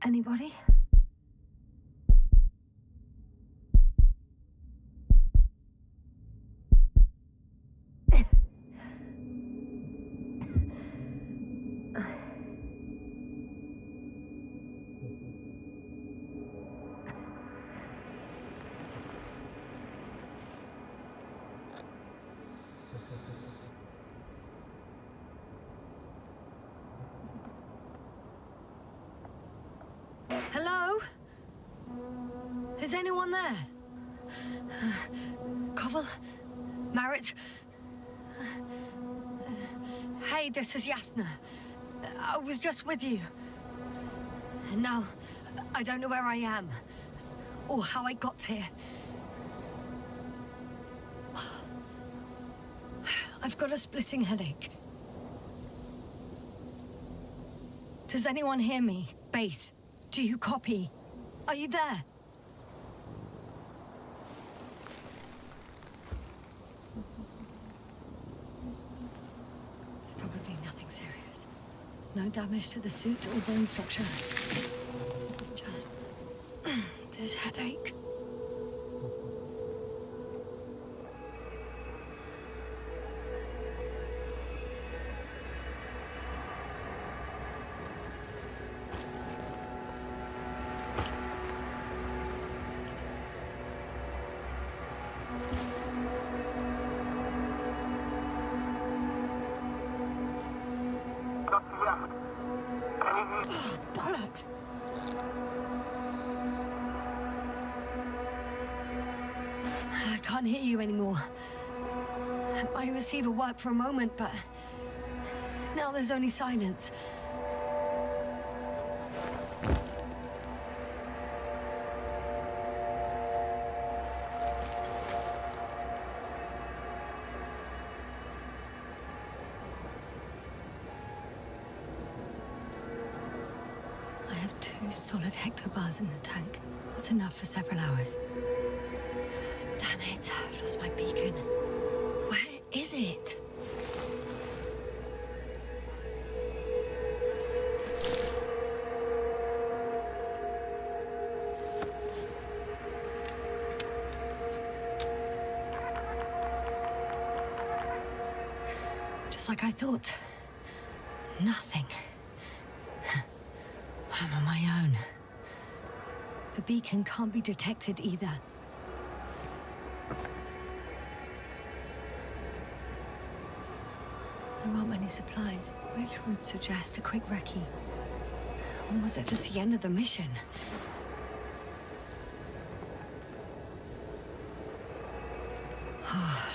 Anybody? Hello? Is anyone there? Koval? Marit? Hey, this is Yasna. I was just with you. And now, I don't know where I am. Or how I got here. I've got a splitting headache. Does anyone hear me? Base, do you copy? Are you there? It's probably nothing serious. No damage to the suit or bone structure. Just this headache. Bollocks! I can't hear you anymore. My receiver worked for a moment, but now there's only silence. Solid hectobars in the tank. That's enough for several hours. Damn it, I've lost my beacon. Where is it? Just like I thought. Nothing. I'm on my own. The beacon can't be detected either. There aren't many supplies, which would suggest a quick recce. Or was it just the end of the mission?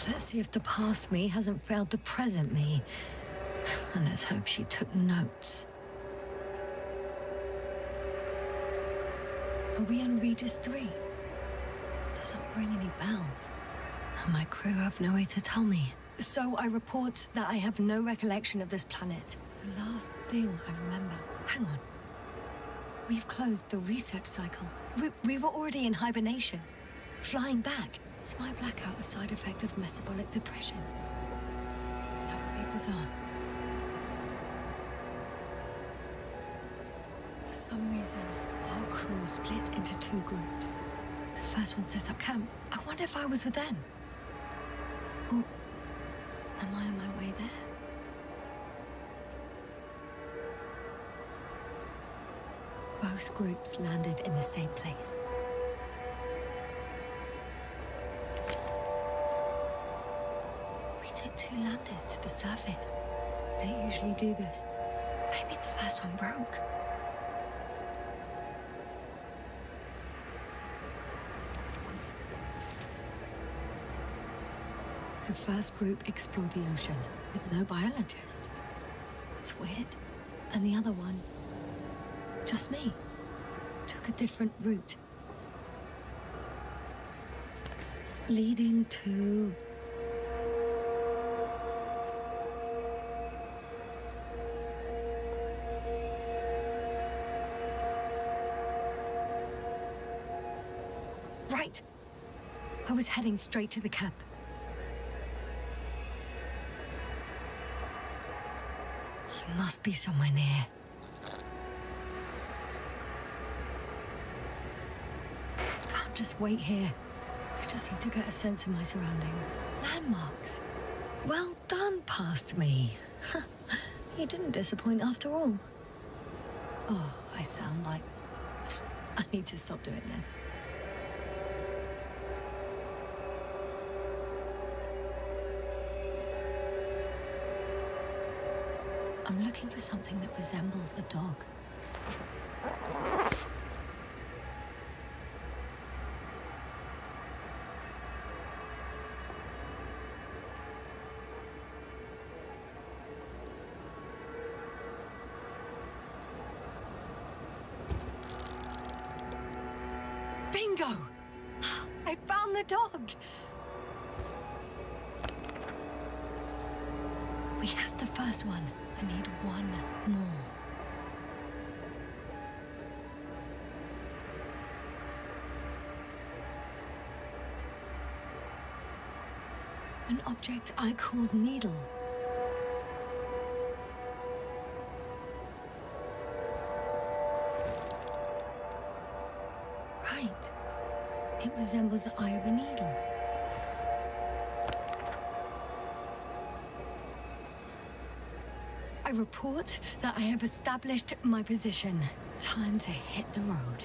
Let's see if the past me hasn't failed the present me. And let's hope she took notes. Are we on Regis III? Doesn't ring any bells. And my crew have no way to tell me. So I report that I have no recollection of this planet. The last thing I remember... Hang on. We've closed the research cycle. We were already in hibernation. Flying back. Is my blackout a side effect of metabolic depression? That would be bizarre. For some reason, our crew split into two groups. The first one set up camp. I wonder if I was with them. Or am I on my way there? Both groups landed in the same place. We took two landers to the surface. We don't usually do this. Maybe the first one broke. The first group explored the ocean with no biologist. It's weird. And the other one, just me, took a different route. Leading to... Right. I was heading straight to the camp. You must be somewhere near. I'll just wait here. I just need to get a sense of my surroundings. Landmarks. Well done, past me. You didn't disappoint after all. Oh, I sound like... I need to stop doing this. I'm looking for something that resembles a dog. Bingo! I found the dog! We have the first one. I need one more. An object I called needle. Right. It resembles the eye of a needle. I report that I have established my position. Time to hit the road.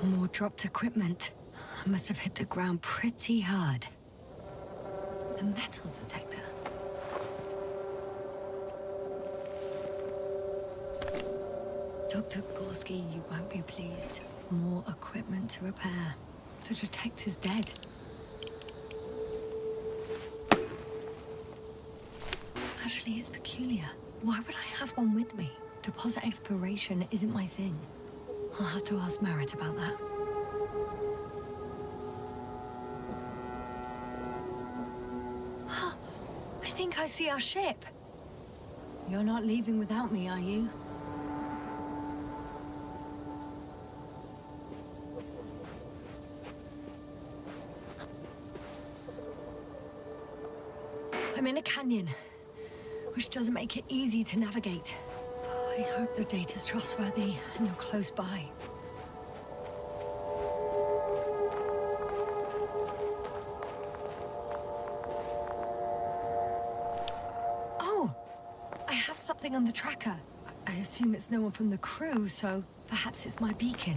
More dropped equipment. I must have hit the ground pretty hard. A metal detector. Dr. Gorski, you won't be pleased. More equipment to repair. The detector's dead. Actually, it's peculiar. Why would I have one with me? Deposit exploration isn't my thing. I'll have to ask Merritt about that. I think I see our ship. You're not leaving without me, are you? I'm in a canyon, which doesn't make it easy to navigate. I hope the data's trustworthy and you're close by. Oh! I have something on the tracker. I assume it's no one from the crew, so perhaps it's my beacon.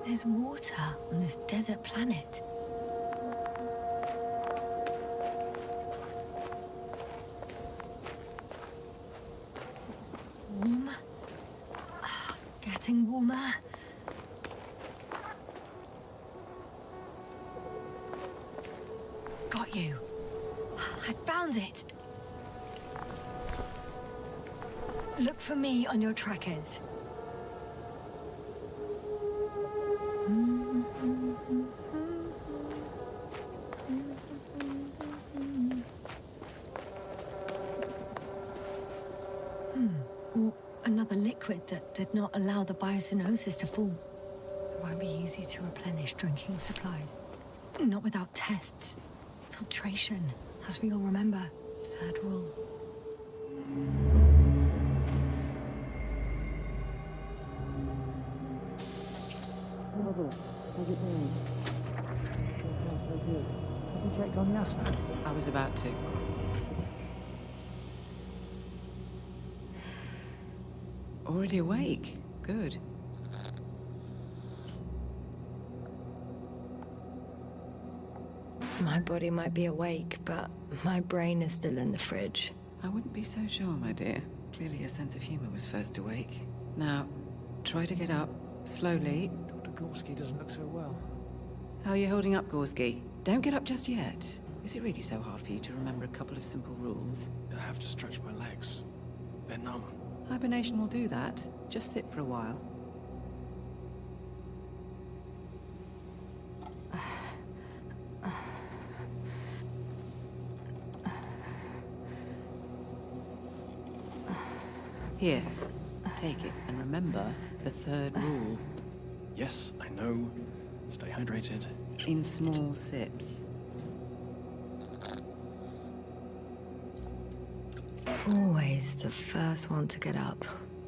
There's water on this desert planet. Warm. Getting warmer. Got you. I found it. Look for me on your trackers. Another liquid that did not allow the biocenosis to fall. It won't be easy to replenish drinking supplies. Not without tests. Filtration, as we all remember. Third rule. checked on Yasna? I was about to. Already awake. Good. My body might be awake, but my brain is still in the fridge. I wouldn't be so sure, my dear. Clearly your sense of humor was first awake. Now, try to get up, slowly. Dr. Gorski doesn't look so well. How are you holding up, Gorski? Don't get up just yet. Is it really so hard for you to remember a couple of simple rules? I have to stretch my legs. They're numb. Hibernation will do that. Just sit for a while. Here, take it, and remember the third rule. Yes, I know. Stay hydrated. In small sips. Always the first one to get up.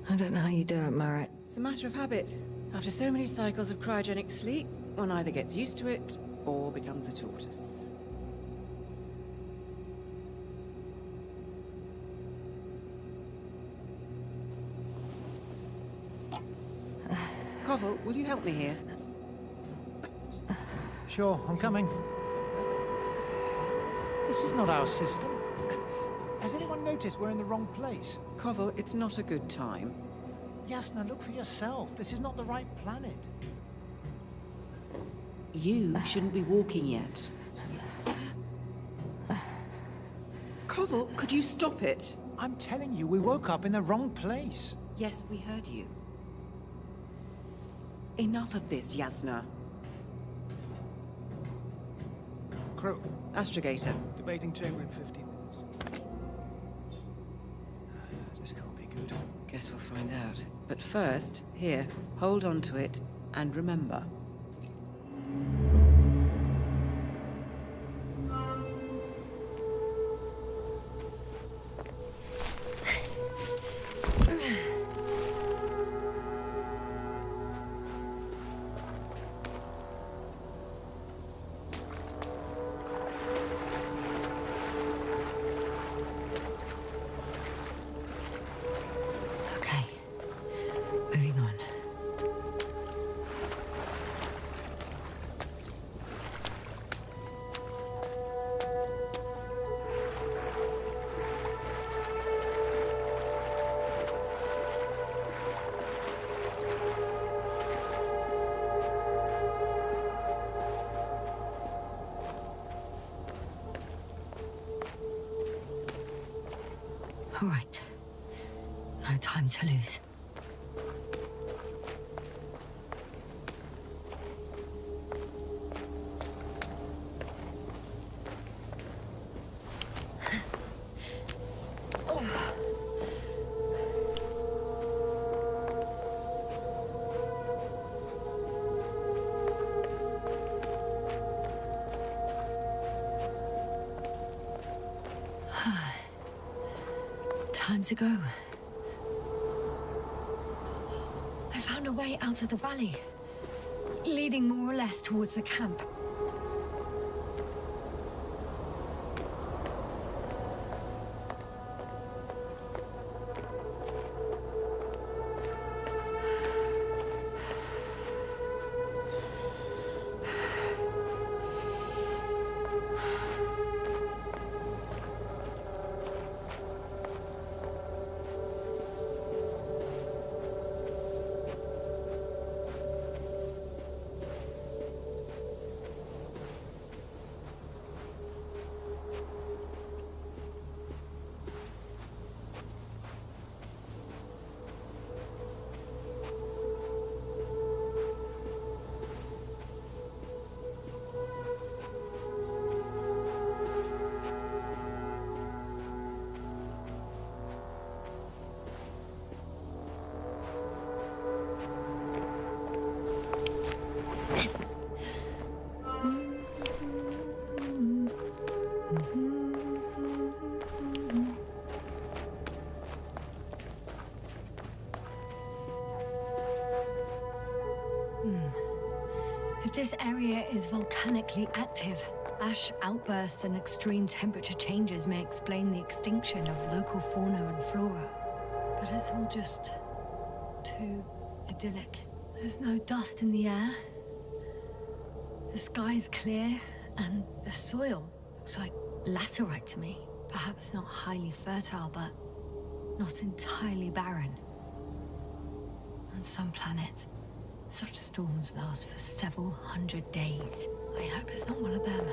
I don't know how you do it, Merritt. It's a matter of habit. After so many cycles of cryogenic sleep, one either gets used to it or becomes a tortoise. Koval, will you help me here? Sure, I'm coming. This is not our system. Has anyone noticed we're in the wrong place? Koval, it's not a good time. Yasna, look for yourself. This is not the right planet. You shouldn't be walking yet. Koval, could you stop it? I'm telling you, we woke up in the wrong place. Yes, we heard you. Enough of this, Yasna. Crew, Astrogator. debating chamber in 15 minutes. This can't be good. Guess we'll find out. But first, here, hold on to it, and remember. Okay, moving on. All right. No time to lose. Time to go. I found a way out of the valley, leading more or less towards the camp. If this area is volcanically active, Ash outbursts and extreme temperature changes may explain the extinction of local fauna and flora. But it's all just too idyllic. There's no dust in the air. The sky's clear, and the soil looks like laterite to me. Perhaps not highly fertile, but not entirely barren. On some planets, such storms last for several hundred days. I hope it's not one of them.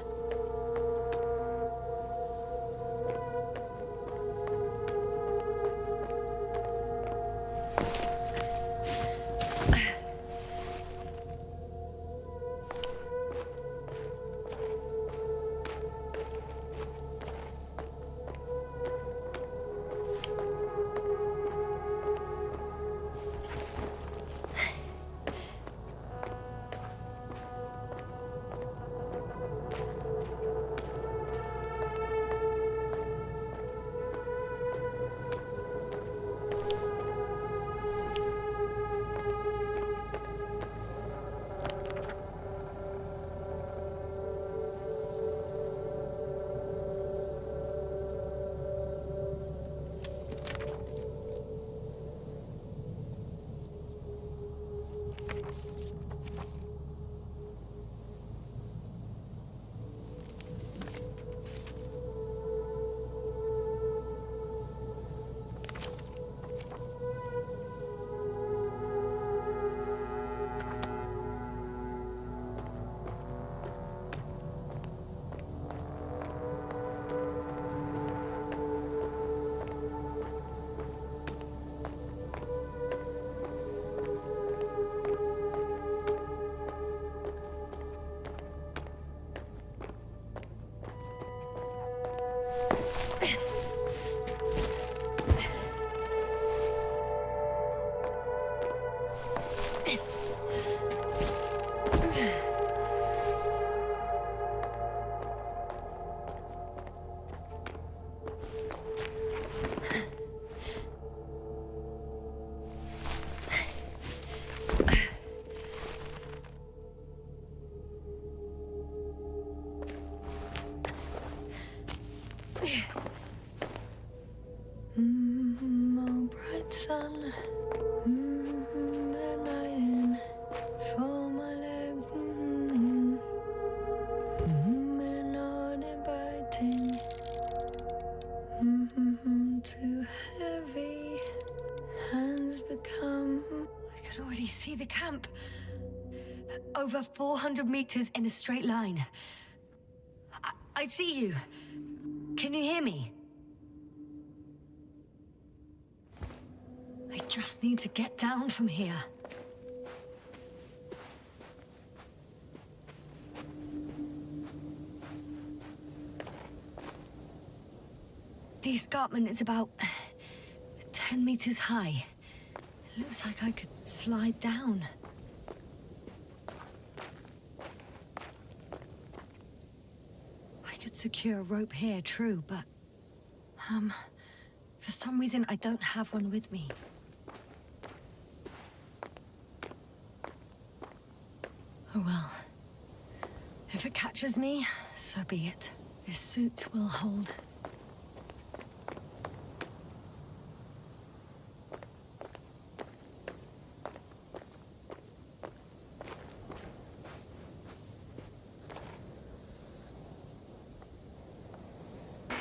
Oh, bright sun, the night in for my leg, and not inviting, too heavy, hands become. I could already see the camp. Over 400 meters in a straight line. I see you. Can you hear me? I just need to get down from here. The escarpment is about 10 meters high. It looks like I could slide down. I could secure a rope here, true, but for some reason I don't have one with me. Oh well. If it catches me, so be it. This suit will hold.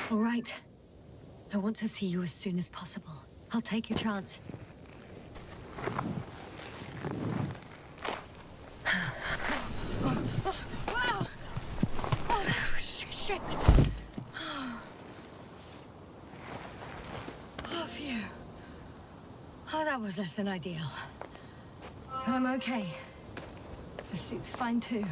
All right. I want to see you as soon as possible. I'll take your chance. Shit! Oh, phew. Oh, that was less than ideal. But I'm okay. The suit's fine too.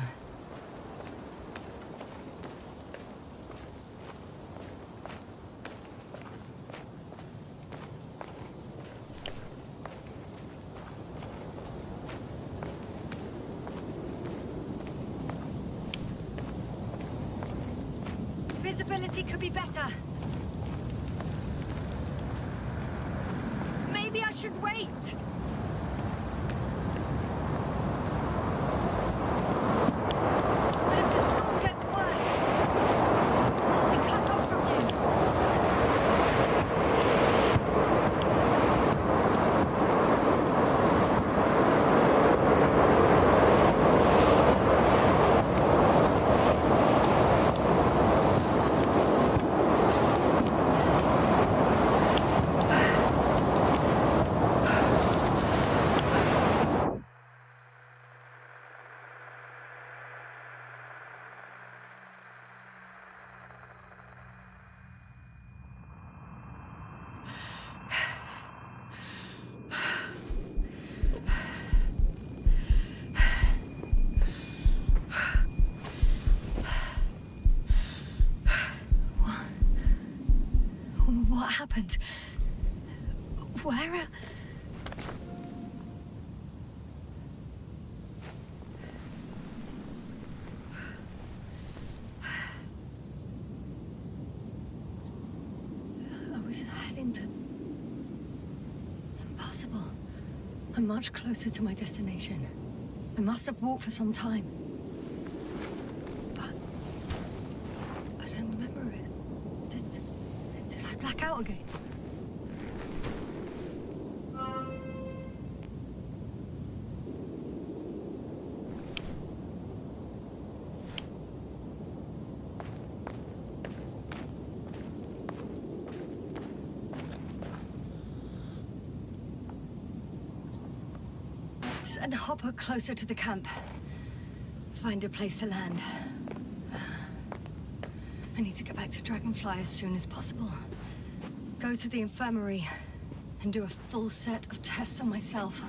Visibility could be better. Maybe I should wait. But if the storm gets worse, What happened? Where? I was heading to... Impossible. I'm much closer to my destination. I must have walked for some time. But... I don't remember it. Did I black out again? Send a hopper closer to the camp. Find a place to land. I need to get back to Dragonfly as soon as possible. Go to the infirmary and do a full set of tests on myself.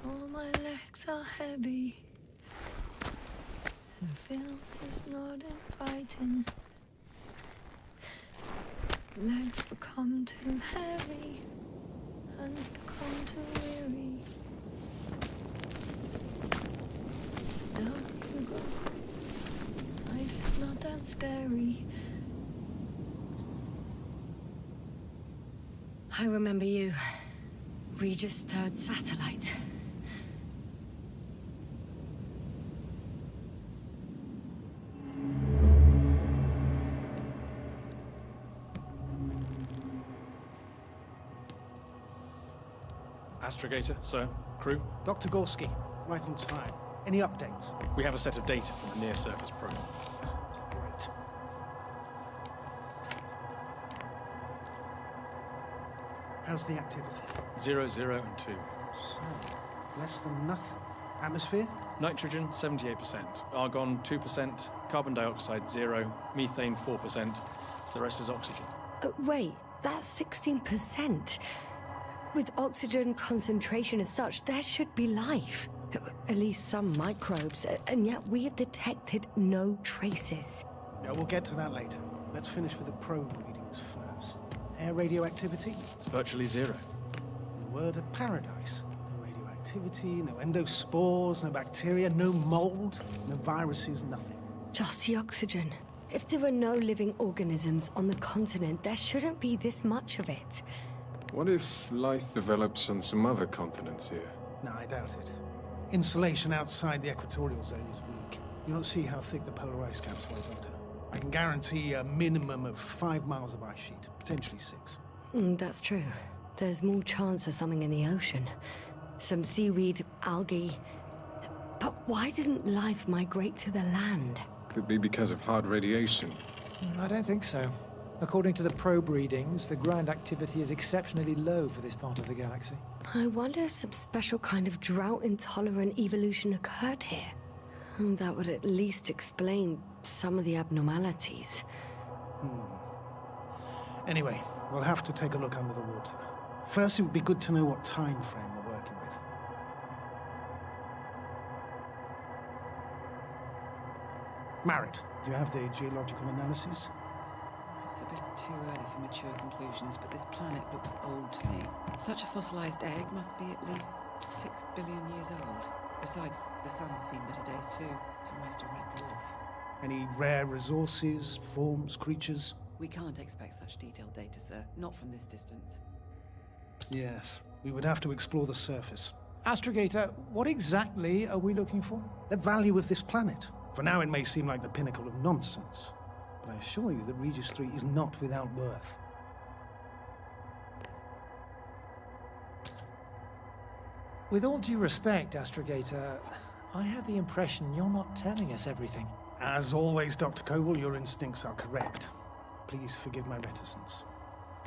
All my legs are heavy. The film is not inviting. Legs become too heavy. Hands become too weary. Down you go. Night is not that scary. I remember you. Regis III satellite. Astrogator, sir. Crew. Dr. Gorski, right on time. Any updates? We have a set of data from the near-surface probe. Great. How's the activity? 0, 0, and 2. So, less than nothing. Atmosphere? Nitrogen, 78%. Argon, 2%. Carbon dioxide, 0. Methane, 4%. The rest is oxygen. Wait, that's 16%. With oxygen concentration as such, there should be life. At least some microbes, and yet we have detected no traces. Yeah, we'll get to that later. Let's finish with the probe readings first. Air radioactivity? It's virtually 0. In a word, a paradise. No radioactivity, no endospores, no bacteria, no mold, no viruses, nothing. Just the oxygen. If there were no living organisms on the continent, there shouldn't be this much of it. What if life develops on some other continents here? No, I doubt it. Insulation outside the equatorial zone is weak. You don't see how thick the polar ice caps were, Doctor. I can guarantee a minimum of 5 miles of ice sheet, potentially 6. That's true. There's more chance of something in the ocean. Some seaweed, algae. But why didn't life migrate to the land? Could be because of hard radiation. I don't think so. According to the probe readings, the ground activity is exceptionally low for this part of the galaxy. I wonder if some special kind of drought-intolerant evolution occurred here. That would at least explain some of the abnormalities. Anyway, we'll have to take a look under the water. First, it would be good to know what time frame we're working with. Marit, do you have the geological analysis? It's a bit too early for mature conclusions, but this planet looks old to me. Such a fossilized egg must be at least 6 billion years old. Besides, the sun has seen better days too. It's almost a red dwarf. Any rare resources, forms, creatures? We can't expect such detailed data, sir. Not from this distance. Yes, we would have to explore the surface. Astrogator, what exactly are we looking for? The value of this planet. For now, it may seem like the pinnacle of nonsense, but I assure you that Regis III is not without worth. With all due respect, Astrogator, I have the impression you're not telling us everything. As always, Dr. Koval, your instincts are correct. Please forgive my reticence.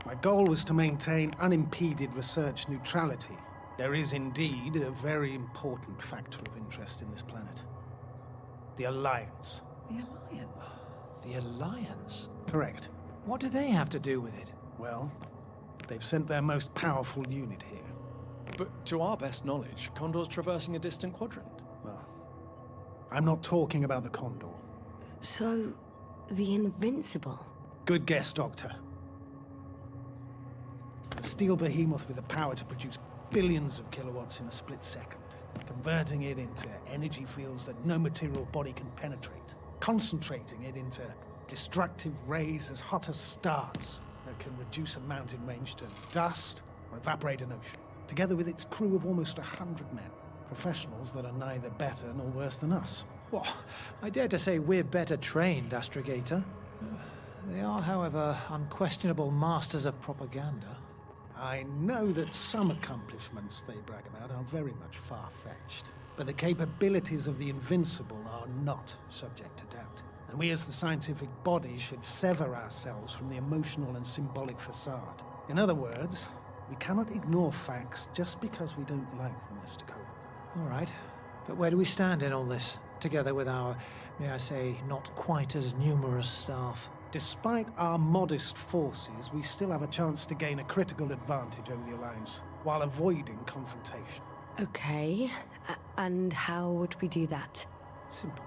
My goal was to maintain unimpeded research neutrality. There is indeed a very important factor of interest in this planet. The Alliance. The Alliance? The Alliance? Correct. What do they have to do with it? Well, they've sent their most powerful unit here. But to our best knowledge, Condor's traversing a distant quadrant. Well, I'm not talking about the Condor. So, the Invincible? Good guess, Doctor. A steel behemoth with the power to produce billions of kilowatts in a split second, converting it into energy fields that no material body can penetrate, concentrating it into destructive rays as hot as stars that can reduce a mountain range to dust or evaporate an ocean, together with its crew of almost 100 men, professionals that are neither better nor worse than us. Well, I dare to say we're better trained, Astrogator. They are, however, unquestionable masters of propaganda. I know that some accomplishments they brag about are very much far-fetched, but the capabilities of the Invincible are not subject to doubt. And we as the scientific body should sever ourselves from the emotional and symbolic facade. In other words, we cannot ignore facts just because we don't like them, Mr. Koval. All right, but where do we stand in all this, together with our, may I say, not quite as numerous staff? Despite our modest forces, we still have a chance to gain a critical advantage over the Alliance, while avoiding confrontation. Okay, and how would we do that? Simple.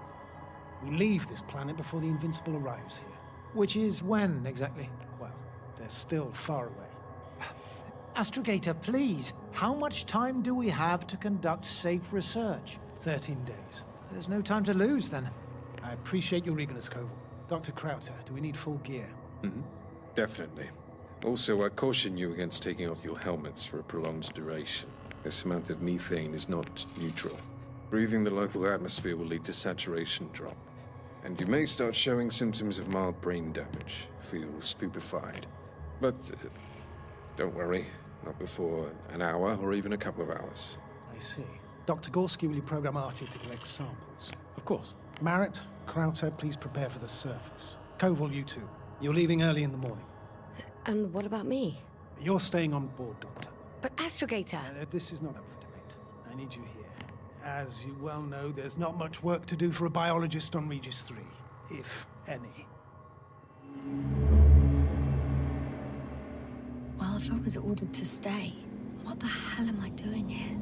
We leave this planet before the Invincible arrives here. Which is when, exactly? Well, they're still far away. Astrogator, please, how much time do we have to conduct safe research? 13 days. There's no time to lose, then. I appreciate your eagerness, Koval. Dr. Krauter, do we need full gear? Definitely. Also, I caution you against taking off your helmets for a prolonged duration. This amount of methane is not neutral. Breathing the local atmosphere will lead to saturation drop, and you may start showing symptoms of mild brain damage, feel stupefied. But don't worry, not before an hour or even a couple of hours. I see. Dr. Gorski, will you program Artie to collect samples? Of course. Marit, Krauter, please prepare for the surface. Koval, you too. You're leaving early in the morning. And what about me? You're staying on board, Doctor. But Astrogator! This is not up for debate. I need you here. As you well know, there's not much work to do for a biologist on Regis III, if any. Well, if I was ordered to stay, what the hell am I doing here?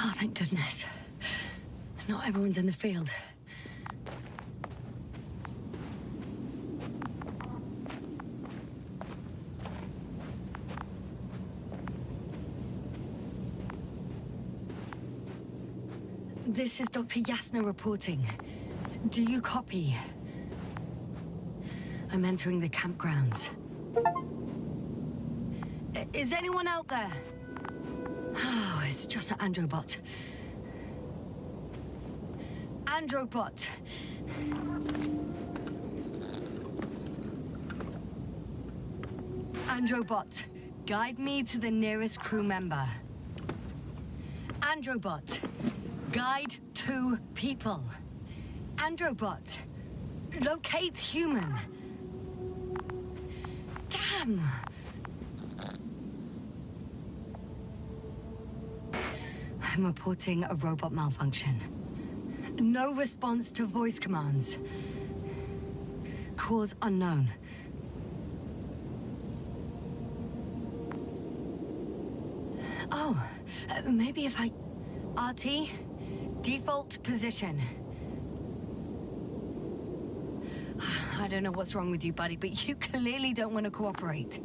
Oh, thank goodness. Not everyone's in the field. This is Dr. Yasna reporting. Do you copy? I'm entering the campgrounds. Is anyone out there? Oh, it's just an Androbot. Androbot! Androbot, guide me to the nearest crew member. Androbot, guide to people. Androbot, locate human. Damn! I'm reporting a robot malfunction. No response to voice commands. Cause unknown. Oh, maybe if I... RT? Default position. I don't know what's wrong with you, buddy, but you clearly don't want to cooperate.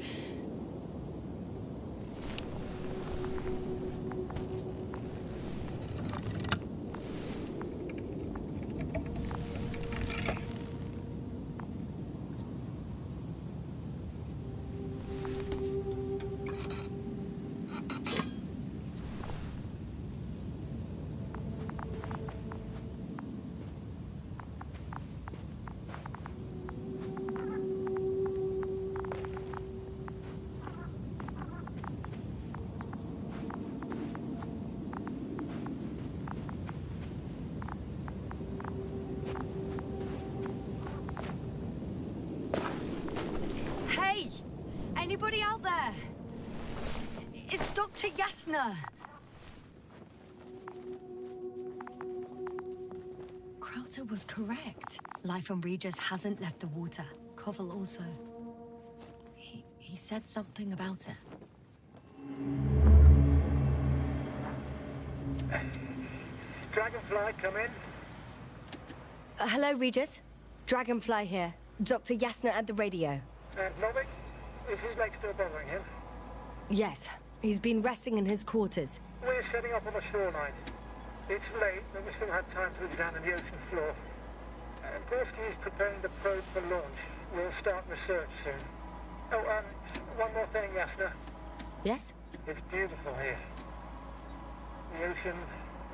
Anybody out there? It's Dr. Yasna. Krauser was correct. Life on Regis hasn't left the water. Koval also. He said something about it. Dragonfly, come in. Hello, Regis. Dragonfly here. Dr. Yasna at the radio. Novik? Is his leg still bothering him? Yes. He's been resting in his quarters. We're setting up on the shoreline. It's late, but we still have time to examine the ocean floor. Gorski is preparing the probe for launch. We'll start research soon. Oh, one more thing, Yasna. Yes? It's beautiful here. The ocean,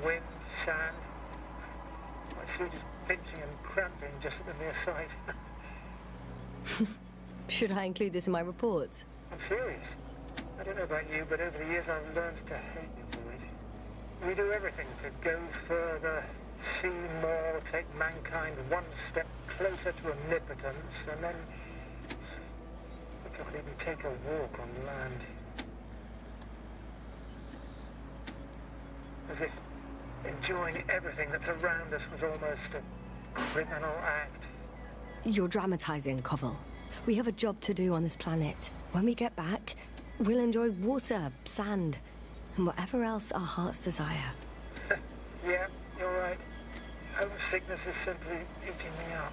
wind, sand. My suit is pinching and cramping just at the mere sight. Should I include this in my reports? I'm serious. I don't know about you, but over the years I've learned to hate the void. We do everything to go further, see more, take mankind one step closer to omnipotence, and then we can't even take a walk on land. As if enjoying everything that's around us was almost a criminal act. You're dramatizing, Koval. We have a job to do on this planet. When we get back, we'll enjoy water, sand, and whatever else our hearts desire. Yeah, you're right. Homesickness is simply eating me up.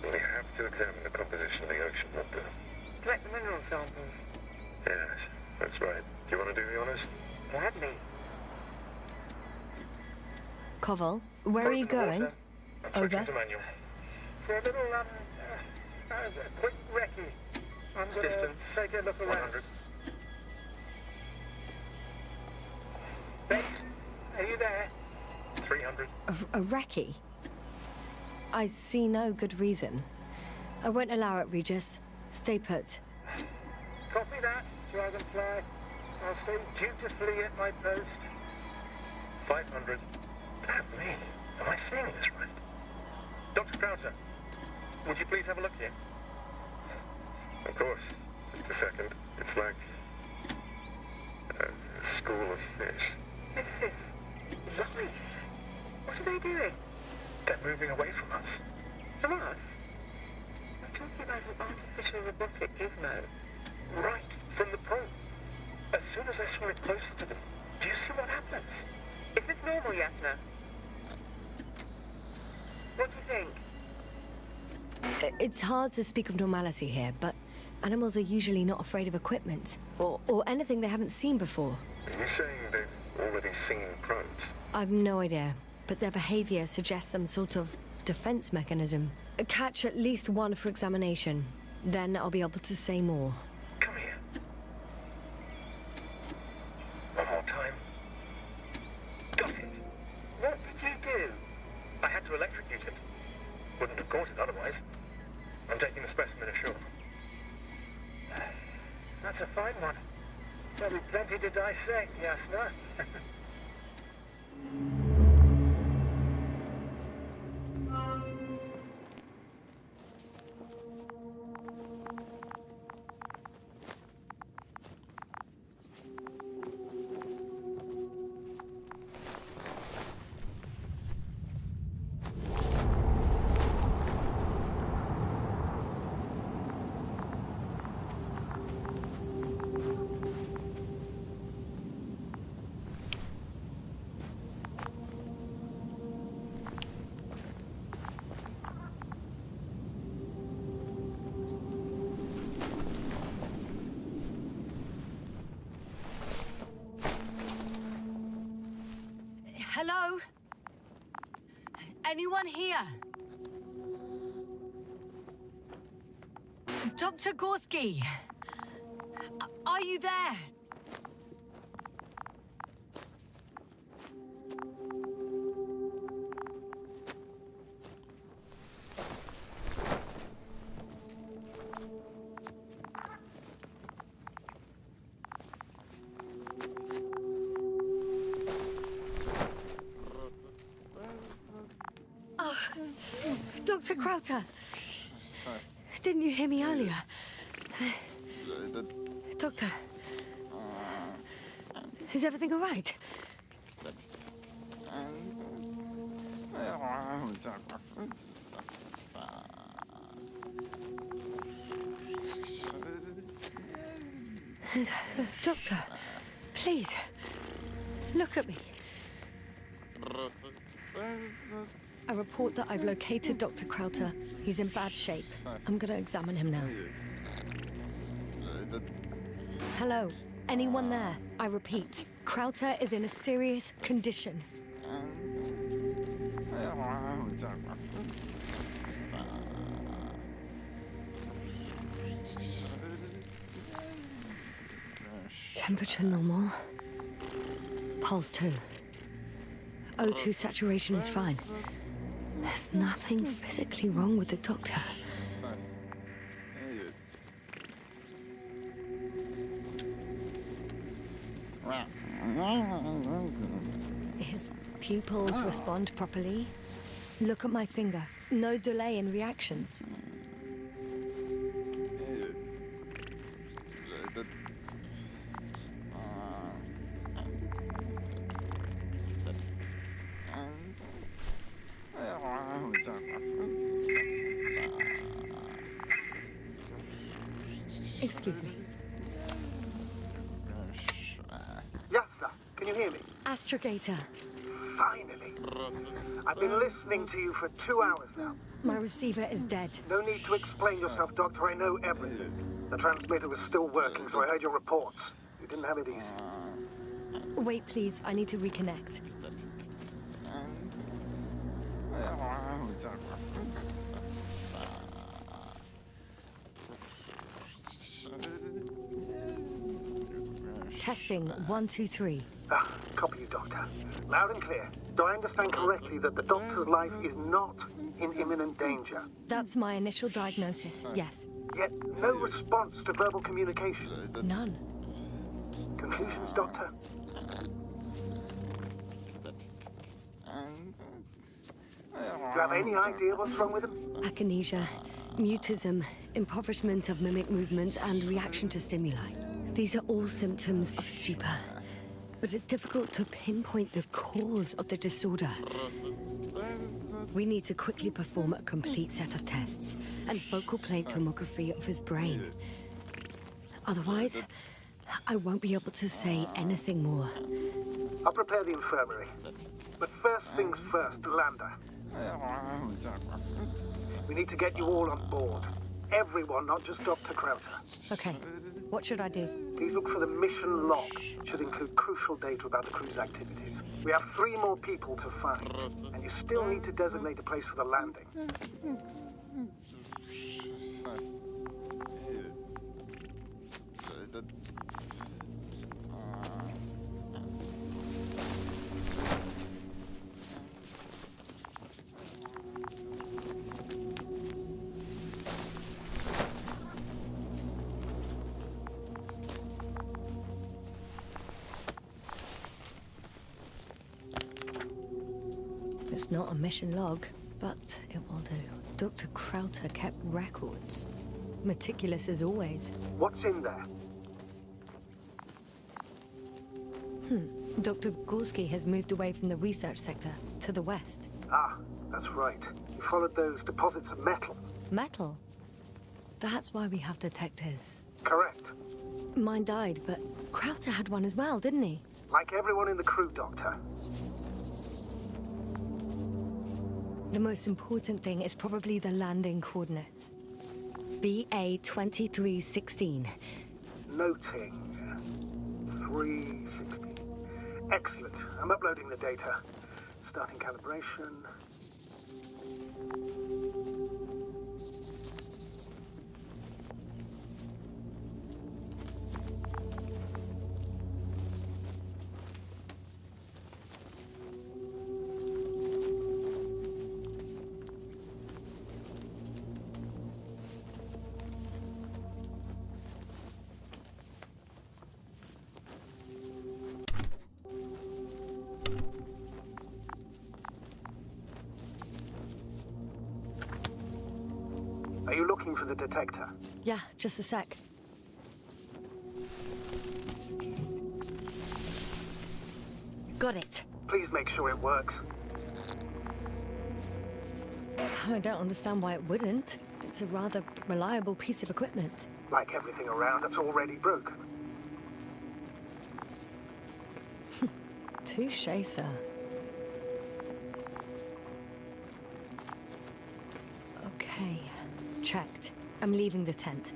We have to examine the composition of the ocean water. Collect the mineral samples. Yes, that's right. Do you want to do the honors? Gladly. Koval, where are you going? Over. To manual. For a little, quick recce. I'm gonna Distance. take a look around. 100. Bex, are you there? 300. A recce? I see no good reason. I won't allow it, Regis. Stay put. Copy that, Dragonfly. I'll stay dutifully at my post. 500. Damn me. Am I saying this right? Dr. Krauser, would you please have a look here? Of course. Just a second. It's like a school of fish. This is life. What are they doing? They're moving away from us. From us? We're talking about an artificial robotic gizmo. Right from the probe. As soon as I saw it closer to them, do you see what happens? Is this normal, Yasna? What do you think? It's hard to speak of normality here, but animals are usually not afraid of equipment or anything they haven't seen before. Are you saying they've already seen probes? I've no idea, but their behavior suggests some sort of defense mechanism. Catch at least one for examination. Then I'll be able to say more. Come here. One more time. Got it. What did you do? I had to electrocute it. Wouldn't have caught it otherwise. I'm taking the specimen ashore. That's a fine one. There'll be plenty to dissect, Jasna. Hello? Anyone here? Dr. Gorski? Are you there? Dr. Krauter, didn't you hear me earlier? Doctor, is everything all right? Doctor, please, look at me. I report that I've located Dr. Krauter. He's in bad shape. I'm gonna examine him now. Hello? Anyone there? I repeat, Krauter is in a serious condition. Temperature normal. Pulse 2. O2 saturation is fine. There's nothing physically wrong with the doctor. His pupils respond properly. Look at my finger. No delay in reactions. Excuse me. Jasna, can you hear me? Astrogator. Finally. I've been listening to you for 2 hours now. My receiver is dead. No need to explain yourself, Doctor. I know everything. The transmitter was still working, so I heard your reports. You didn't have it easy. Wait, please. I need to reconnect. Testing 1, 2, 3. Copy you, Doctor. Loud and clear. Do I understand correctly that the Doctor's life is not in imminent danger? That's my initial diagnosis, yes. Yet no response to verbal communication. None. Conclusions, Doctor? Do you have any idea what's wrong with him? Akinesia, mutism, impoverishment of mimic movements, and reaction to stimuli. These are all symptoms of stupor. But it's difficult to pinpoint the cause of the disorder. We need to quickly perform a complete set of tests and focal plane tomography of his brain. Otherwise, I won't be able to say anything more. I'll prepare the infirmary. But first things first, the lander. We need to get you all on board. Everyone, not just Dr. Krauter. Okay, what should I do? Please look for the mission log. It should include crucial data about the crew's activities. We have 3 more people to find, and you still need to designate a place for the landing. It's not a mission log, but it will do. Dr. Krauter kept records. Meticulous as always. What's in there? Dr. Gorski has moved away from the research sector to the west. Ah, that's right. You followed those deposits of metal. Metal? That's why we have detectors. Correct. Mine died, but Krauter had one as well, didn't he? Like everyone in the crew, Doctor. The most important thing is probably the landing coordinates. BA 2316. Noting. 316. Excellent. I'm uploading the data. Starting calibration. Are you looking for the detector? Yeah, just a sec. Got it. Please make sure it works. I don't understand why it wouldn't. It's a rather reliable piece of equipment. Like everything around, it's already broken. Touché, sir. Okay, checked. I'm leaving the tent.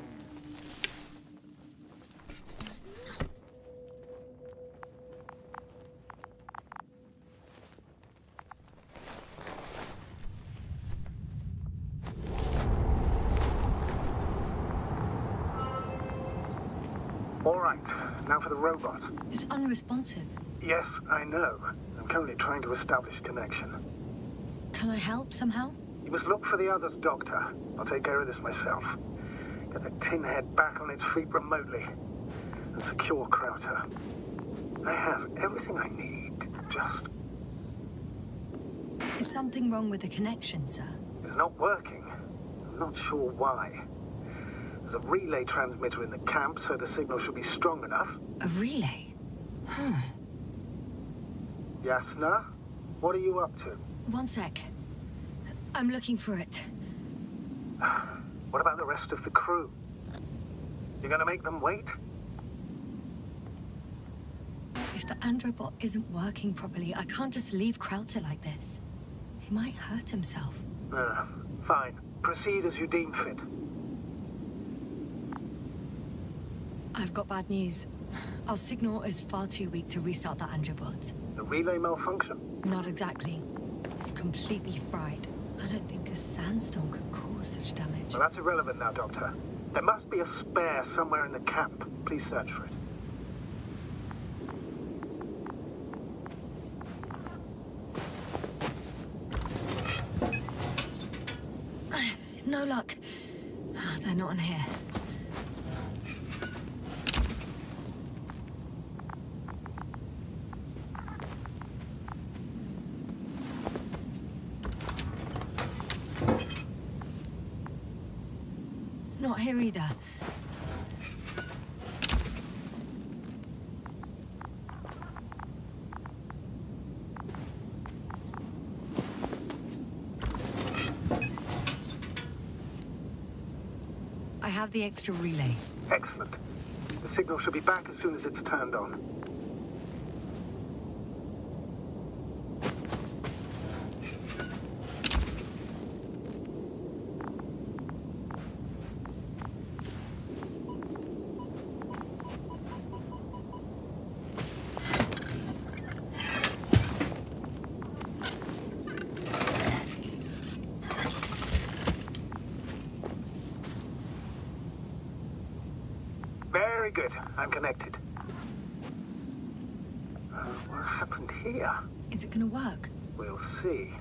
All right, now for the robot. It's unresponsive. Yes, I know. I'm currently trying to establish a connection. Can I help somehow? You must look for the others, Doctor. I'll take care of this myself. Get the tin head back on its feet remotely. And secure Krauter. I have everything I need. Just... Is something wrong with the connection, sir? It's not working. I'm not sure why. There's a relay transmitter in the camp, so the signal should be strong enough. A relay? Huh. Yasna? What are you up to? One sec. I'm looking for it. What about the rest of the crew? You're gonna make them wait? If the androbot isn't working properly, I can't just leave Krauter like this. He might hurt himself. Fine. Proceed as you deem fit. I've got bad news. Our signal is far too weak to restart the androbot. The relay malfunction? Not exactly. It's completely fried. I don't think a sandstorm could cause such damage. Well, that's irrelevant now, Doctor. There must be a spare somewhere in the camp. Please search for it. No luck. They're not in here. Not here either. I have the extra relay. Excellent. The signal should be back as soon as it's turned on. Very good. I'm connected. What happened here? Is it gonna work? We'll see.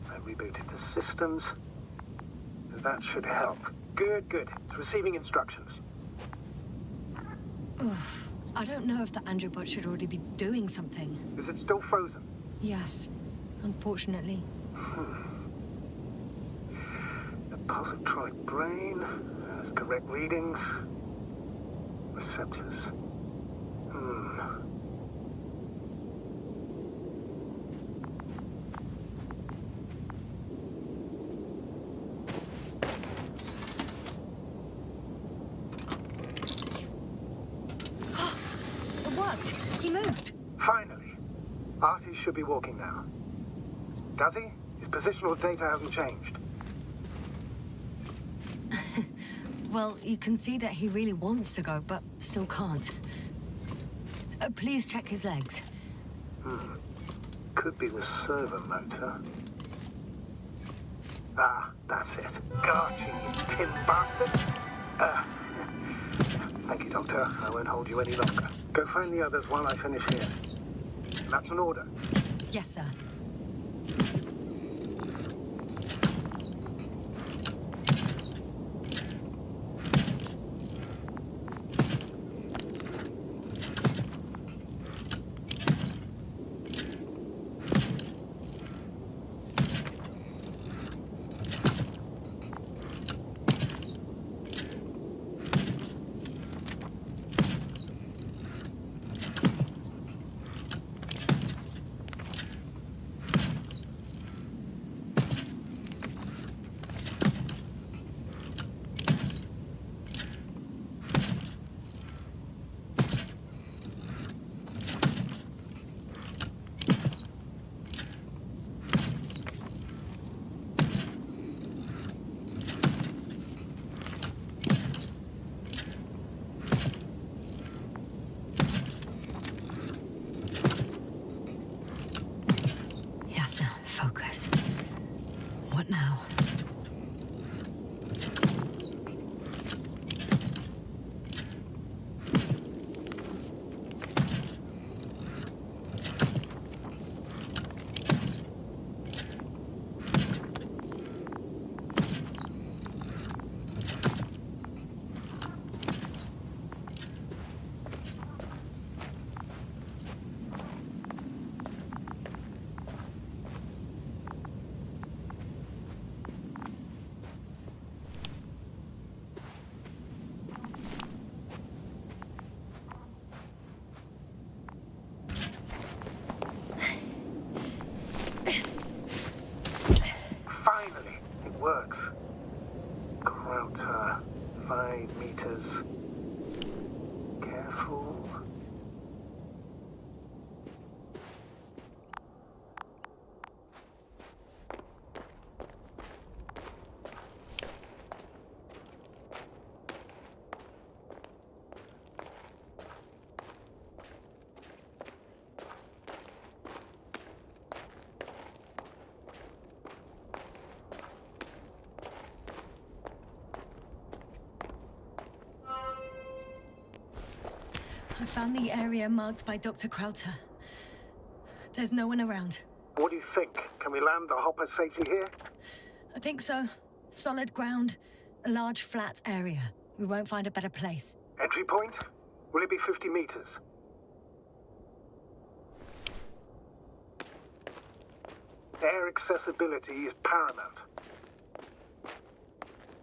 I rebooted the systems. That should help. Good, good. It's receiving instructions. I don't know if the androbot should already be doing something. Is it still frozen? Yes. unfortunately. The positronic brain has correct readings. Receptors. It worked! He moved! Finally. Artie should be walking now. Does he? His positional data hasn't changed. Well, you can see that he really wants to go, but still can't. Please check his legs. Could be the servo motor. Ah, that's it. Gotcha, you tin bastard. Thank you, Doctor. I won't hold you any longer. Go find the others while I finish here. That's an order. Yes, sir. Focus. What now? Finally, it works. Krauter, 5 meters. Careful. I found the area marked by Dr. Krauter. There's no one around. What do you think? Can we land the hopper safely here? I think so. Solid ground, a large flat area. We won't find a better place. Entry point? Will it be 50 meters? Air accessibility is paramount.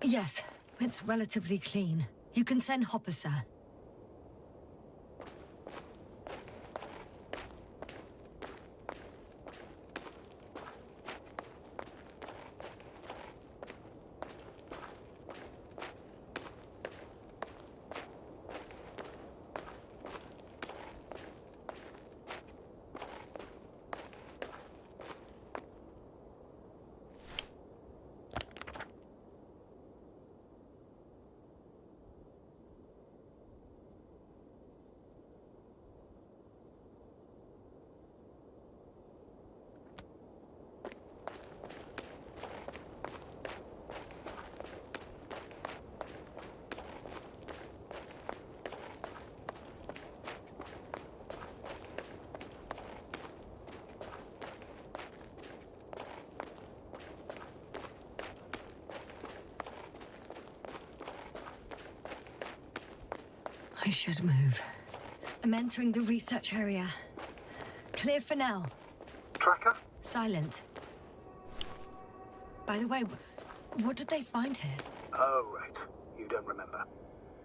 Yes, it's relatively clean. You can send Hopper, sir. I should move. I'm entering the research area. Clear for now. Tracker? Silent. By the way, what did they find here? Oh, right. You don't remember.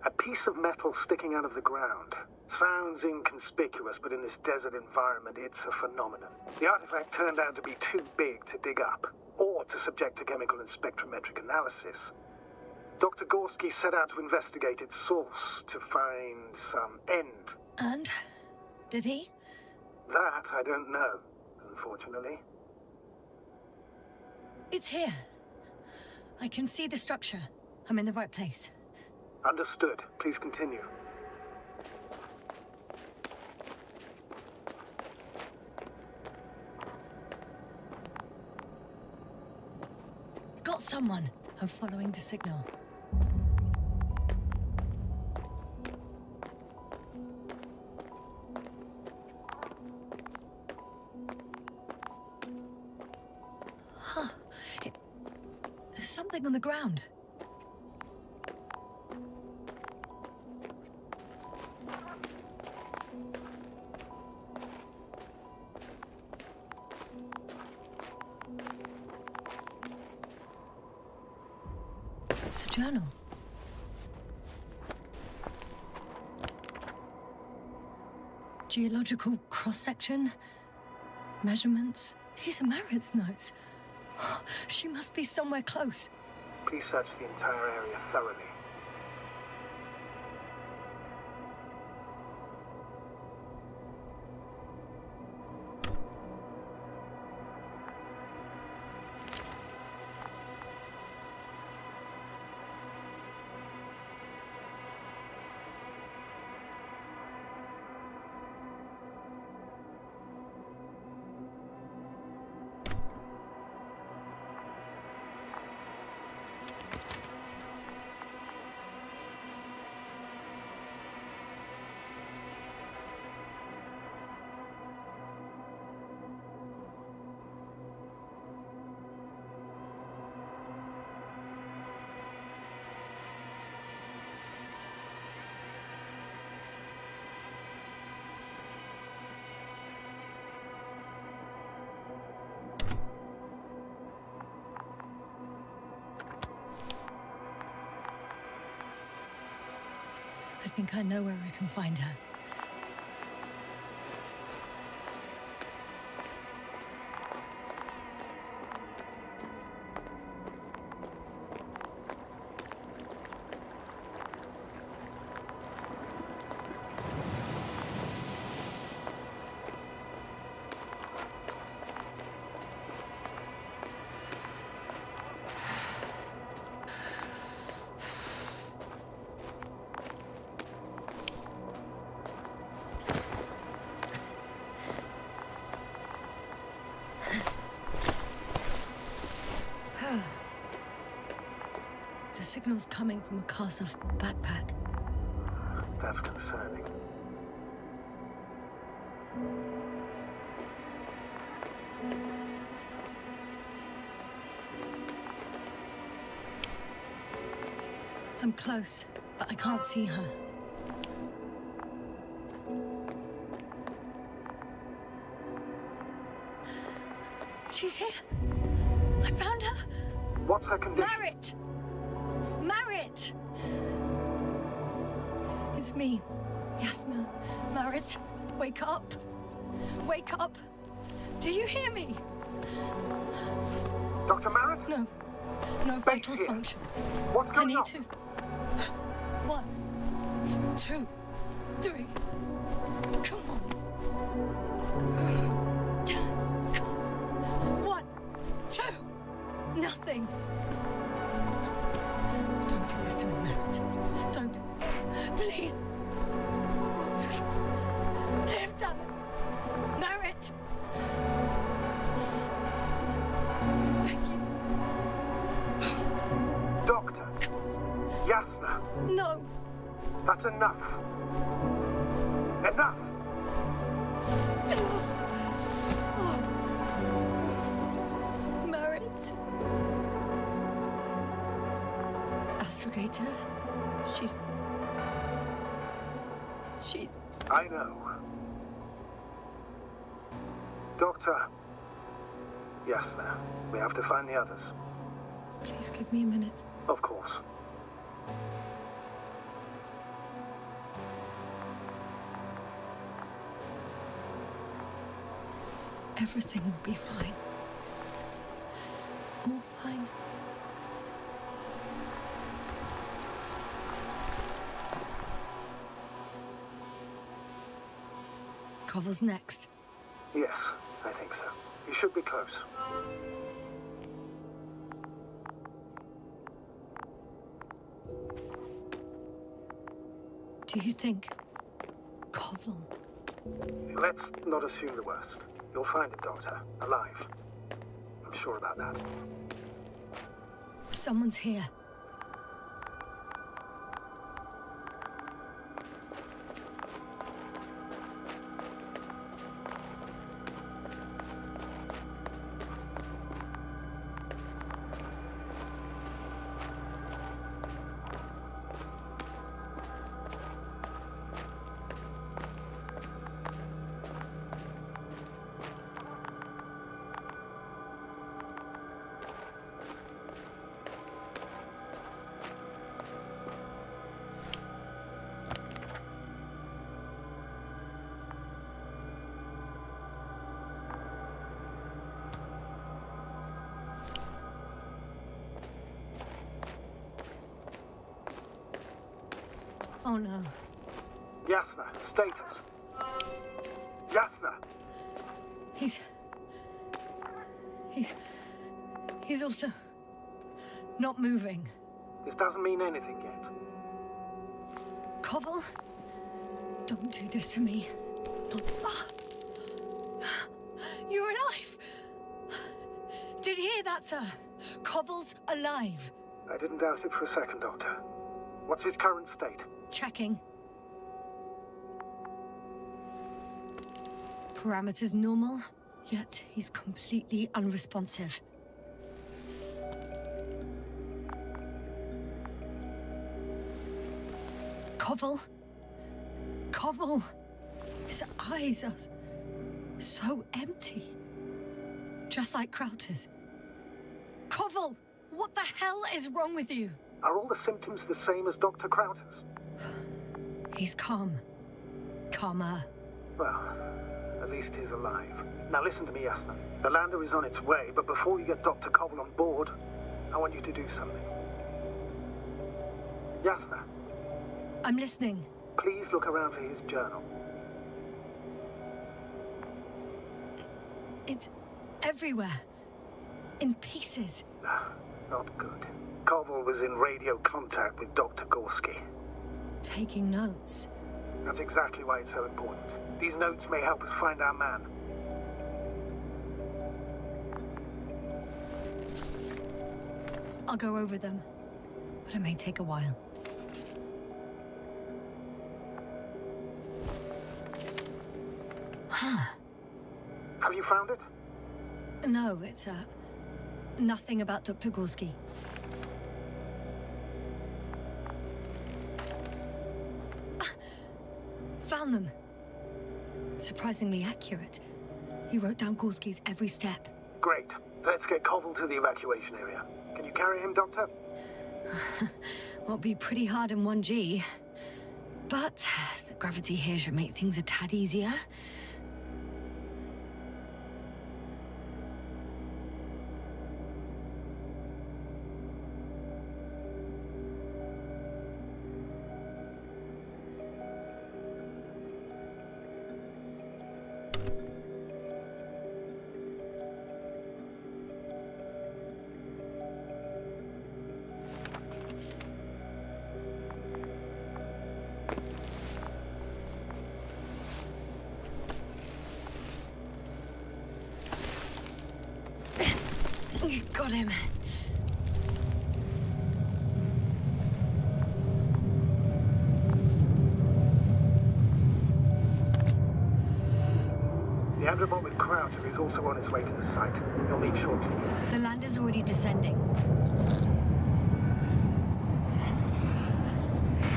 A piece of metal sticking out of the ground. Sounds inconspicuous, but in this desert environment, it's a phenomenon. The artifact turned out to be too big to dig up, or to subject to chemical and spectrometric analysis. Dr. Gorski set out to investigate its source, to find some end. And? Did he? That I don't know, unfortunately. It's here. I can see the structure. I'm in the right place. Understood. Please continue. Got someone. I'm following the signal. Huh. There's something on the ground. It's a journal. Geological cross-section, measurements. These are Marit's notes. She must be somewhere close. Please search the entire area thoroughly. I think I know where I can find her. The signal's coming from a cast-off backpack. That's concerning. I'm close, but I can't see her. She's here. I found her. What's her condition? Marit! Marit! It's me, Yasna. Marit, wake up. Wake up. Do you hear me? Dr. Marit? No. No vital functions. What's I going need on? to. 1, 2, 3. Come on. 1, 2. Nothing. Don't do this to me, Marit. Don't. Please. Live, damn it. Marit. I beg you. Doctor. Yasna. No. That's enough. Enough! Marit. Astrogator. She's... I know. Doctor, Yes, sir. We have to find the others. Please give me a minute. Of course. Everything will be fine. All fine. Koval's next. Yes, I think so. You should be close. Do you think Koval? Let's not assume the worst. You'll find it, Doctor. Alive. I'm sure about that. Someone's here. Oh no. Yasna, status. Yasna! He's also not moving. This doesn't mean anything yet. Koval, don't do this to me. Not... You're alive! Did you hear that, sir? Koval's alive. I didn't doubt it for a second, Doctor. What's his current state? Checking. Parameters normal, yet he's completely unresponsive. Koval? Koval! His eyes are so empty. Just like Krauter's. Koval! What the hell is wrong with you? Are all the symptoms the same as Dr. Krauter's? He's calm. Calmer. Well, at least he's alive. Now listen to me, Yasna. The lander is on its way, but before you get Dr. Koval on board, I want you to do something. Yasna. I'm listening. Please look around for his journal. It's everywhere. In pieces. Not good. Koval was in radio contact with Dr. Gorski. Taking notes. That's exactly why it's so important. These notes may help us find our man. I'll go over them, but it may take a while. Have you found it? No, it's nothing about Dr. Gorski. Found them. Surprisingly accurate. He wrote down Gorski's every step. Great. Let's get Koval to the evacuation area. Can you carry him, Doctor? Won't be pretty hard in 1G. But the gravity here should make things a tad easier. Got him. The Androbot with Krauter is also on its way to the site. He'll meet shortly. The lander's already descending.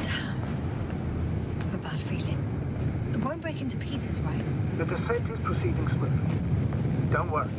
Damn. I have a bad feeling. It won't break into pieces, right? The descent is proceeding smoothly. Don't worry.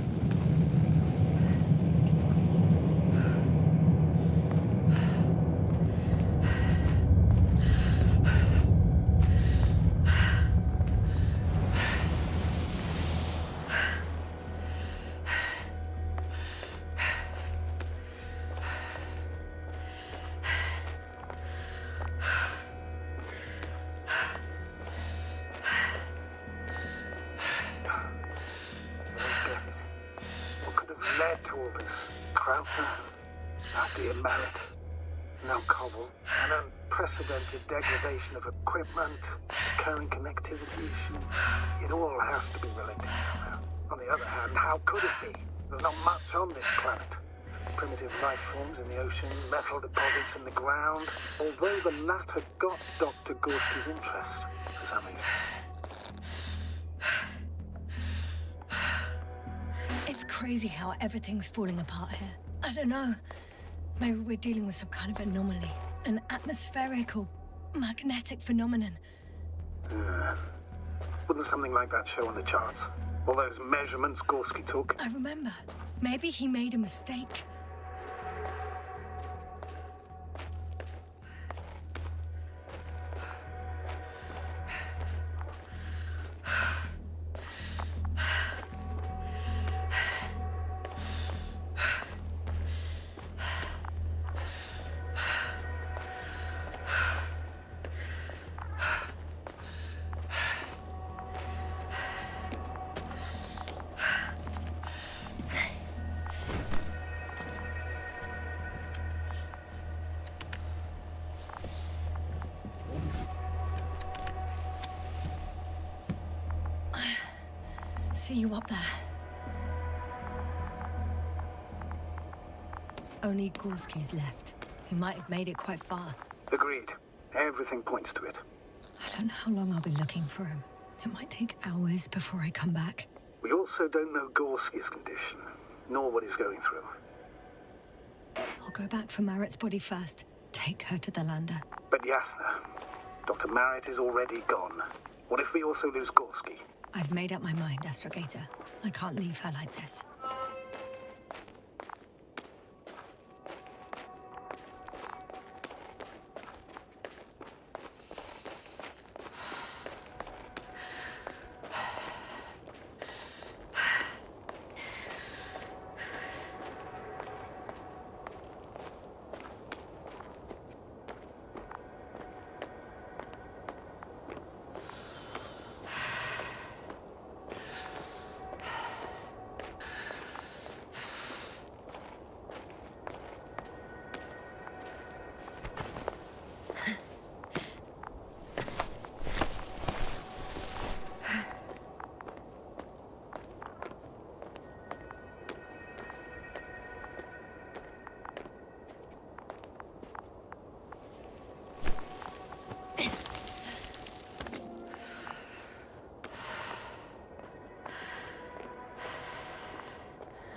Doctor. Now dear Merritt. Now Cobble. An unprecedented degradation of equipment, recurring connectivity issues. It all has to be related somehow. On the other hand, how could it be? There's not much on this planet. Primitive life forms in the ocean, metal deposits in the ground. Although the latter got Dr. Gorski's interest, for some reason. It's crazy how everything's falling apart here. I don't know. Maybe we're dealing with some kind of anomaly. An atmospheric or magnetic phenomenon. Wouldn't something like that show on the charts? All those measurements Gorski took? I remember. Maybe he made a mistake. See you up there. Only Gorski's left. He might have made it quite far. Agreed. Everything points to it. I don't know how long I'll be looking for him. It might take hours before I come back. We also don't know Gorski's condition, nor what he's going through. I'll go back for Merritt's body first. Take her to the lander. But Yasna, Dr. Merritt is already gone. What if we also lose Gorski? I've made up my mind, Astrogator. I can't leave her like this.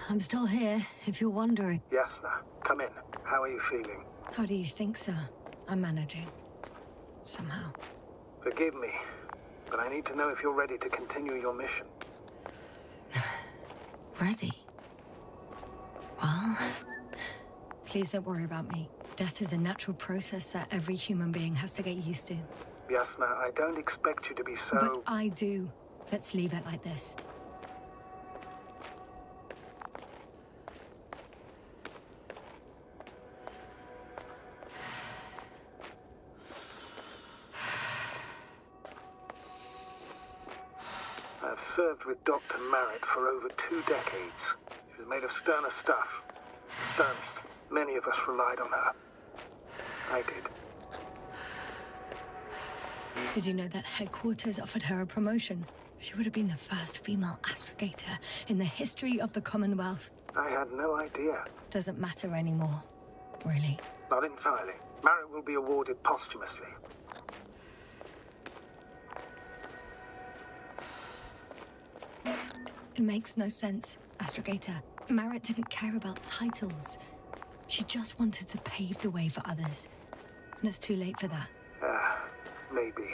I'm still here, if you're wondering. Yasna, come in. How are you feeling? How do you think, sir? I'm managing. Somehow. Forgive me, but I need to know if you're ready to continue your mission. Ready? Well, please don't worry about me. Death is a natural process that every human being has to get used to. Yasna, I don't expect you to be so... But I do. Let's leave it like this. I've served with Dr. Merritt for over 2 decades. She was made of sterner stuff. Sternest. Many of us relied on her. I did. Did you know that headquarters offered her a promotion? She would have been the first female astrogator in the history of the Commonwealth. I had no idea. Doesn't matter anymore, really. Not entirely. Merritt will be awarded posthumously. It makes no sense, Astrogator. Merritt didn't care about titles. She just wanted to pave the way for others. And it's too late for that. Maybe.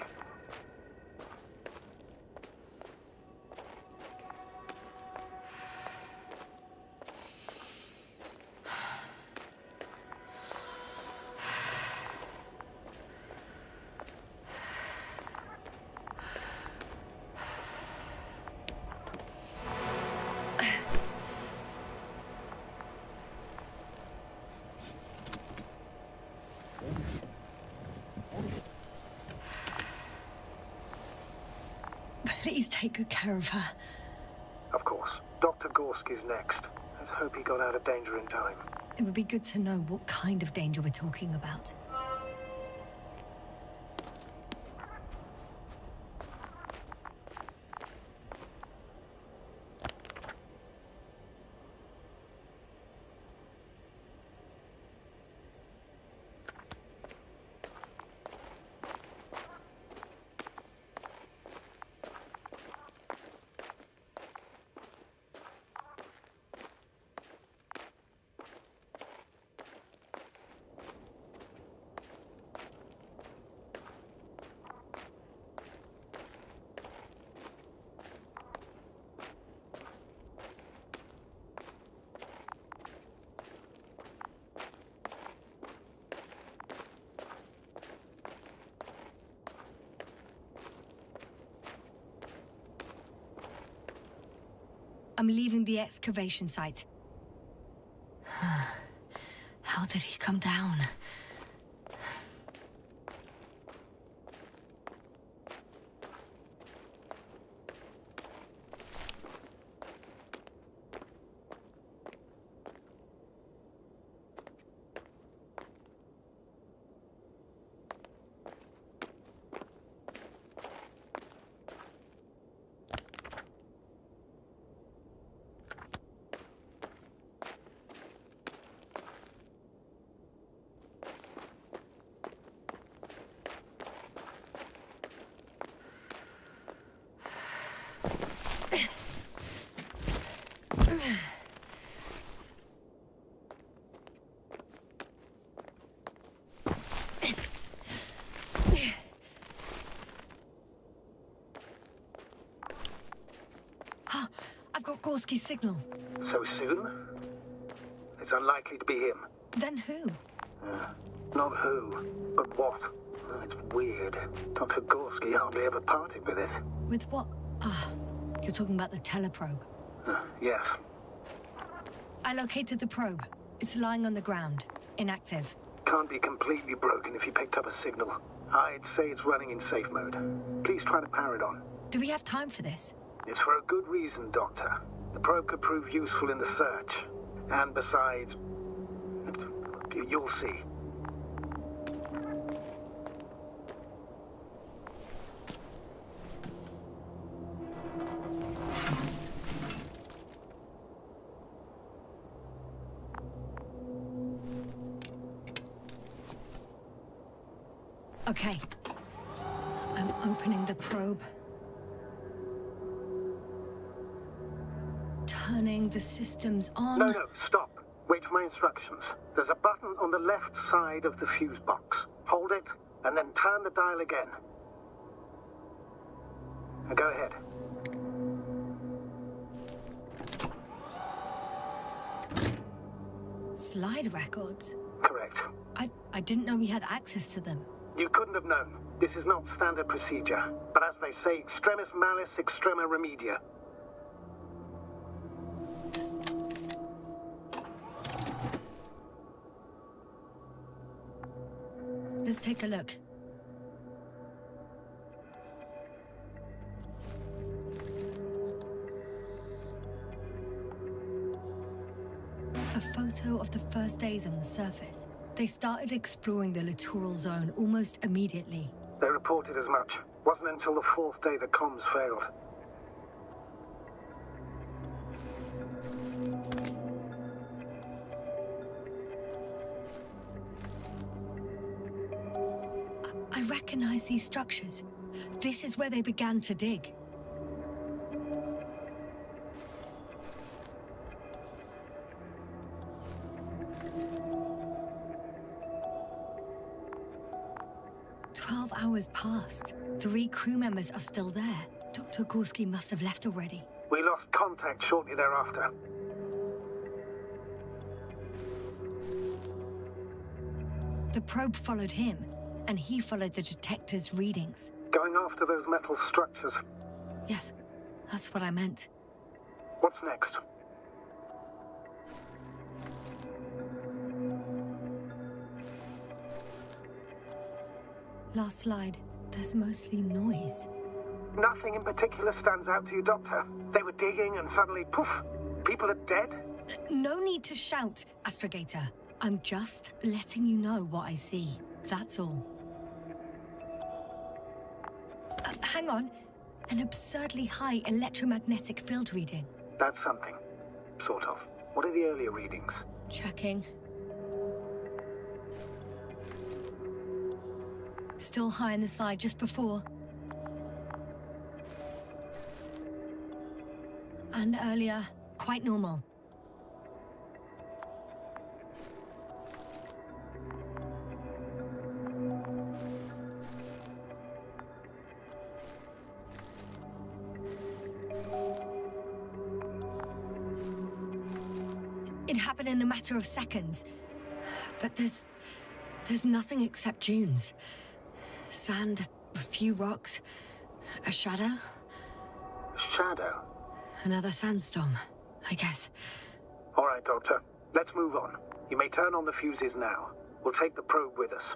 Please take good care of her. Of course. Dr. Gorski's next. Let's hope he got out of danger in time. It would be good to know what kind of danger we're talking about. I'm leaving the excavation site. How did he come down? I've got Gorski's signal. So soon? It's unlikely to be him. Then who? Not who, but what. It's weird. Dr. Gorski hardly ever parted with it. With what? You're talking about the teleprobe. Yes. I located the probe. It's lying on the ground, inactive. Can't be completely broken if you picked up a signal. I'd say it's running in safe mode. Please try to power it on. Do we have time for this? It's for a good reason, Doctor. The probe could prove useful in the search. And besides, you'll see. Okay. I'm opening the probe. Turning the systems on. No, stop. Wait for my instructions. There's a button on the left side of the fuse box. Hold it, and then turn the dial again. Now go ahead. Slide records? Correct. I didn't know we had access to them. You couldn't have known. This is not standard procedure. But as they say, extremis malis, extrema remedia. Let's take a look. A photo of the first days on the surface. They started exploring the littoral zone almost immediately. They reported as much. Wasn't until the fourth day the comms failed. I recognize these structures. This is where they began to dig. Hours passed. 3 crew members are still there. Dr. Gorski must have left already. We lost contact shortly thereafter. The probe followed him, and he followed the detector's readings. Going after those metal structures. Yes, that's what I meant. What's next? Last slide. There's mostly noise. Nothing in particular stands out to you, Doctor. They were digging and suddenly, poof, people are dead? No need to shout, Astrogator. I'm just letting you know what I see. That's all. Hang on. An absurdly high electromagnetic field reading. That's something. Sort of. What are the earlier readings? Checking. Still high in the slide just before. And earlier, quite normal. It happened in a matter of seconds. But there's nothing except dunes. Sand, a few rocks, a shadow. Shadow? Another sandstorm, I guess. All right, Doctor. Let's move on. You may turn on the fuses now. We'll take the probe with us.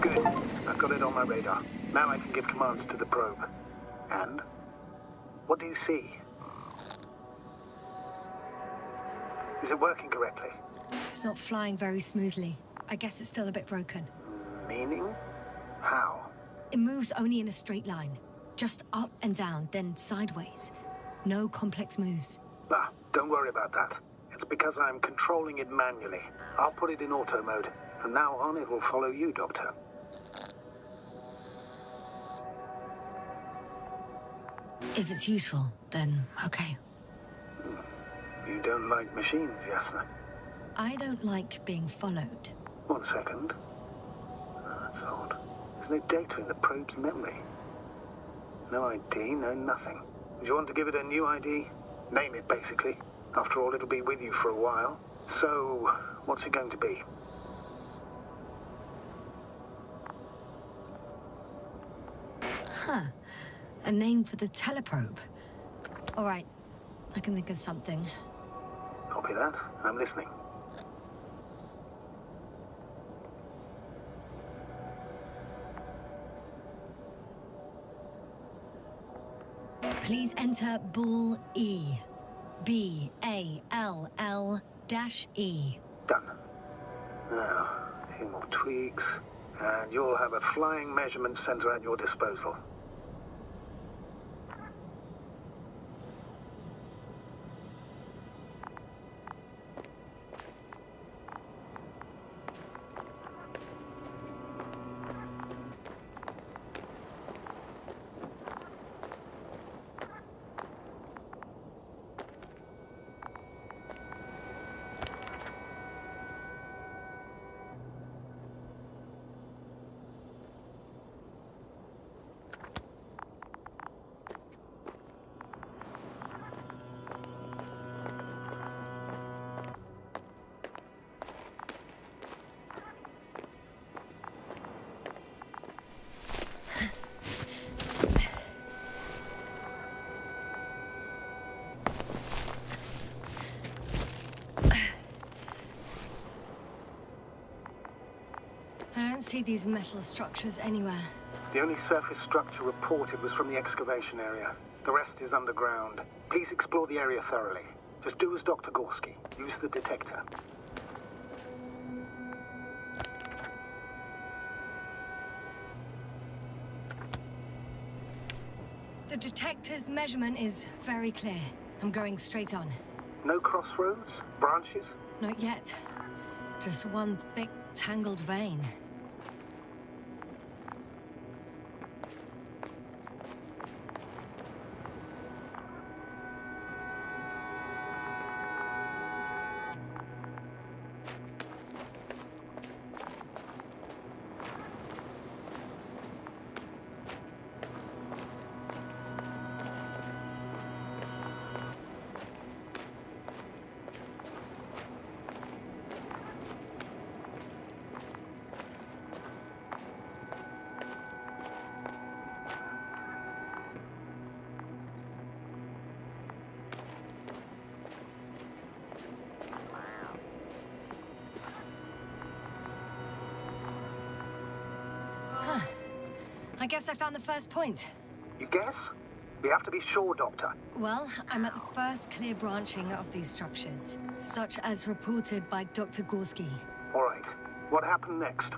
Good. I've got it on my radar. Now I can give commands to the probe. And? What do you see? Is it working correctly? It's not flying very smoothly. I guess it's still a bit broken. Meaning? How? It moves only in a straight line. Just up and down, then sideways. No complex moves. Ah, don't worry about that. It's because I'm controlling it manually. I'll put it in auto mode. From now on, it will follow you, Doctor. If it's useful, then okay. You don't like machines, Yasna? I don't like being followed. 1 second. That's odd. There's no data in the probe's memory. No ID, no nothing. Do you want to give it a new ID? Name it, basically. After all, it'll be with you for a while. So, what's it going to be? Huh. A name for the teleprobe. All right. I can think of something. Copy that. I'm listening. Please enter Ball E. B-A-L-L-E. Done. Now, a few more tweaks, and you'll have a flying measurement center at your disposal. I don't see these metal structures anywhere. The only surface structure reported was from the excavation area. The rest is underground. Please explore the area thoroughly. Just do as Dr. Gorski. Use the detector. The detector's measurement is very clear. I'm going straight on. No crossroads? Branches? Not yet. Just one thick, tangled vein. I guess I found the first point. You guess? We have to be sure, Doctor. Well, I'm at the first clear branching of these structures, such as reported by Dr. Gorski. All right. What happened next?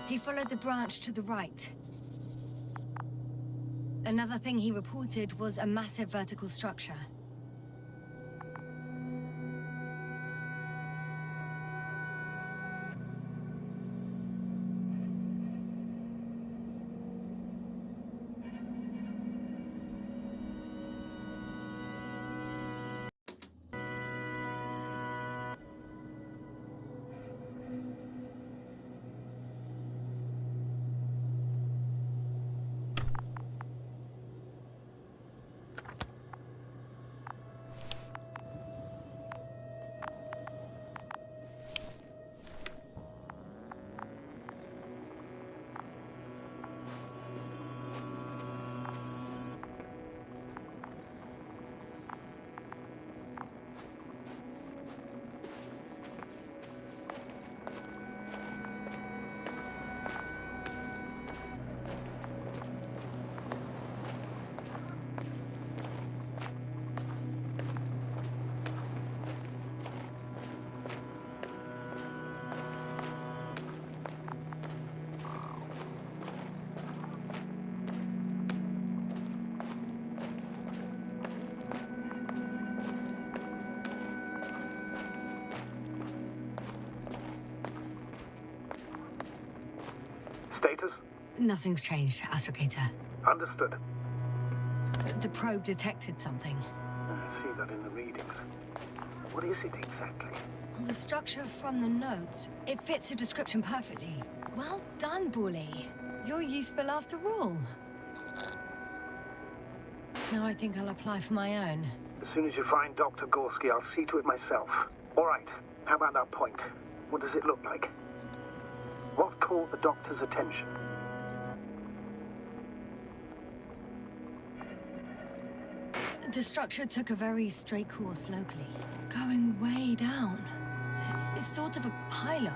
He followed the branch to the right. Another thing he reported was a massive vertical structure. Status? Nothing's changed, Astrogator. Understood. The probe detected something. I see that in the readings. What is it exactly? Well, the structure from the notes, it fits the description perfectly. Well done, Bully. You're useful after all. Now I think I'll apply for my own. As soon as you find Dr. Gorski, I'll see to it myself. All right. How about that point? What does it look like? What caught the doctor's attention? The structure took a very straight course locally, going way down. It's sort of a pylon.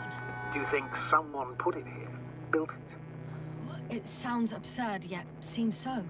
Do you think someone put it here? Built it? It sounds absurd, yet seems so.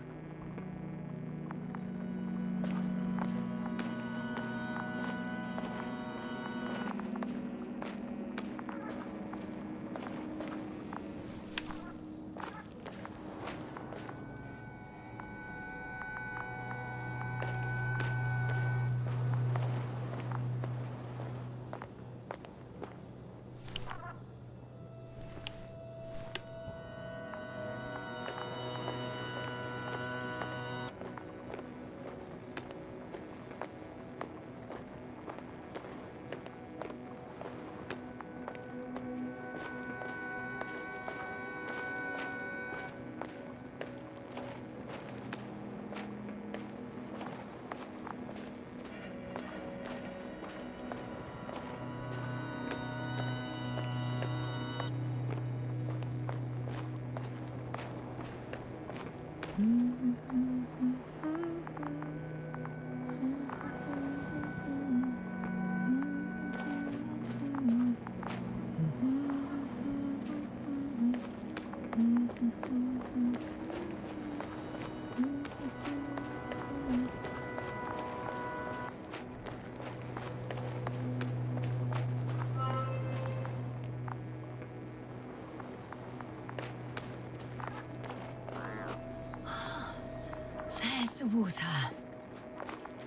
There's the water.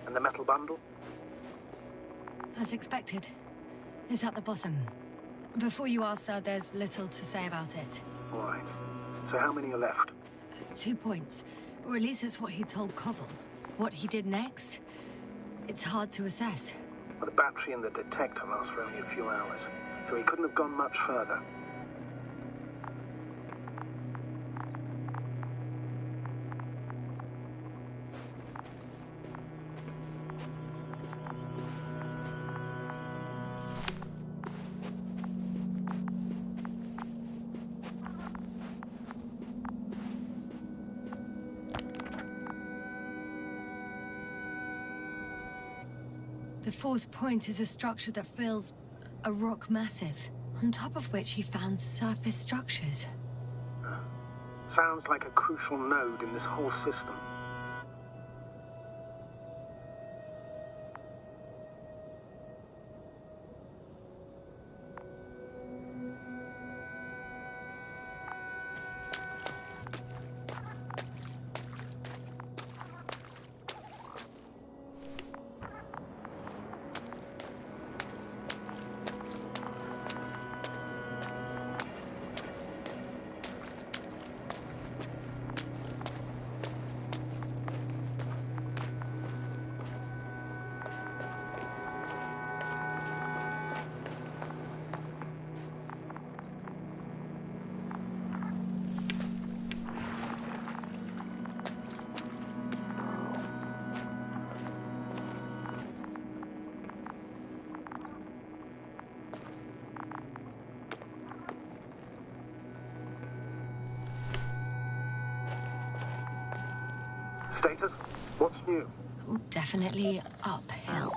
And the metal bundle? As expected. It's at the bottom. Before you ask, sir, there's little to say about it. All right. So how many are left? 2 points. Or at least that's what he told Koval. What he did next, it's hard to assess. Well, the battery in the detector lasts for only a few hours, so he couldn't have gone much further. The fourth point is a structure that fills a rock massive, on top of which he found surface structures. Sounds like a crucial node in this whole system. Status? What's new? Oh, definitely uphill.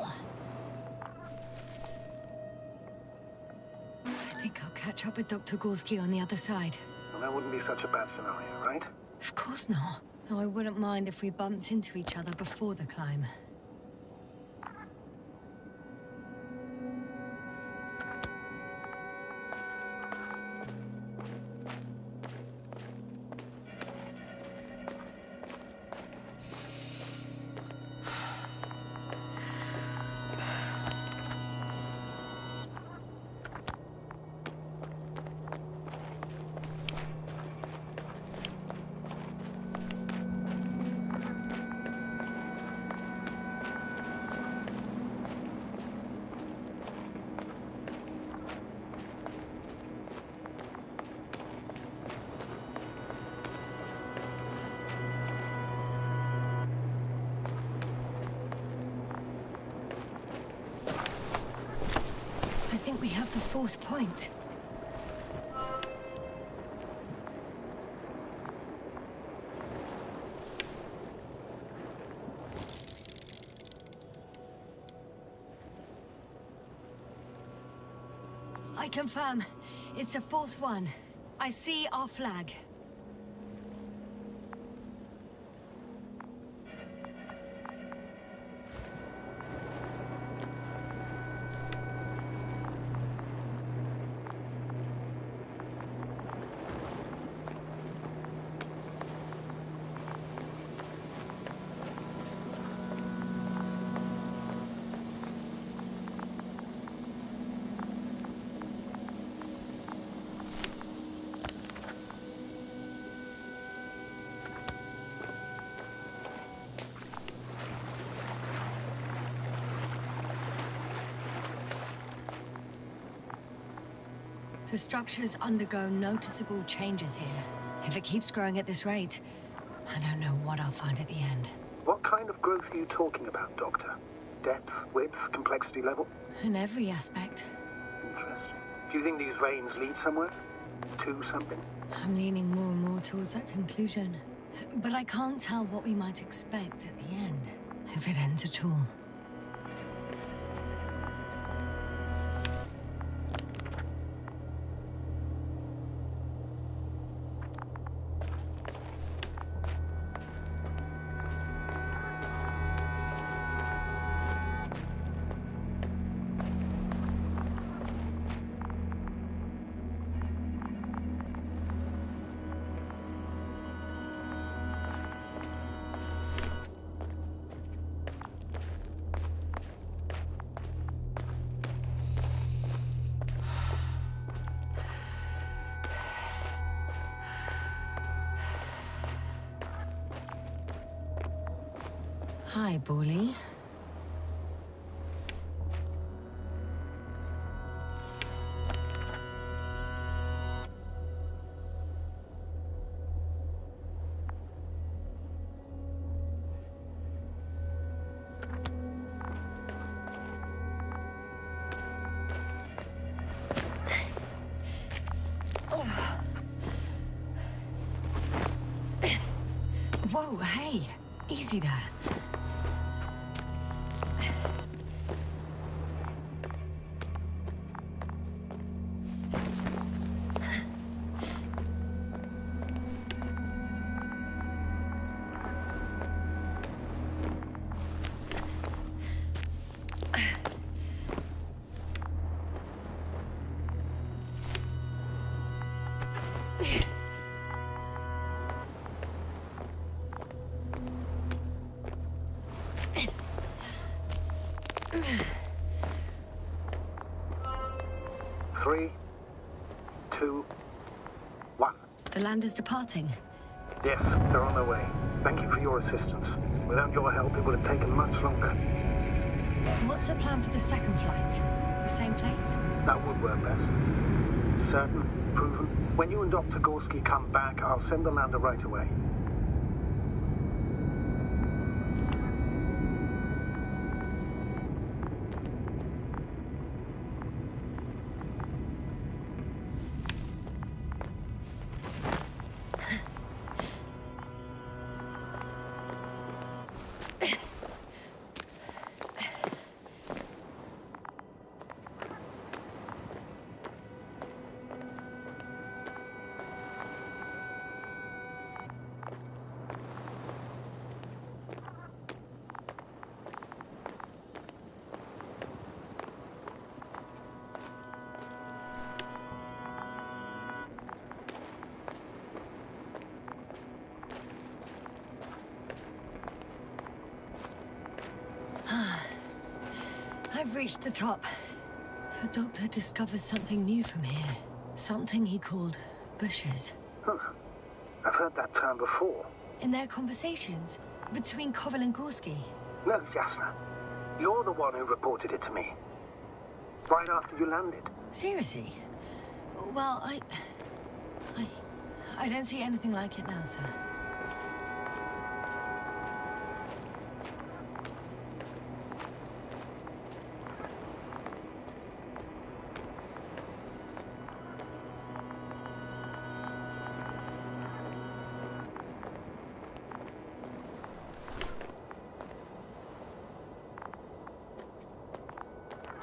I think I'll catch up with Dr. Gorski on the other side. Well, that wouldn't be such a bad scenario, right? Of course not. Though I wouldn't mind if we bumped into each other before the climb. I think we have the fourth point. I confirm. It's the fourth one. I see our flag. The structures undergo noticeable changes here. If it keeps growing at this rate, I don't know what I'll find at the end. What kind of growth are you talking about, Doctor? Depth, width, complexity level? In every aspect. Interesting. Do you think these veins lead somewhere? To something? I'm leaning more and more towards that conclusion. But I can't tell what we might expect at the end, if it ends at all. Hi, Bully. Whoa, hey, easy there. 3, 2, 1. The land is departing. Yes, they're on their way. Thank you for your assistance. Without your help, it would have taken much longer. What's the plan for the second flight? The same place? That would work best. Certain, proven. When you and Dr. Gorski come back, I'll send the lander right away. I've reached the top. The doctor discovered something new from here. Something he called bushes. Huh. I've heard that term before. In their conversations between Koval and Gorski. No, Jasna. You're the one who reported it to me. Right after you landed. Seriously? Well, I don't see anything like it now, sir.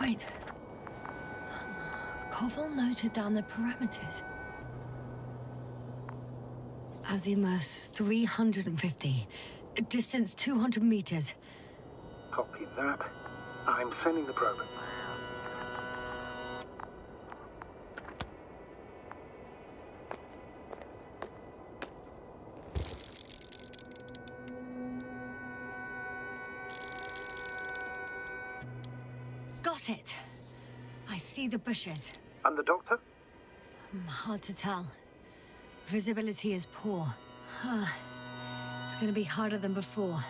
Wait. Koval noted down the parameters. Azimuth 350. Distance 200 meters. Copy that. I'm sending the probe. Got it. I see the bushes. And the doctor? Hard to tell. Visibility is poor. It's gonna be harder than before.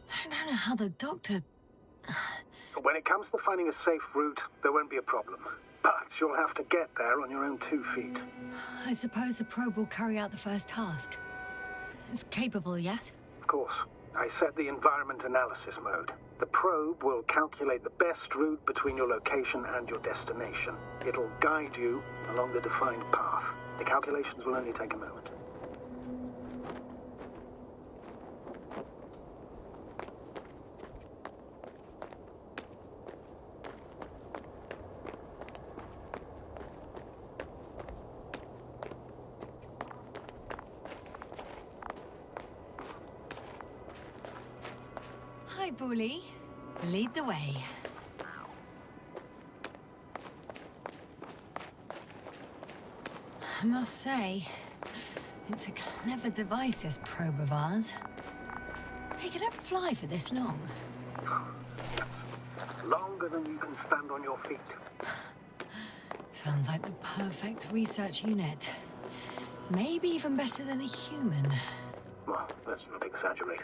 I don't know how the doctor... When it comes to finding a safe route, there won't be a problem. But you'll have to get there on your own 2 feet. I suppose the probe will carry out the first task. It's capable yet? Of course. I set the environment analysis mode. The probe will calculate the best route between your location and your destination. It'll guide you along the defined path. The calculations will only take a moment. Hi, Bully. Lead the way. I must say, it's a clever device, this probe of ours. Hey, can it fly for this long? Longer than you can stand on your feet. Sounds like the perfect research unit. Maybe even better than a human. Well, let's not exaggerate.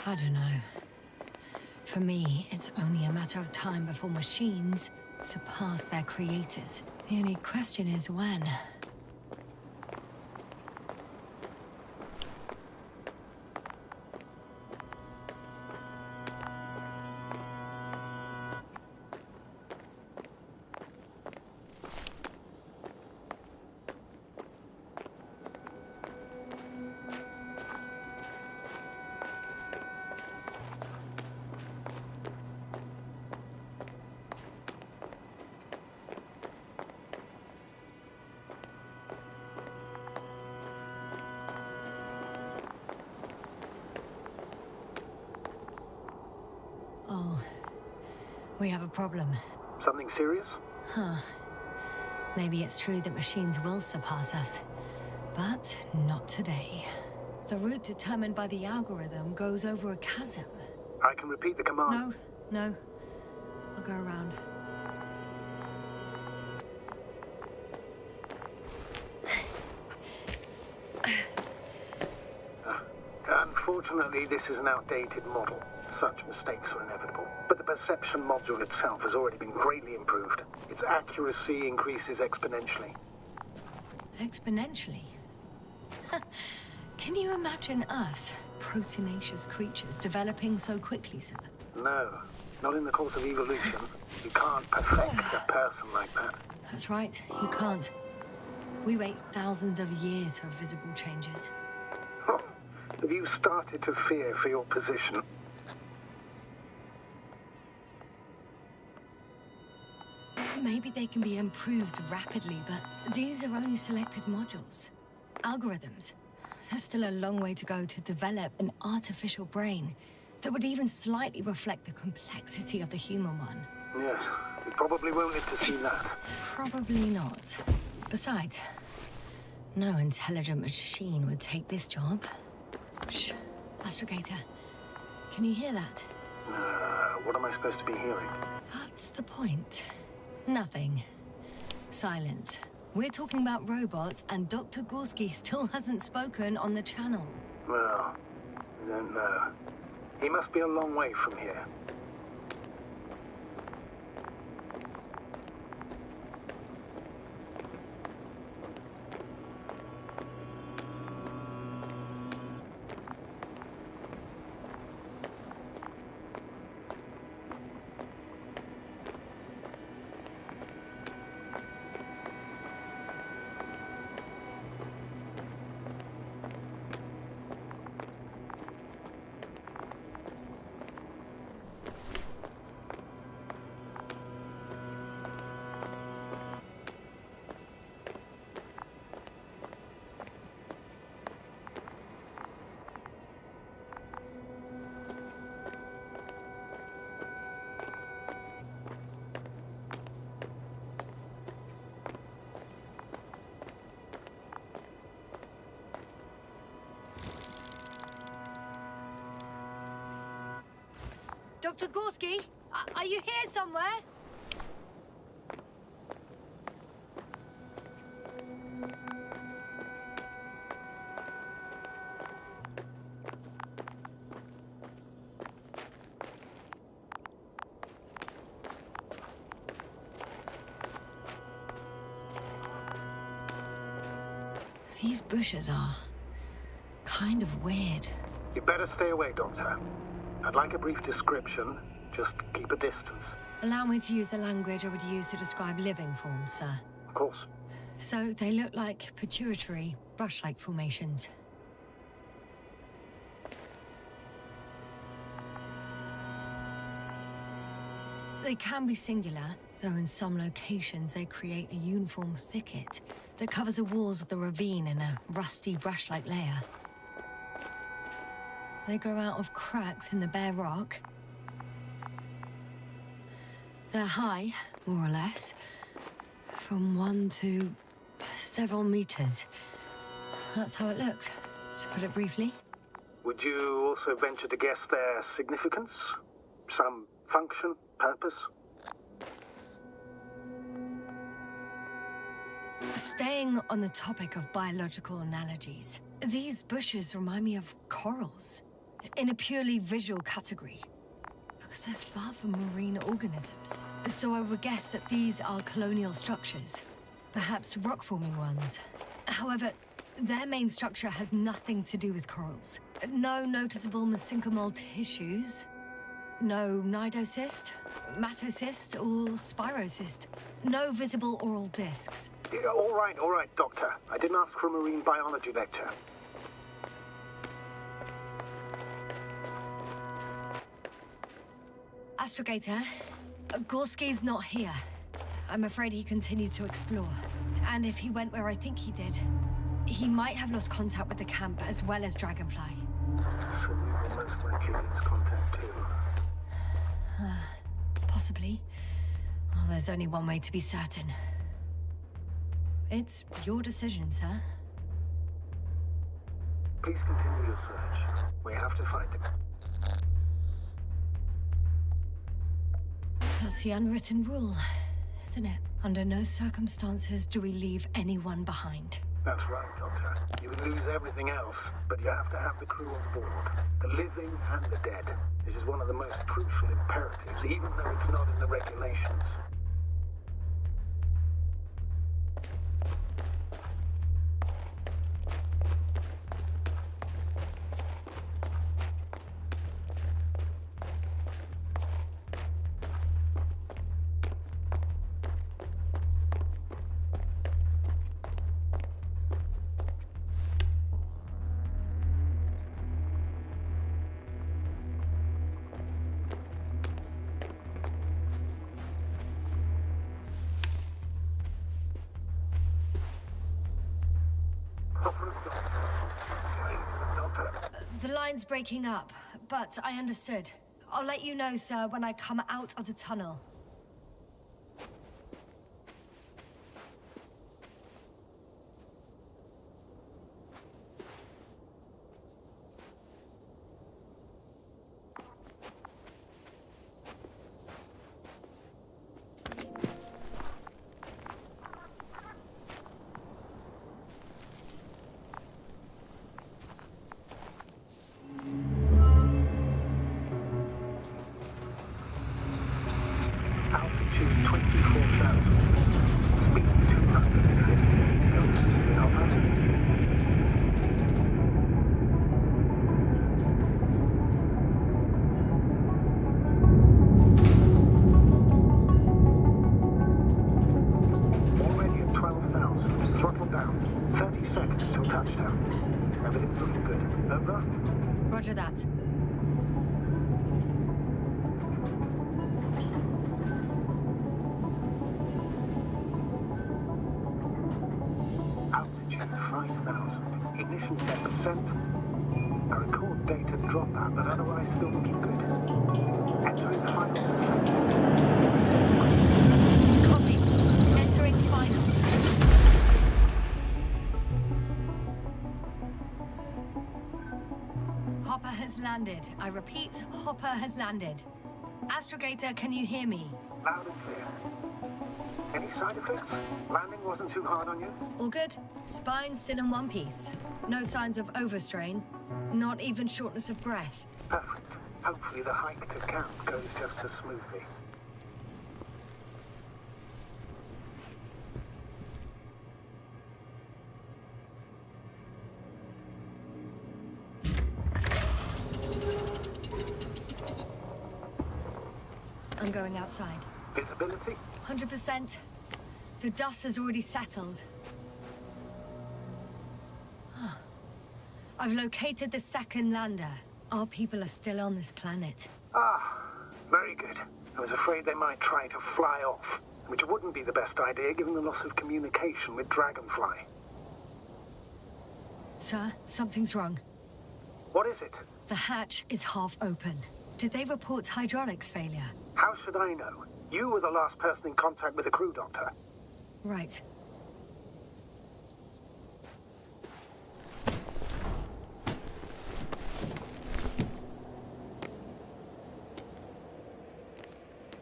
I don't know. For me, it's only a matter of time before machines surpass their creators. The only question is when. Oh, we have a problem. Something serious? Huh. Maybe it's true that machines will surpass us, but not today. The route determined by the algorithm goes over a chasm. I can repeat the command. No. I'll go around. Unfortunately, this is an outdated model. Such mistakes are inevitable. But the perception module itself has already been greatly improved. Its accuracy increases exponentially. Exponentially? Can you imagine us, proteinaceous creatures, developing so quickly, sir? No, not in the course of evolution. You can't perfect a person like that. That's right, you can't. We wait thousands of years for visible changes. Have you started to fear for your position? Maybe they can be improved rapidly, but these are only selected modules. Algorithms. There's still a long way to go to develop an artificial brain that would even slightly reflect the complexity of the human one. Yes, we probably won't live to see that. Probably not. Besides, no intelligent machine would take this job. Shh. Astrogator, can you hear that? What am I supposed to be hearing? That's the point. Nothing. Silence. We're talking about robots, and Dr. Gorski still hasn't spoken on the channel. Well, I don't know. He must be a long way from here. Dr. Gorski, are you here somewhere? These bushes are kind of weird. You better stay away, Doctor. I'd like a brief description. Just keep a distance. Allow me to use the language I would use to describe living forms, sir. Of course. So they look like pituitary, brush-like formations. They can be singular, though in some locations they create a uniform thicket that covers the walls of the ravine in a rusty brush-like layer. They grow out of cracks in the bare rock. They're high, more or less, from 1 to several meters. That's how it looks, to put it briefly. Would you also venture to guess their significance? Some function, purpose? Staying on the topic of biological analogies, these bushes remind me of corals, in a purely visual category, because they're far from marine organisms. So I would guess that these are colonial structures, perhaps rock-forming ones. However, their main structure has nothing to do with corals. No noticeable mesenchymal tissues, no nidocyst, matocyst, or spirocyst. No visible oral discs. Yeah, all right, Doctor. I didn't ask for a marine biology lecture. Astrogator, Gorski's not here. I'm afraid he continued to explore. And if he went where I think he did, he might have lost contact with the camp as well as Dragonfly. So we will most likely lose contact too. Possibly. Well, there's only one way to be certain. It's your decision, sir. Please continue your search. We have to find him. That's the unwritten rule, isn't it? Under no circumstances do we leave anyone behind. That's right, Doctor. You would lose everything else, but you have to have the crew on board. The living and the dead. This is one of the most crucial imperatives, even though it's not in the regulations. The line's breaking up, but I understood. I'll let you know, sir, when I come out of the tunnel. Altitude 24,000. Speed 250. Going smoothly, Hopper. Already at 12,000. Throttle down. 30 seconds till touchdown. Everything's looking good. Over? Roger that. Altitude 5,000. Ignition 10%. A record data dropout, but otherwise still looking good. Entering final descent. Copy. Entering final. Hopper has landed. I repeat, Hopper has landed. Astrogator, can you hear me? Loud and clear. Any side effects? Landing wasn't too hard on you? All good. Spine still in one piece. No signs of overstrain. Not even shortness of breath. Perfect. Hopefully the hike to camp goes just as smoothly. I'm going outside. Visibility? 100%. The dust has already settled. I've located the second lander. Our people are still on this planet. Ah, very good. I was afraid they might try to fly off, which wouldn't be the best idea given the loss of communication with Dragonfly. Sir, something's wrong. What is it? The hatch is half open. Did they report hydraulics failure? How should I know? You were the last person in contact with the crew, Doctor. Right.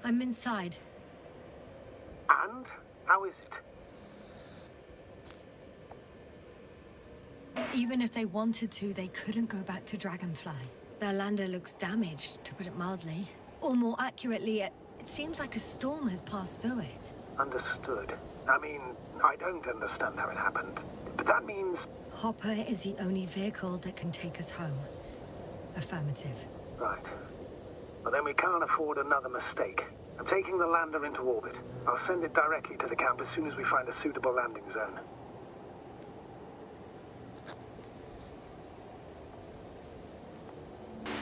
I'm inside. And? How is it? Even if they wanted to, they couldn't go back to Dragonfly. Their lander looks damaged, to put it mildly. Or more accurately, it seems like a storm has passed through it. Understood. I mean, I don't understand how it happened. But that means... Hopper is the only vehicle that can take us home. Affirmative. Right. Well, then we can't afford another mistake. I'm taking the lander into orbit. I'll send it directly to the camp as soon as we find a suitable landing zone.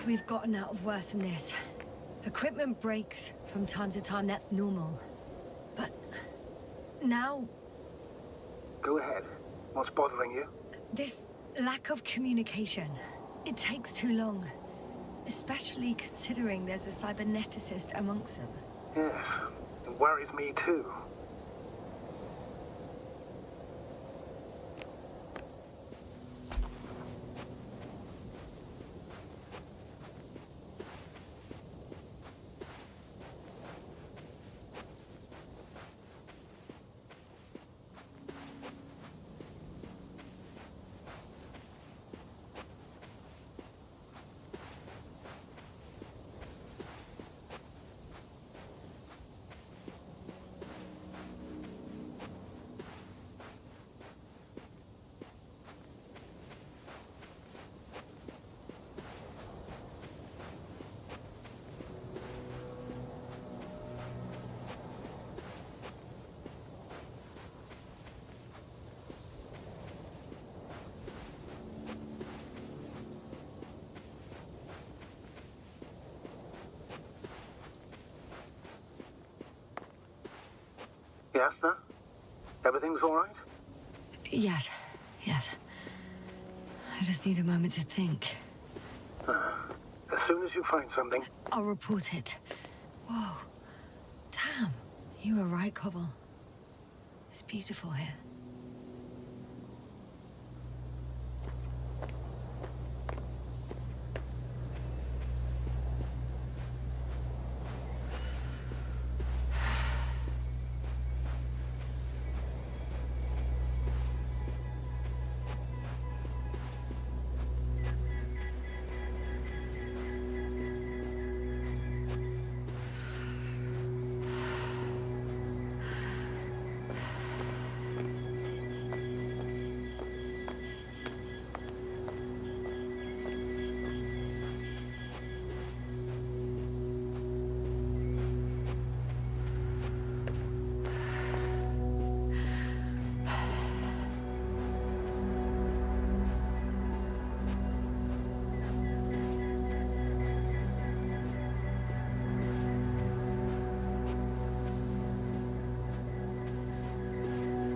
We've gotten out of worse than this. Equipment breaks from time to time, that's normal. But now... Go ahead. What's bothering you? This lack of communication. It takes too long. Especially considering there's a cyberneticist amongst them. Yes, it worries me too. Yes, no? Everything's all right? Yes, yes. I just need a moment to think. As soon as you find something... I'll report it. Whoa. Damn. You were right, Cobble. It's beautiful here.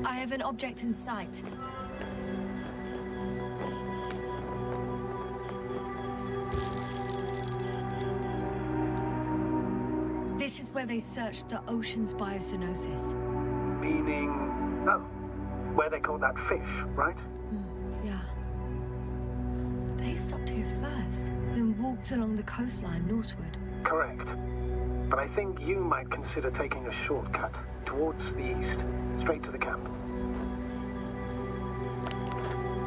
I have an object in sight. This is where they searched the ocean's biocenosis. Meaning... Oh, where they caught that fish, right? Yeah. They stopped here first, then walked along the coastline northward. Correct. But I think you might consider taking a shortcut towards the east, straight to the camp.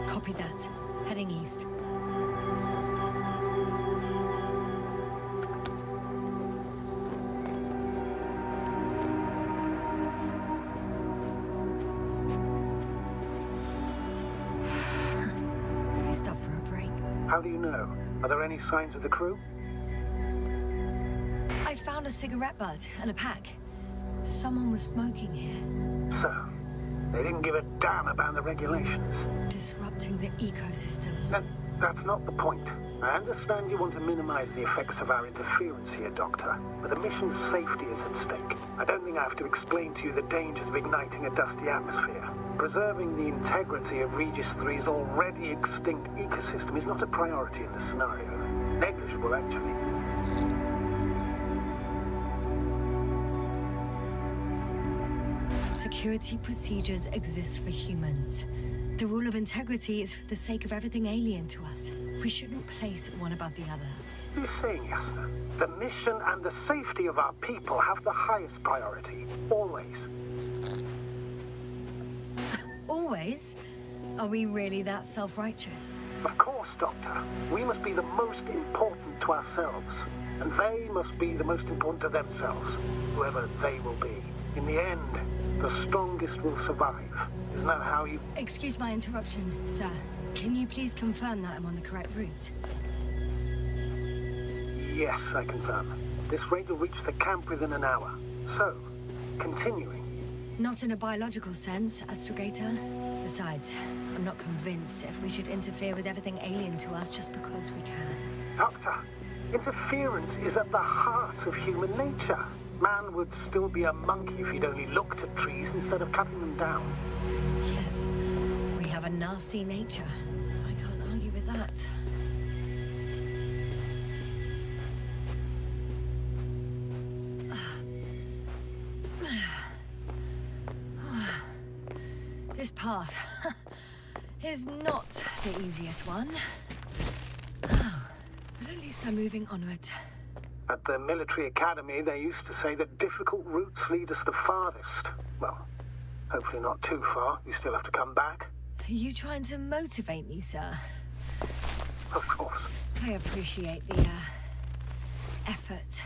Copy that. Heading east. They stopped for a break. How do you know? Are there any signs of the crew? I found a cigarette butt and a pack. Someone was smoking here. So, they didn't give a damn about the regulations. Disrupting the ecosystem. That's not the point. I understand you want to minimize the effects of our interference here, Doctor, but the mission's safety is at stake. I don't think I have to explain to you the dangers of igniting a dusty atmosphere. Preserving the integrity of Regis III's already extinct ecosystem is not a priority in this scenario. Negligible, actually. Security procedures exist for humans. The rule of integrity is for the sake of everything alien to us. We shouldn't place one above the other. You're saying, Yasna, the mission and the safety of our people have the highest priority. Always. Always? Are we really that self-righteous? Of course, Doctor. We must be the most important to ourselves. And they must be the most important to themselves. Whoever they will be. In the end, the strongest will survive. Isn't that how you... Excuse my interruption, sir. Can you please confirm that I'm on the correct route? Yes, I confirm. This rate will reach the camp within an hour. So, continuing. Not in a biological sense, Astrogator. Besides, I'm not convinced if we should interfere with everything alien to us just because we can. Doctor, interference is at the heart of human nature. Man would still be a monkey if he'd only looked at trees instead of cutting them down. Yes, we have a nasty nature. I can't argue with that. This path is not the easiest one. Oh, but at least I'm moving onward. At the military academy, they used to say that difficult routes lead us the farthest. Well, hopefully not too far. You still have to come back. Are you trying to motivate me, sir? Of course. I appreciate the, effort.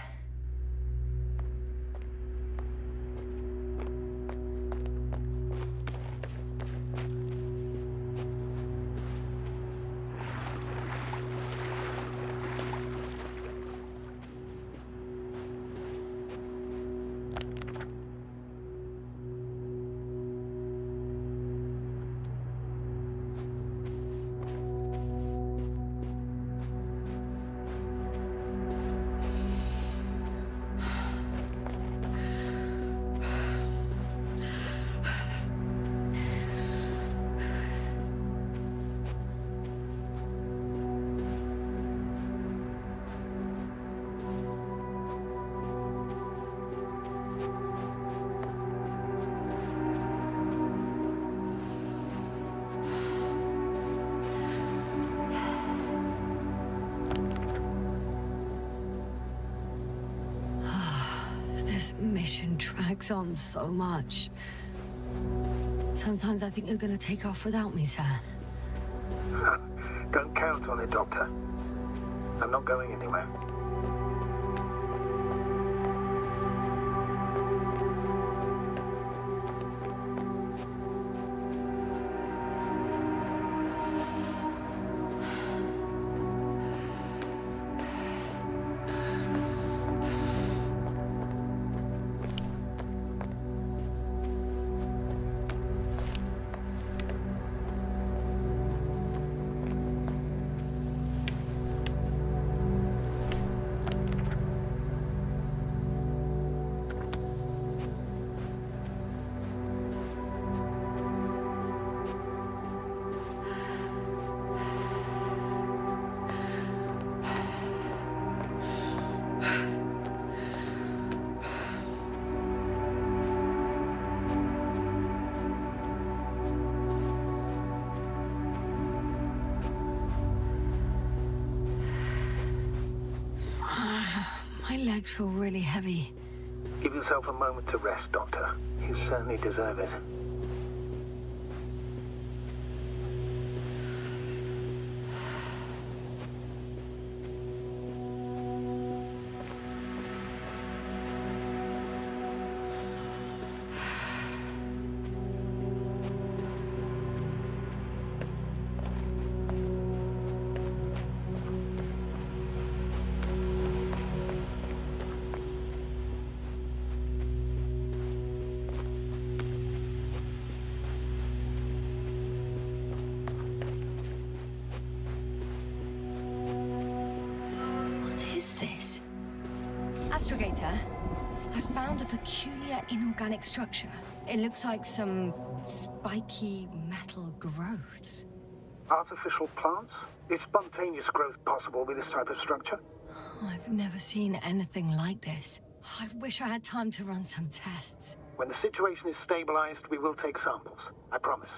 mission drags on so much. Sometimes I think you're gonna take off without me, sir. Don't count on it, Doctor. I'm not going anywhere. My legs feel really heavy. Give yourself a moment to rest, Doctor. You certainly deserve it. This? Astrogator, I found a peculiar inorganic structure. It looks like some spiky metal growths. Artificial plants? Is spontaneous growth possible with this type of structure? I've never seen anything like this. I wish I had time to run some tests. When the situation is stabilized, we will take samples. I promise.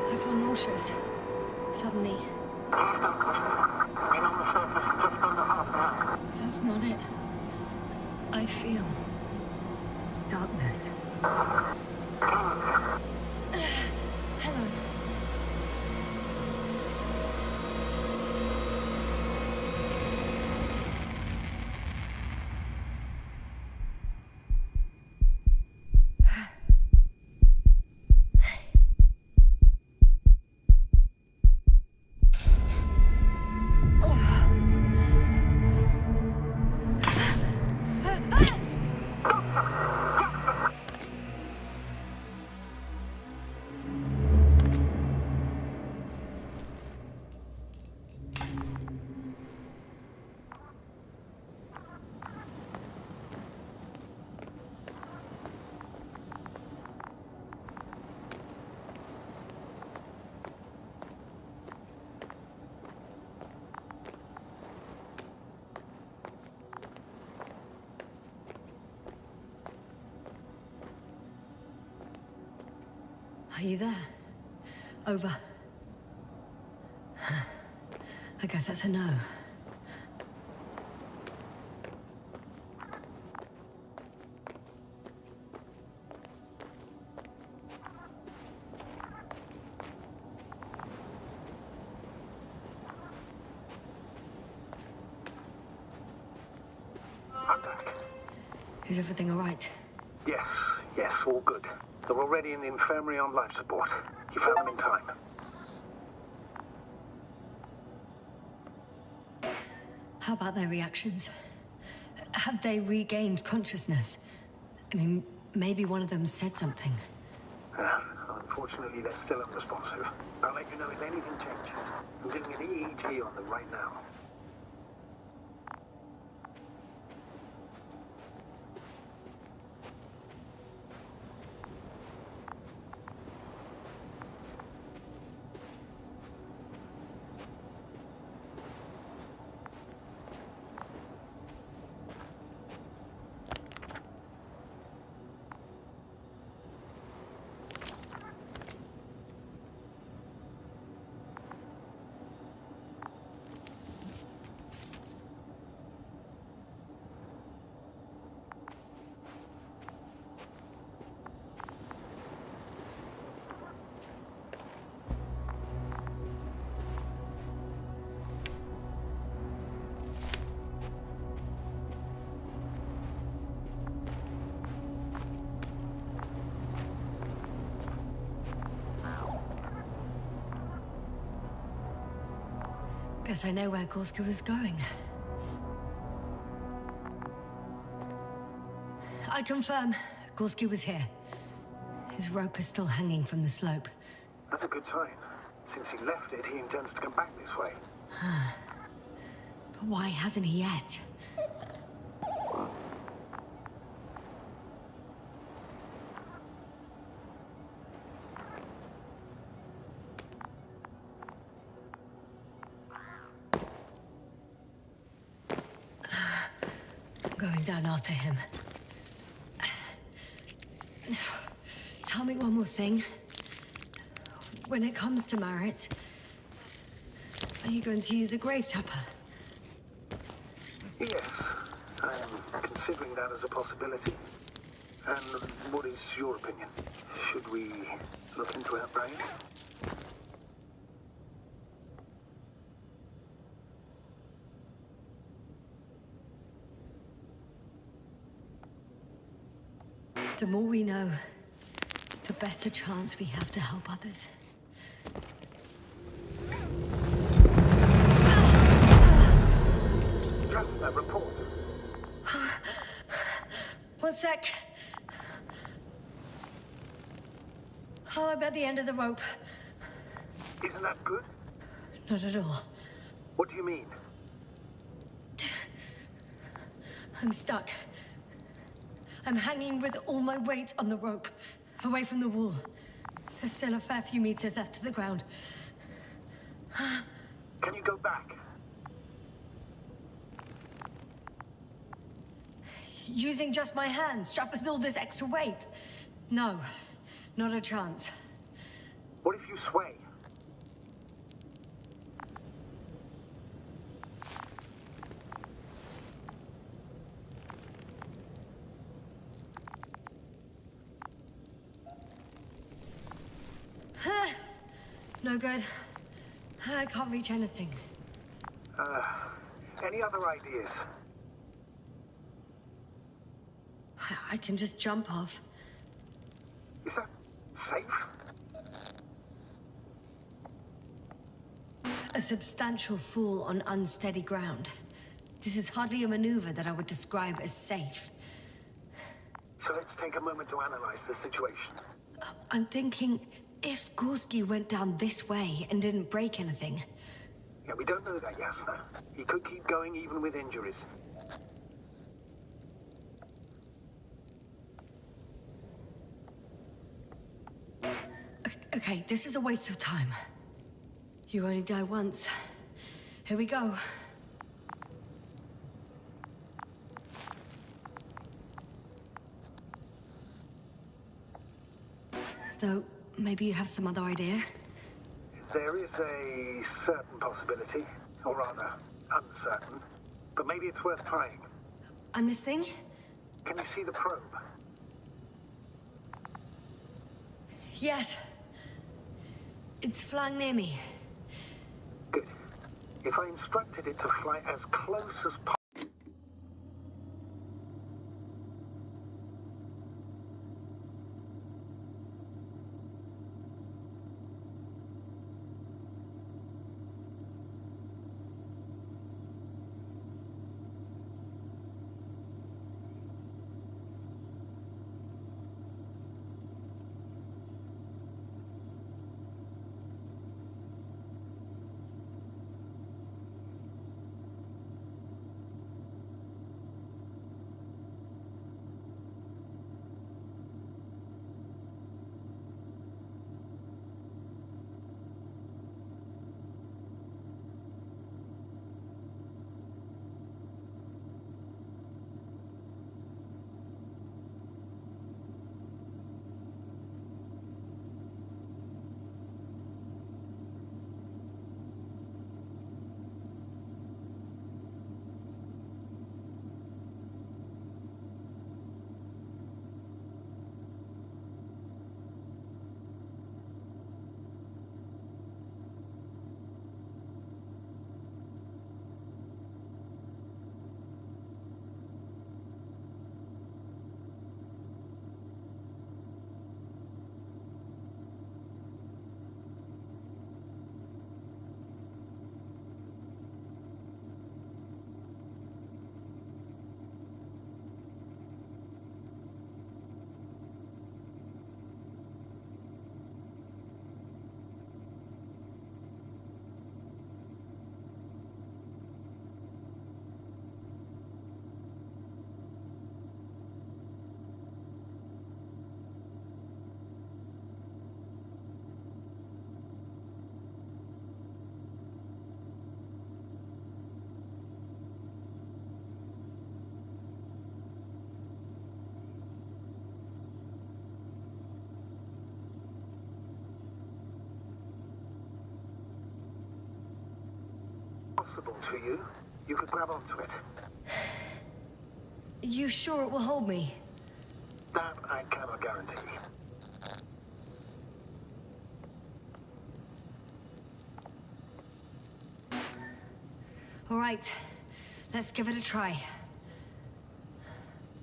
I feel nauseous. Suddenly. Been on the surface for just under half an hour. That's not it. I feel darkness. Hang on. Are you there? Over. I guess that's a no. Is everything all right? Yes, all good. They're already in the infirmary on life support. You found them in time. How about their reactions? Have they regained consciousness? I mean, maybe one of them said something. Unfortunately, they're still unresponsive. I'll let you know if anything changes. I'm doing an EEG on them right now. Guess I know where Gorski was going. I confirm, Gorski was here. His rope is still hanging from the slope. That's a good sign. Since he left it, he intends to come back this way. But why hasn't he yet? Going down after him. Tell me one more thing. When it comes to Marit, are you going to use a grave tapper? Yes, I am considering that as a possibility. And what is your opinion? Should we look into our brain? The more we know, the better chance we have to help others. Just a report. One sec. Oh, I'm at the end of the rope. Isn't that good? Not at all. What do you mean? I'm stuck. I'm hanging with all my weight on the rope, away from the wall. There's still a fair few meters left to the ground. Can you go back? Using just my hands, strapped with all this extra weight? No, not a chance. What if you sway? No good. I can't reach anything. Any other ideas? I can just jump off. Is that safe? A substantial fall on unsteady ground. This is hardly a maneuver that I would describe as safe. So let's take a moment to analyze the situation. I'm thinking, if Gorski went down this way and didn't break anything... Yeah, we don't know that, Yasna. He could keep going even with injuries. Okay, this is a waste of time. You only die once. Here we go. Though, maybe you have some other idea? There is a certain possibility, or rather, uncertain. But maybe it's worth trying. I'm listening. Can you see the probe? Yes. It's flying near me. Good. If I instructed it to fly as close as possible... possible to you, you could grab onto it. You sure it will hold me? That I cannot guarantee. All right, let's give it a try.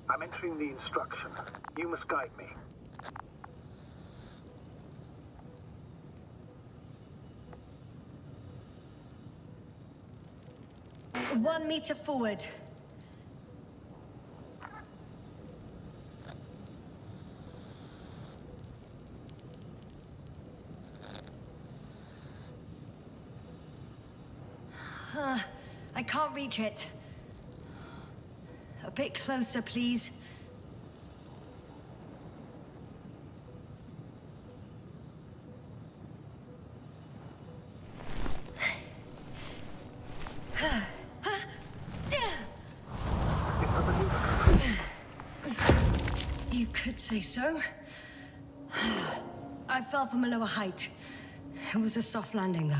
I'm entering the instruction. You must guide me. One meter forward. I can't reach it. A bit closer, please. You could say so. I fell from a lower height. It was a soft landing, though.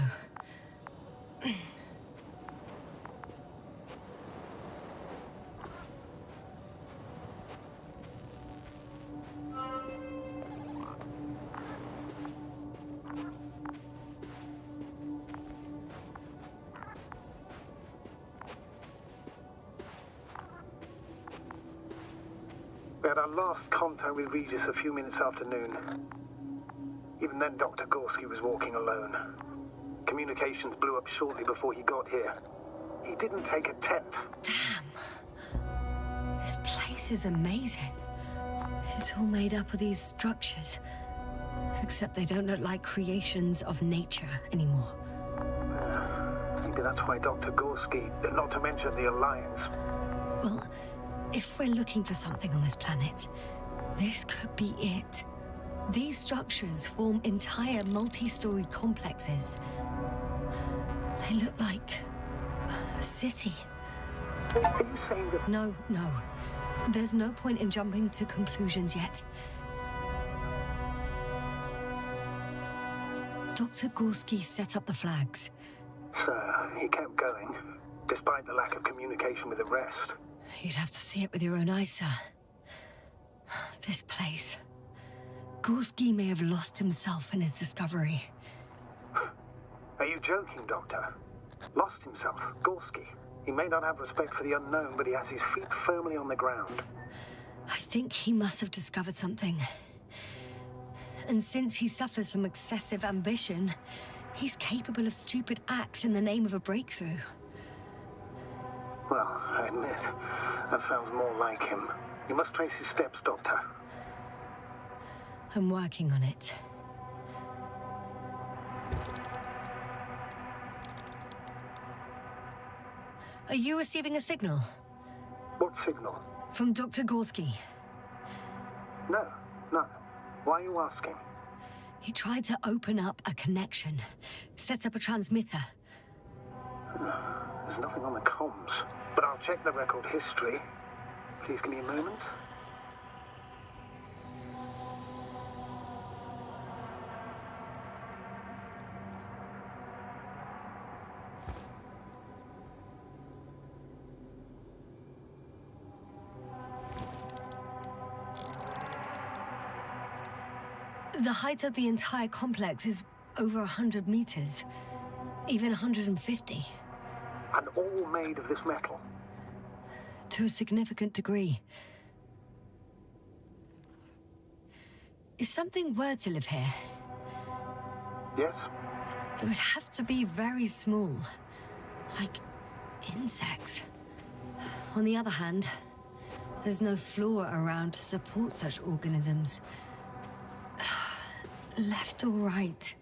We had our last contact with Regis a few minutes after noon. Even then, Dr. Gorski was walking alone. Communications blew up shortly before he got here. He didn't take a tent. Damn. This place is amazing. It's all made up of these structures. Except they don't look like creations of nature anymore. Maybe that's why Dr. Gorski, not to mention the Alliance. Well, if we're looking for something on this planet, this could be it. These structures form entire multi-story complexes. They look like a city. Are you saying that... No. There's no point in jumping to conclusions yet. Dr. Gorski set up the flags. So, he kept going, despite the lack of communication with the rest. You'd have to see it with your own eyes, sir. This place. Gorski may have lost himself in his discovery. Are you joking, Doctor? Lost himself, Gorski. He may not have respect for the unknown, but he has his feet firmly on the ground. I think he must have discovered something. And since he suffers from excessive ambition, he's capable of stupid acts in the name of a breakthrough. Well, I admit, that sounds more like him. You must trace his steps, Doctor. I'm working on it. Are you receiving a signal? What signal? From Dr. Gorski. No. Why are you asking? He tried to open up a connection, set up a transmitter. There's nothing on the comms, but I'll check the record history. Please give me a moment. The height of the entire complex is over 100 meters, even 150. And all made of this metal? To a significant degree. If something were to live here... Yes? It would have to be very small. Like insects. On the other hand, there's no floor around to support such organisms. Left or right?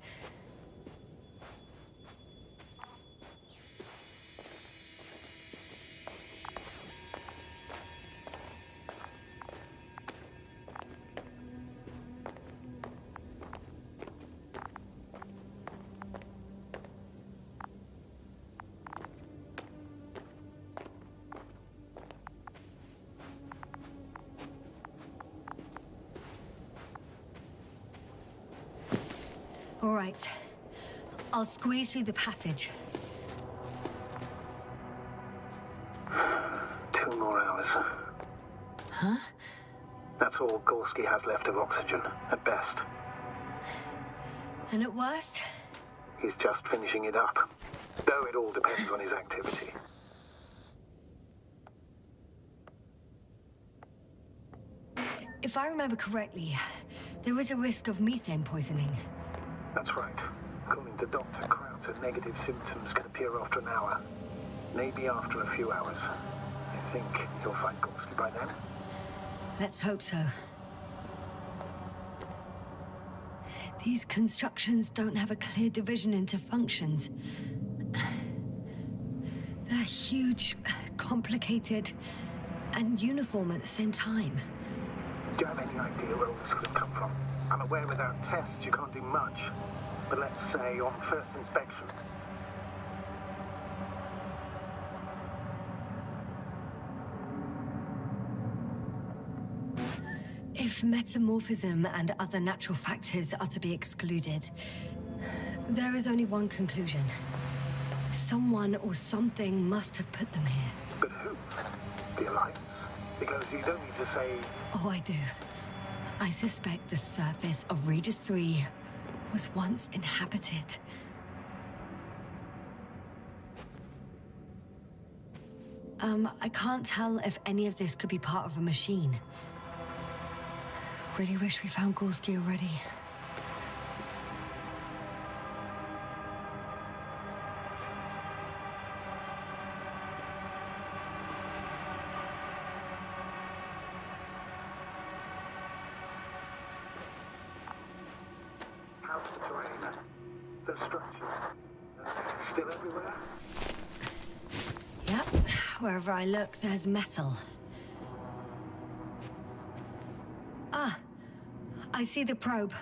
All right. I'll squeeze through the passage. more hours. Huh? That's all Gorski has left of oxygen, at best. And at worst? He's just finishing it up, though it all depends on his activity. If I remember correctly, there is a risk of methane poisoning. That's right. According to Dr. Krauter, negative symptoms can appear after an hour. Maybe after a few hours. I think you'll find Gorski by then. Let's hope so. These constructions don't have a clear division into functions. They're huge, complicated, and uniform at the same time. Do you have any idea where all this could have come from? I'm aware without tests you can't do much. But let's say on first inspection. If metamorphism and other natural factors are to be excluded, there is only one conclusion. Someone or something must have put them here. But who? The Alliance? Because you don't need to say... Oh, I do. I suspect the surface of Regis III was once inhabited. I can't tell if any of this could be part of a machine. Really wish we found Gorski already. How's the terrain? The structures? Still everywhere? Yep. Wherever I look, there's metal. Ah, I see the probe.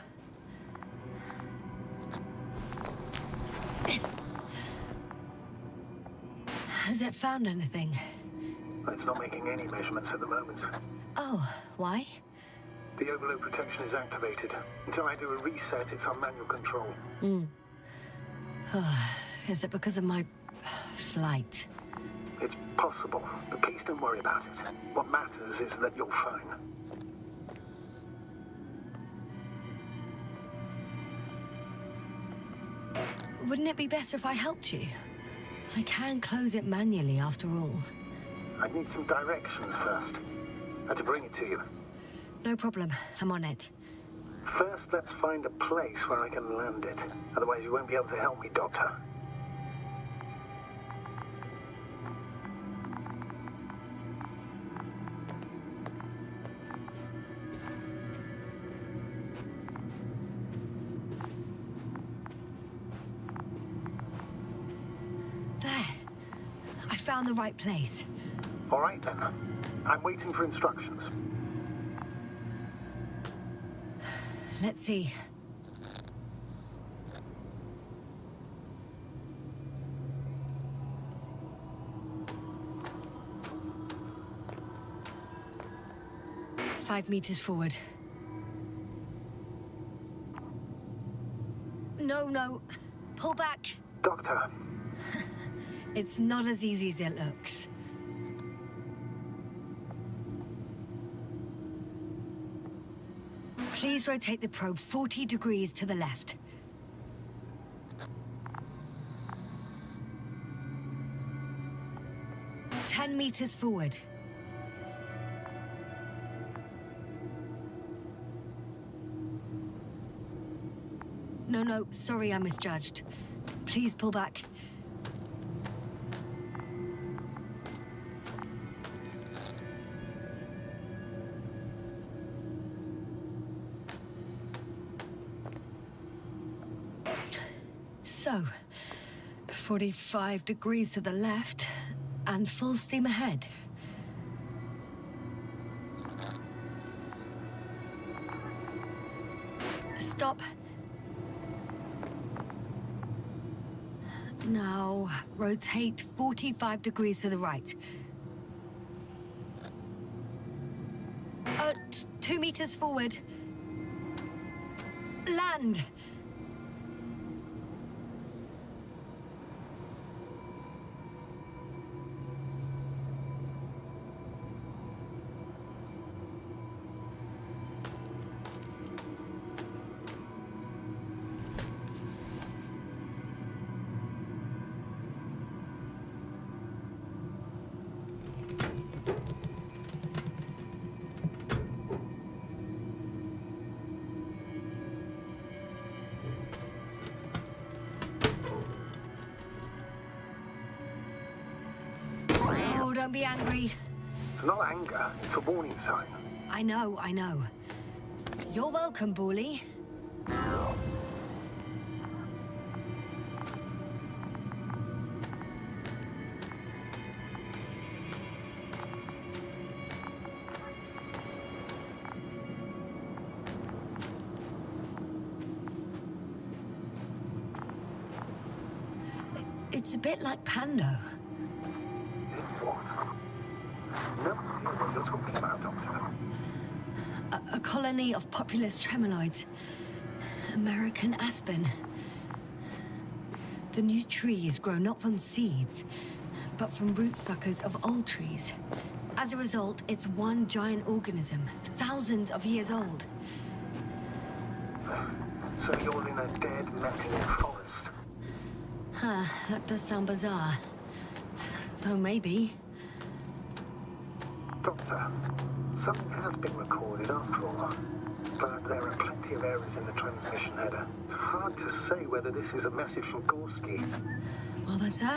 Has it found anything? It's not making any measurements at the moment. Oh, why? The overload protection is activated. Until I do a reset, it's on manual control. Is it because of my flight? It's possible, but please don't worry about it. What matters is that you're fine. Wouldn't it be better if I helped you? I can close it manually after all. I'd need some directions first. How to bring it to you. No problem. I'm on it. First, let's find a place where I can land it. Otherwise, you won't be able to help me, Doctor. Found the right place. All right, then. I'm waiting for instructions. Let's see. "5 meters forward." No. Pull back. Doctor. It's not as easy as it looks. Please rotate the probe 40 degrees to the left. "10 meters forward." No, sorry, I misjudged. Please pull back. So, 45 degrees to the left, and full steam ahead. Stop. Now, rotate 45 degrees to the right. 2 meters forward. Land! Oh, don't be angry. It's not anger, it's a warning sign. I know, I know. You're welcome, Bully. It's a bit like Pando. What? No idea what you're talking about, Doctor. A colony of populous tremoloids. American aspen. The new trees grow not from seeds, but from rootsuckers of old trees. As a result, it's one giant organism, thousands of years old. So you're in a dead, methylene forest. Huh, that does sound bizarre. Though maybe. Doctor, something has been recorded after all. But there are plenty of errors in the transmission header. It's hard to say whether this is a message from Gorski. Well then, sir,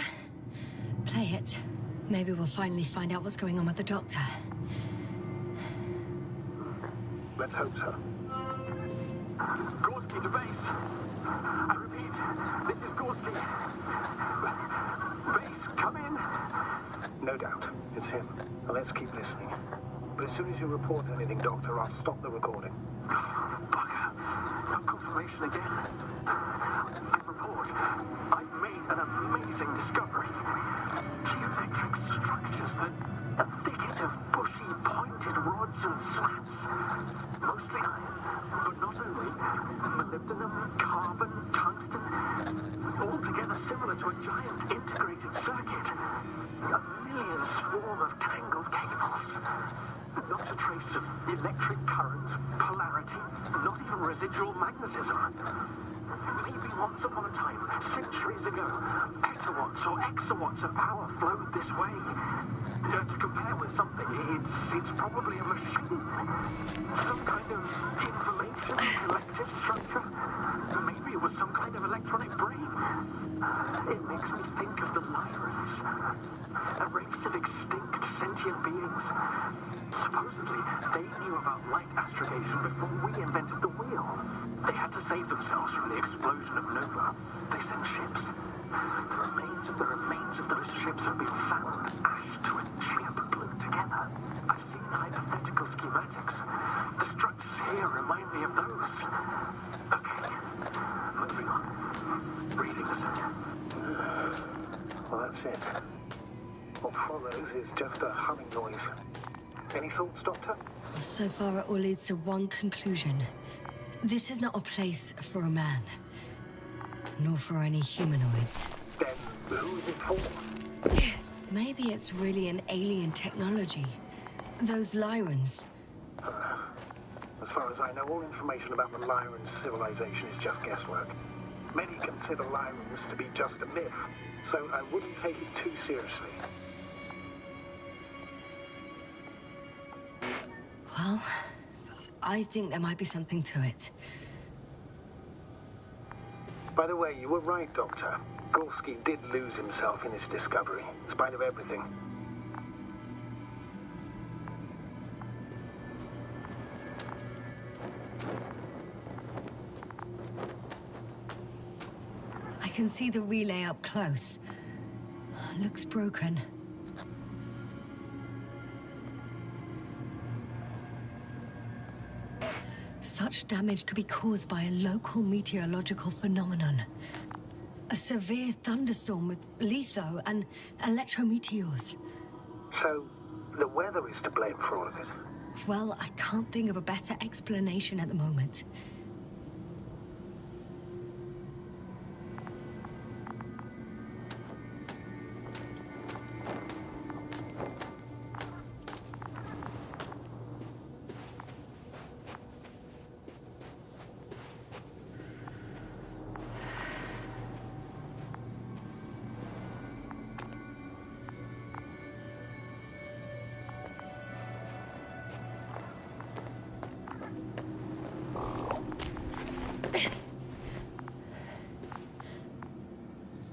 play it. Maybe we'll finally find out what's going on with the doctor. Let's hope so. Gorski to base. I repeat, this is Gorski. Base, come in. No doubt, it's him. Now let's keep listening. But as soon as you report anything, Doctor, I'll stop the recording. Bugger. Confirmation again. I report. I've made an amazing discovery. Geometric structures that a thicket of bushy, pointed rods and slats. Mostly iron, but not only. Molybdenum, carbon, tungsten. All together similar to a giant integrated circuit. A million swarm of tangled cables. Not a trace of electric current, polarity, not even residual magnetism. Maybe once upon a time, centuries ago, petawatts or exawatts of power flowed this way. To compare with something, it's probably a machine. Some kind of information collective structure. Maybe it was some kind of electronic brain. It makes me think of the Lyrans. A race of extinct sentient beings. Supposedly, they knew about light astrogation before we invented the wheel. They had to save themselves from the explosion of Nova. They sent ships. The remains of those ships have been found, ashed to a chip, glued together. I've seen hypothetical schematics. The structures here remind me of those. Okay, moving on. Readings. Well, that's it. What follows is just a humming noise. Any thoughts, Doctor? So far, it all leads to one conclusion. This is not a place for a man. Nor for any humanoids. Then who is it for? Maybe it's really an alien technology. Those Lyrans. As far as I know, all information about the Lyran civilization is just guesswork. Many consider Lyrans to be just a myth, so I wouldn't take it too seriously. Well, I think there might be something to it. By the way, you were right, Doctor. Gorski did lose himself in his discovery, in spite of everything. I can see the relay up close. Looks broken. Such damage could be caused by a local meteorological phenomenon. A severe thunderstorm with litho and electrometeors. So, the weather is to blame for all of it? Well, I can't think of a better explanation at the moment.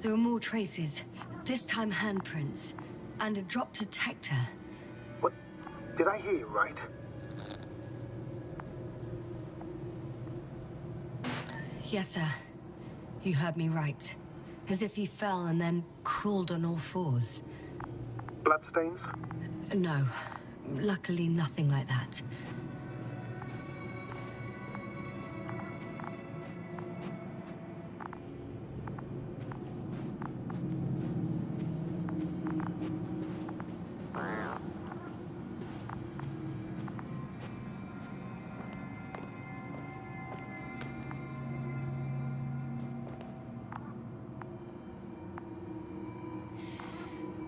There are more traces, this time handprints, and a drop detector. What? Did I hear you right? Yes, sir. You heard me right. As if he fell and then crawled on all fours. Bloodstains? No. Luckily, nothing like that.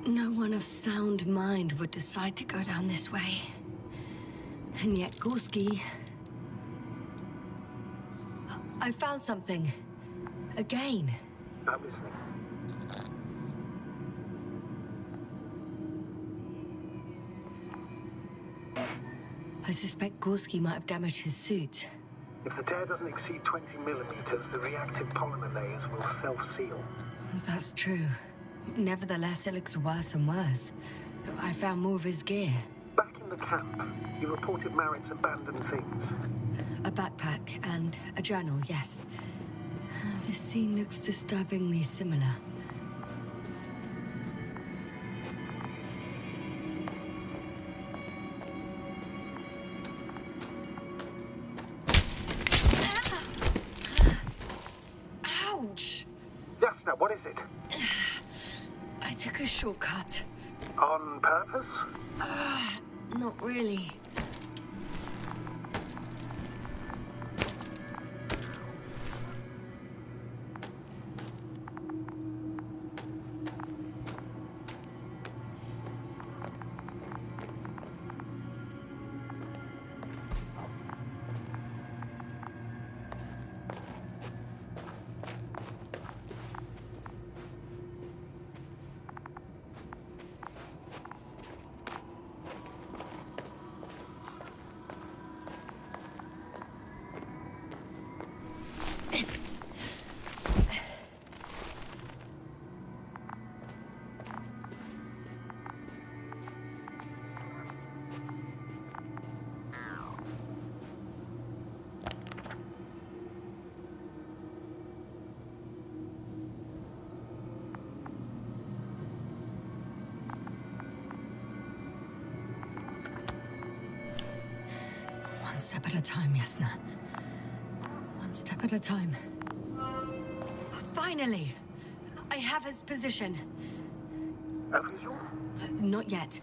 No one of sound mind would decide to go down this way. And yet Gorski... I found something. Again. I'm listening. I suspect Gorski might have damaged his suit. If the tear doesn't exceed 20 millimeters, the reactive polymer layers will self-seal. That's true. Nevertheless, it looks worse and worse. I found more of his gear. Back in the camp, you reported Merritt's abandoned things. A backpack and a journal, yes. This scene looks disturbingly similar. Ouch! Yasna, what is it? I took a shortcut. On purpose? Not really. One step at a time, Yasna. One step at a time. Finally! I have his position. A visual? Not yet.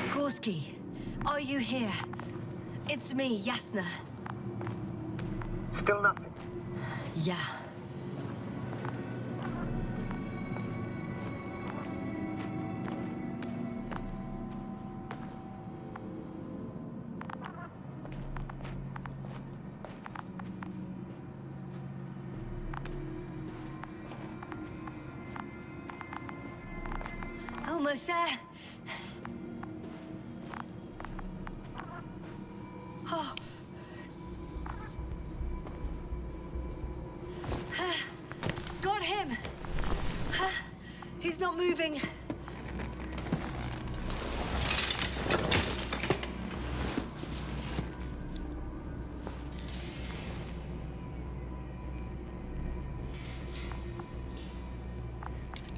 Gorski, are you here? It's me, Yasna. Still nothing. Yeah. Almost there. Oh. Got him. He's not moving.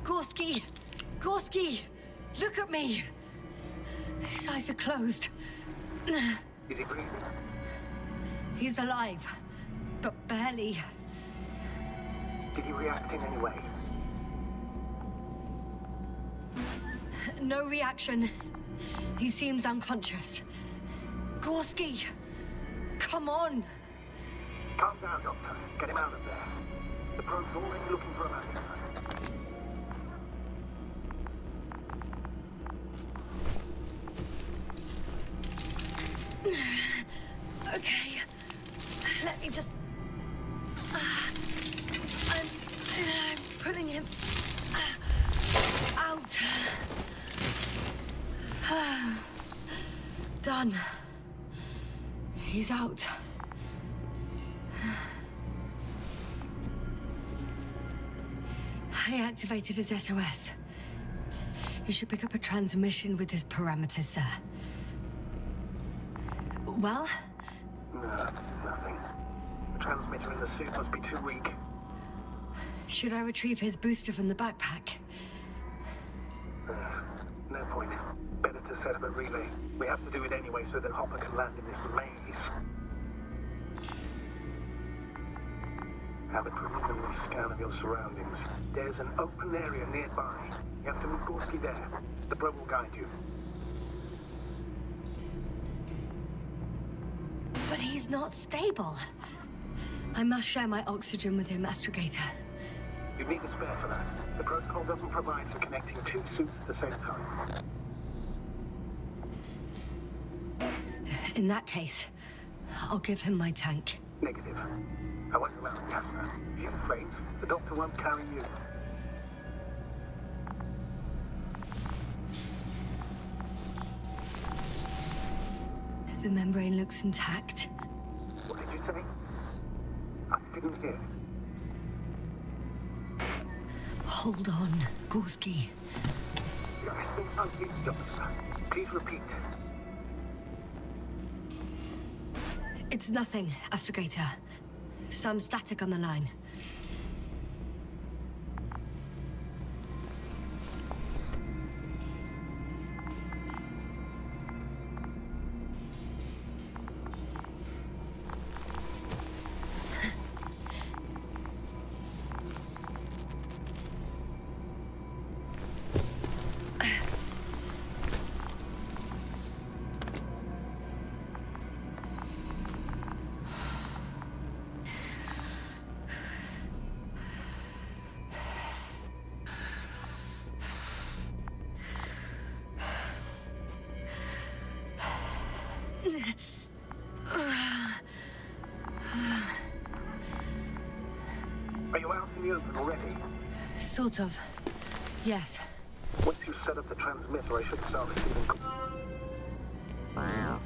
Gorski! Gorski! Look at me! His eyes are closed. Is he breathing? He's alive, but barely. Did he react in any way? No reaction. He seems unconscious. Gorski! Come on! Calm down, Doctor. Get him out of there. The probe's already looking for a man. Okay. Let me just... I'm pulling him out. Done. He's out. I activated his SOS. You should pick up a transmission with his parameters, sir. Well? No, nothing. The transmitter in the suit must be too weak. Should I retrieve his booster from the backpack? No point. Better to set up a relay. We have to do it anyway so that Hopper can land in this maze. Have a preliminary scan of your surroundings. There's an open area nearby. You have to move Gorski there. The bro will guide you. But he's not stable. I must share my oxygen with him, Astrogator. You need a spare for that. The protocol doesn't provide for connecting two suits at the same time. In that case, I'll give him my tank. Negative. I won't allow gas now. If you faint, the doctor won't carry you. The membrane looks intact. What did you say? I didn't hear. Hold on, Gorski. You're still uneasy, Doctor. Please repeat. It's nothing, Astrogator. Some static on the line. Are you out in the open already? Sort of. Yes. Once you set up the transmitter, I should start receiving... Wow.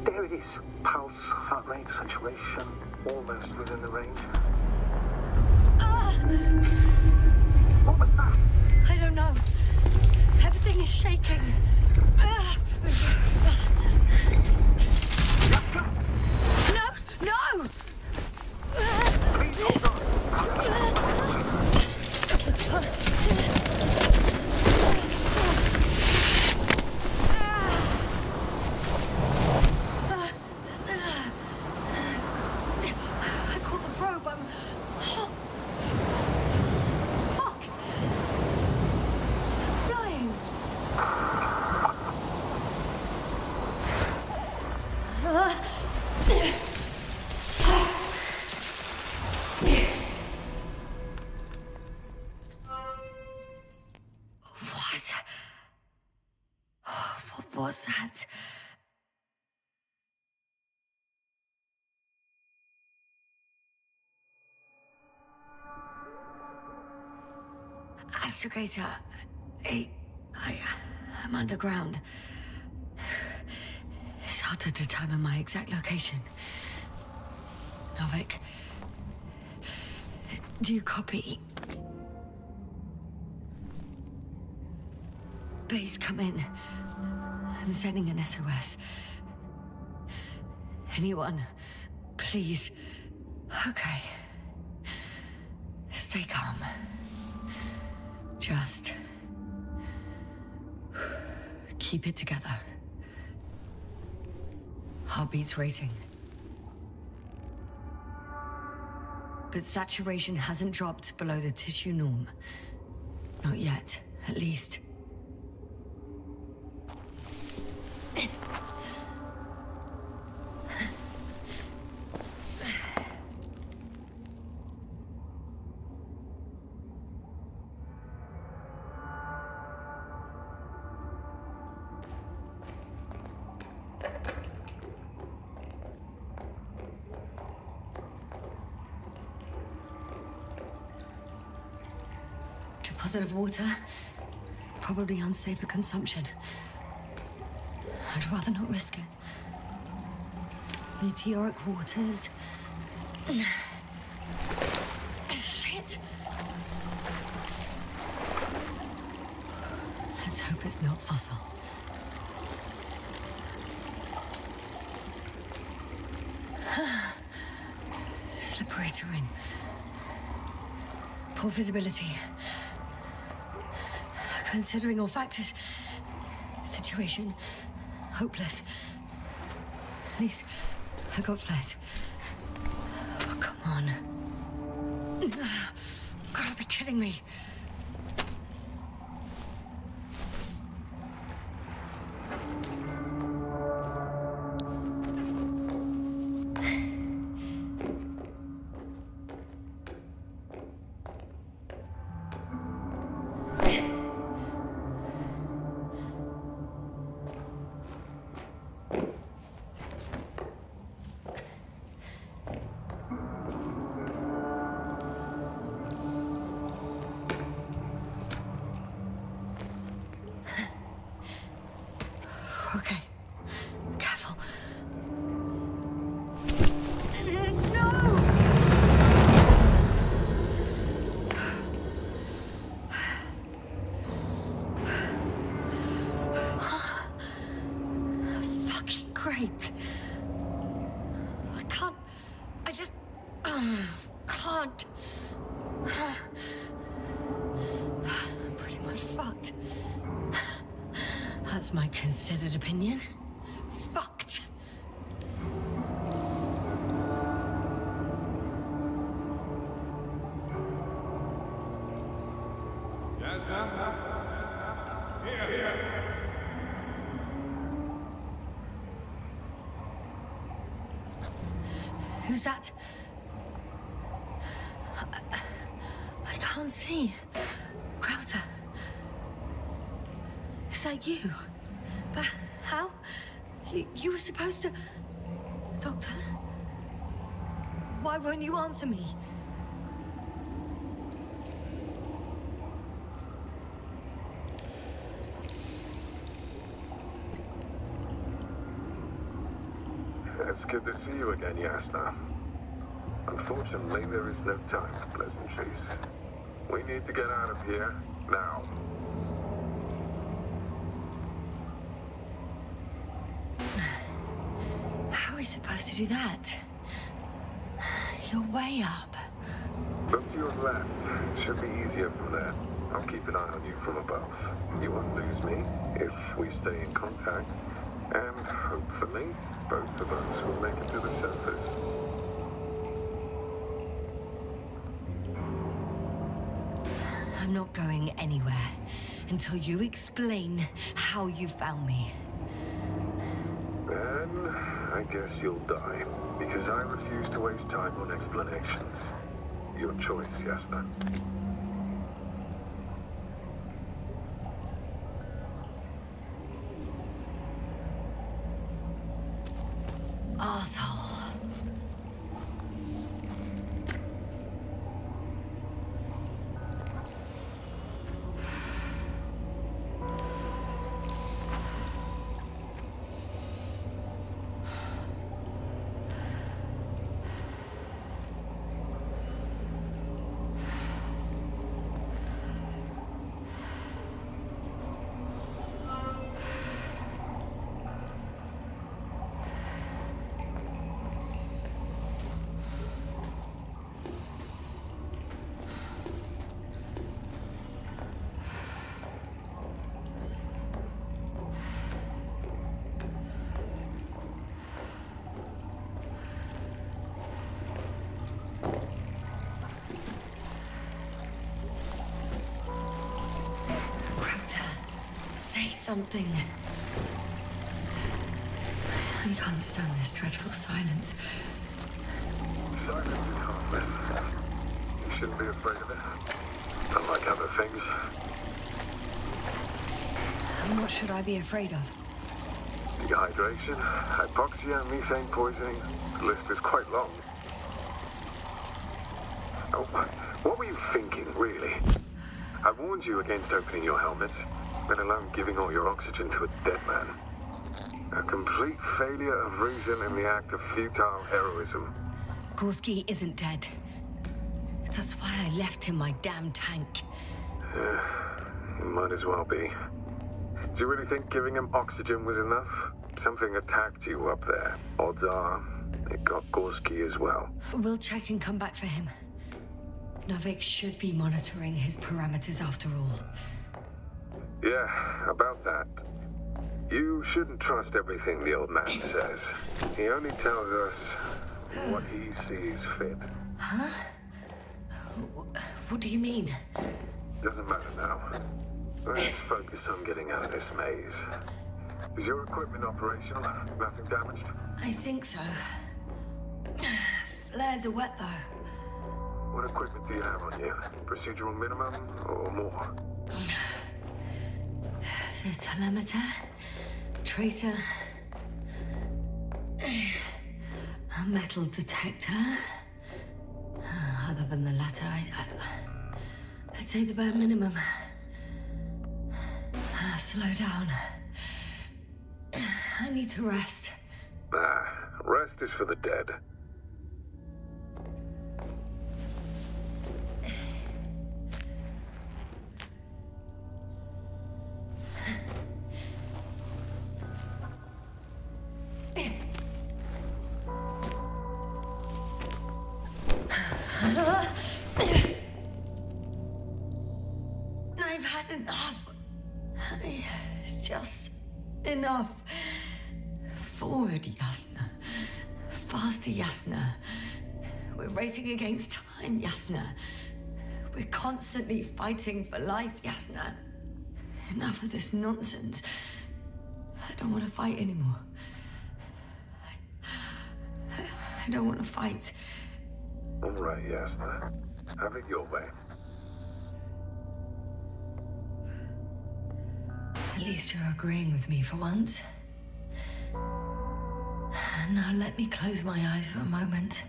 There it is. Pulse, heart rate, saturation, almost within the range. What was that? I don't know. Everything is shaking. No! No! Please hold on. I caught the probe. I'm... Fuck! Flying! What was that? Astrogator, I'm underground. It's hard to determine my exact location. Novik, do you copy? Base, come in. I'm sending an SOS. Anyone, please. Okay. Stay calm. Just keep it together. Heartbeats racing. But saturation hasn't dropped below the tissue norm. Not yet, at least. deposit of water. Probably unsafe for consumption. I'd rather not risk it. Meteoric waters. Shit! Let's hope it's not fossil. Slippery terrain. Poor visibility. Considering all factors, situation hopeless. At least I got flares. Oh, come on. Gotta be kidding me. Okay. Careful. No! Fucking great. I can't. I just. Can't. I'm pretty much fucked. That's my considered opinion. Fucked. Yes, sir. Here. Who's that? I can't see. Crowther. Is that you? But how? You were supposed to... Doctor? Why won't you answer me? It's good to see you again, Yasna. Unfortunately, there is no time for pleasantries. We need to get out of here, now. How are we supposed to do that? You're way up. Look to your left. Should be easier from there. I'll keep an eye on you from above. You won't lose me if we stay in contact. And hopefully, both of us will make it to the surface. I'm not going anywhere until you explain how you found me. Then, I guess you'll die. Because I refuse to waste time on explanations. Your choice, Yasna. Arsehole. Something. I can't stand this dreadful silence. Silence is harmless. You shouldn't be afraid of it. Unlike other things. And what should I be afraid of? Dehydration, hypoxia, methane poisoning. The list is quite long. Oh, what were you thinking, really? I warned you against opening your helmets, let alone giving all your oxygen to a dead man. A complete failure of reason in the act of futile heroism. Gorski isn't dead. That's why I left him my damn tank. He might as well be. Do you really think giving him oxygen was enough? Something attacked you up there. Odds are, it got Gorski as well. We'll check and come back for him. Novik should be monitoring his parameters after all. Yeah, about that. You shouldn't trust everything the old man says. He only tells us what he sees fit. Huh? What do you mean? Doesn't matter now. Let's focus on getting out of this maze. Is your equipment operational? Nothing damaged? I think so. Flares are wet, though. What equipment do you have on you? Procedural minimum or more? The telemeter, tracer, a metal detector. Other than the latter, I'd say the bare minimum. Slow down. I need to rest. Rest is for the dead. I've had enough. Just enough. Forward, Yasna. Faster, Yasna. We're racing against time, Yasna. We're constantly fighting for life, Yasna. Enough of this nonsense. I don't want to fight anymore. I don't want to fight. All right, Yasna. Have it your way. At least you're agreeing with me for once. Now let me close my eyes for a moment.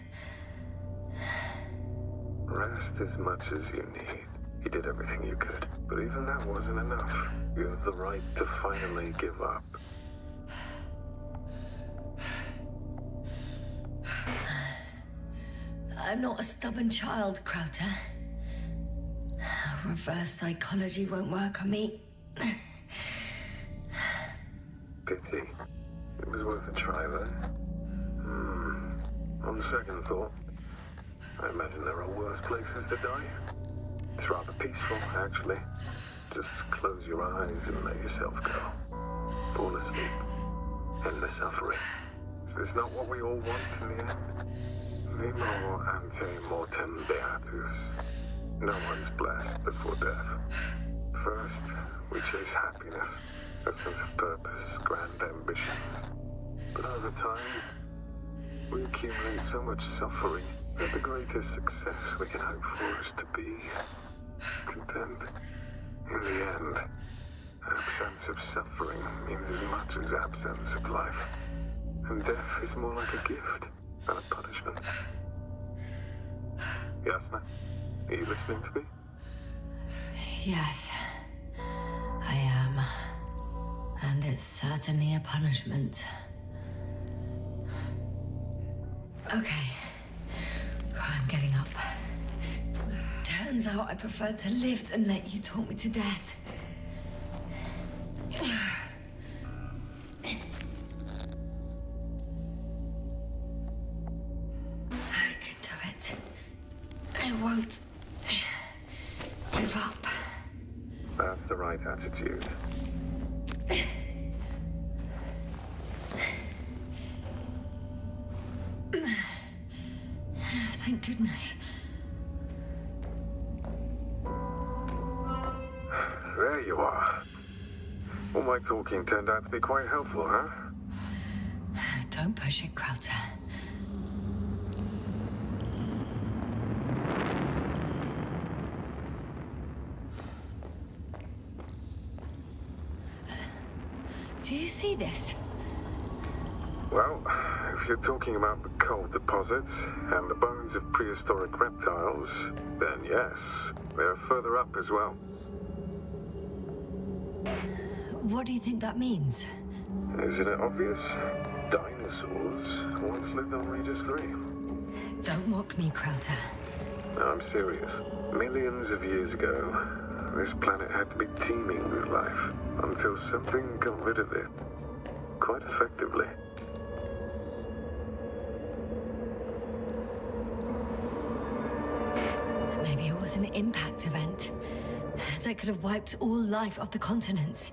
Rest as much as you need. You did everything you could. But even that wasn't enough. You have the right to finally give up. I'm not a stubborn child, Crowther. Reverse psychology won't work on me. Pity. It was worth a try, though. On second thought, I imagine there are worse places to die. It's rather peaceful, actually. Just close your eyes and let yourself go. Fall asleep. End the suffering. Is this not what we all want in the end? Nemo ante mortem beatus. No one's blessed before death. First, we chase happiness, a sense of purpose, grand ambitions. But over time, we accumulate so much suffering that the greatest success we can hope for is to be content. In the end, absence of suffering means as much as absence of life. And death is more like a gift than a punishment. Yasna, are you listening to me? Yes, I am. And it's certainly a punishment. Okay, I'm getting up. Turns out I prefer to live than let you talk me to death. I can do it. I won't give up. That's the right attitude. Thank goodness. There you are. All my talking turned out to be quite helpful, huh? Don't push it, Crowther. Do you see this? Well, if you're talking about the coal deposits and the bones of prehistoric reptiles, then yes, they're further up as well. What do you think that means? Isn't it obvious? Dinosaurs once lived on Regis III. Don't mock me, Crowther. I'm serious. Millions of years ago, this planet had to be teeming with life until something got rid of it. Quite effectively. Maybe it was an impact event that could have wiped all life off the continents.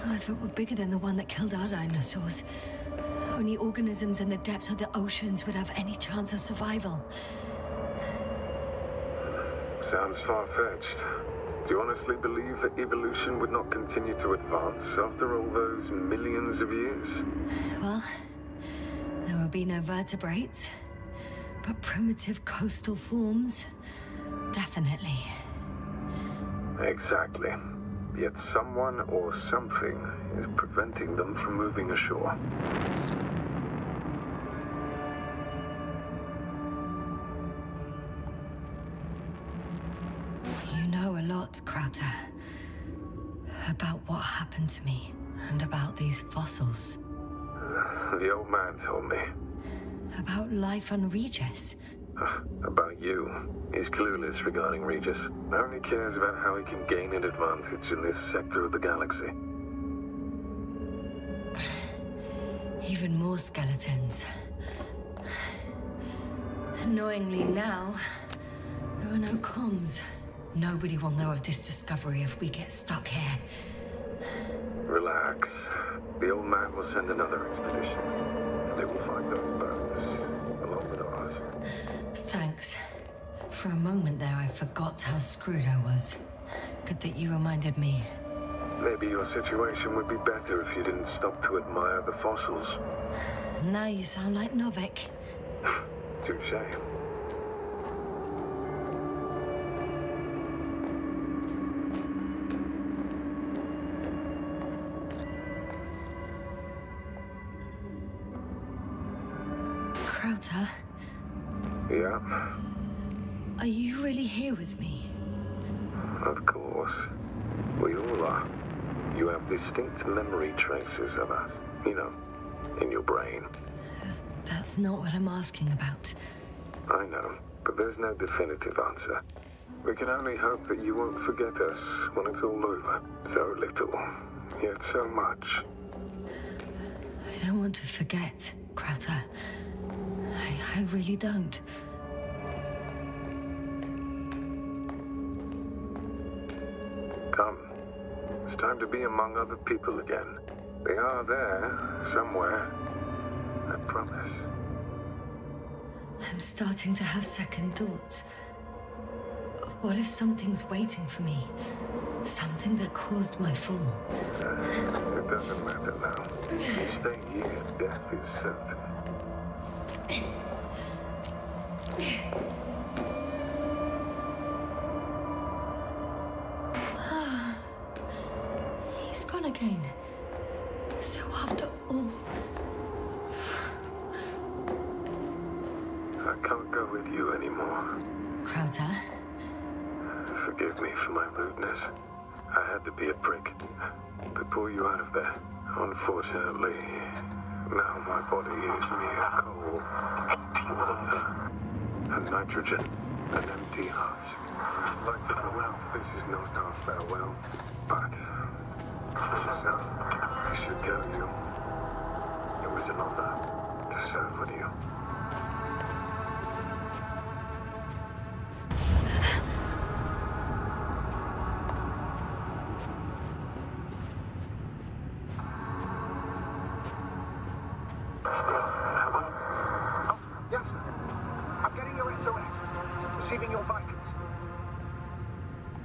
Oh, if it were bigger than the one that killed our dinosaurs, only organisms in the depths of the oceans would have any chance of survival. Sounds far-fetched. Do you honestly believe that evolution would not continue to advance after all those millions of years? Well, there would be no vertebrates, but primitive coastal forms, definitely. Exactly. Yet someone or something is preventing them from moving ashore. You know a lot, Crowther. About what happened to me, and about these fossils. The old man told me. About life on Regis. About you. He's clueless regarding Regis. Only cares about how he can gain an advantage in this sector of the galaxy. Even more skeletons. Annoyingly now, there are no comms. Nobody will know of this discovery if we get stuck here. Relax. The old man will send another expedition. And they will find those bones, along with ours. Thanks. For a moment there, I forgot how screwed I was. Good that you reminded me. Maybe your situation would be better if you didn't stop to admire the fossils. Now you sound like Novik. Touche. Crowther? Yeah, Are you really here with me? of course. We all are. You have distinct memory traces of us. You know, in your brain. That's not what I'm asking about. I know, but there's no definitive answer. We can only hope that you won't forget us when it's all over. So little, yet so much. I don't want to forget, Crowther. I really don't. Come. It's time to be among other people again. They are there, somewhere. I promise. I'm starting to have second thoughts. What if something's waiting for me? Something that caused my fall? It doesn't matter now. You stay here, death is certain. He's gone again. So after all... I can't go with you anymore. Crowther? Forgive me for my rudeness. I had to be a prick. To pull you out of there. Unfortunately, now my body is mere coal, water, and nitrogen, and empty hearts. I'd like to know this is not our farewell, but I should tell you, it was an honor to serve with you. Yes, sir. I'm getting your SOS. Receiving your vitals.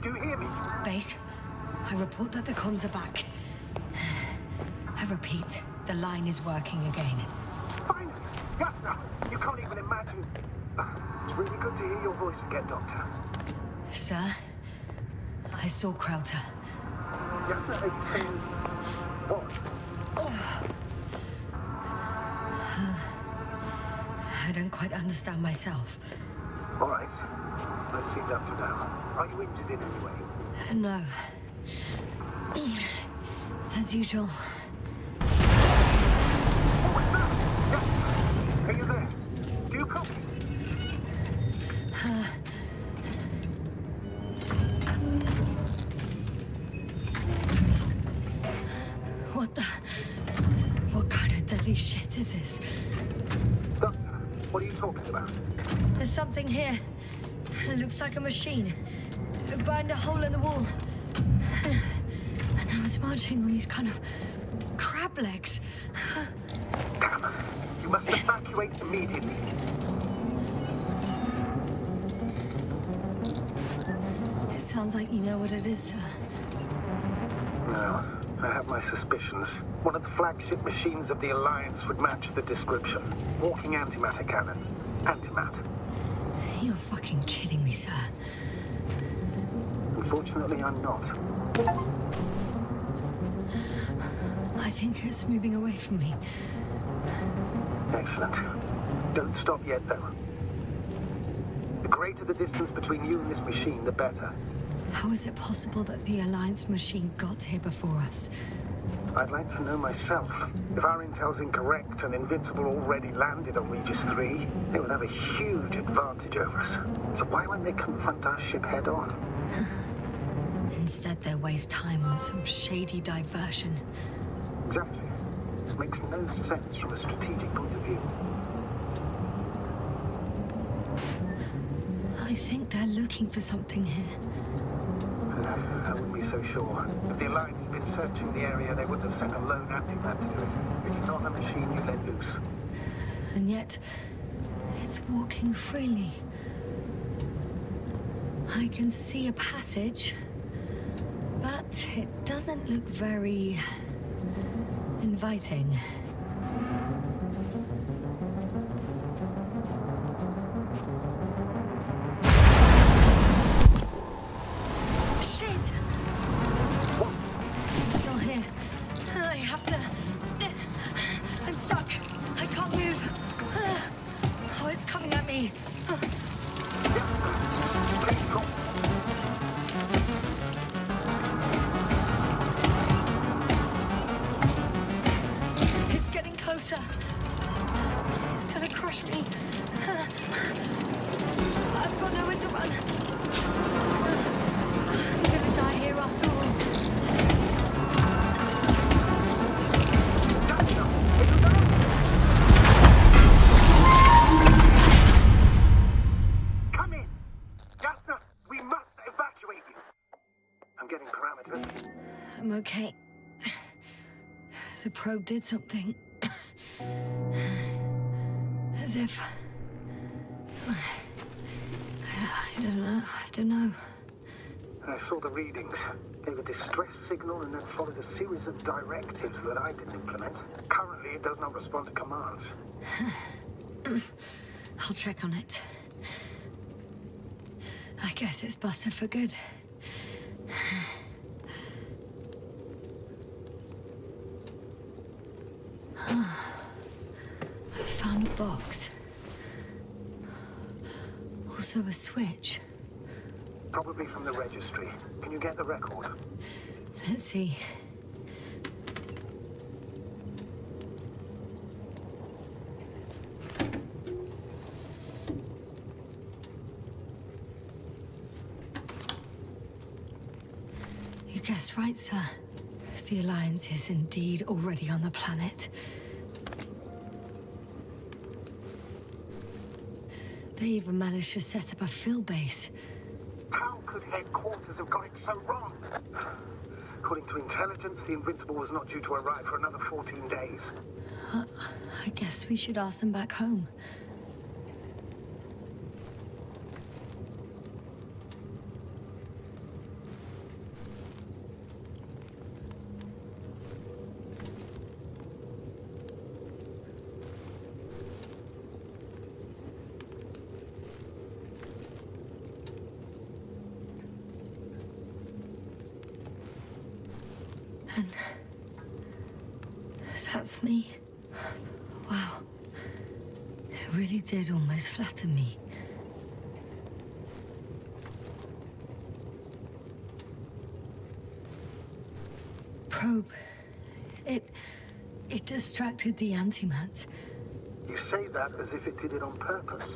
Do you hear me? Base, I report that the comms are back. I repeat, the line is working again. Finally! Yes, sir. You can't even imagine. It's really good to hear your voice again, Doctor. Sir, I saw Crowther. Yes, sir. Are you saying what? I don't quite understand myself. All right. Let's leave that for now. Are you injured in any way? No. As usual. Are you there? Do you copy? What kind of deadly shit is this? Doctor, what are you talking about? There's something here. It looks like a machine. It burned a hole in the wall. And now it's marching on these kind of crab legs. Damn. You must evacuate immediately. It sounds like you know what it is, sir. No, I have my suspicions. One of the flagship machines of the Alliance would match the description. Walking antimatter cannon. Antimatter. You're fucking kidding me, sir. Unfortunately, I'm not. I think it's moving away from me. Excellent. Don't stop yet, though. The greater the distance between you and this machine, the better. How is it possible that the Alliance machine got here before us? I'd like to know myself. If our intel's incorrect and Invincible already landed on Regis III, they would have a huge advantage over us. So why won't they confront our ship head on? Instead, they waste time on some shady diversion. Exactly. It makes no sense from a strategic point of view. I think they're looking for something here. I wouldn't be so sure. If the Alliance had been searching the area, they wouldn't have sent a lone antimatter to do it. It's not a machine you let loose. And yet, it's walking freely. I can see a passage, but it doesn't look very inviting. It's gonna crush me. I've got nowhere to run. I'm gonna die here after all. Come in! Jasna, we must evacuate you. I'm getting parameters. I'm okay. The probe did something. As if... I don't know. I saw the readings. Gave a distress signal and then followed a series of directives that I didn't implement. Currently, it does not respond to commands. I'll check on it. I guess it's busted for good. I found a box. Also a switch. Probably from the registry. Can you get the record? Let's see. You guessed right, sir. The Alliance is indeed already on the planet. They even managed to set up a field base. How could headquarters have got it so wrong? According to intelligence, the Invincible was not due to arrive for another 14 days. I guess we should ask them back home. And that's me. Wow. It really did almost flatter me. probe. It distracted the antimats. You say that as if it did it on purpose.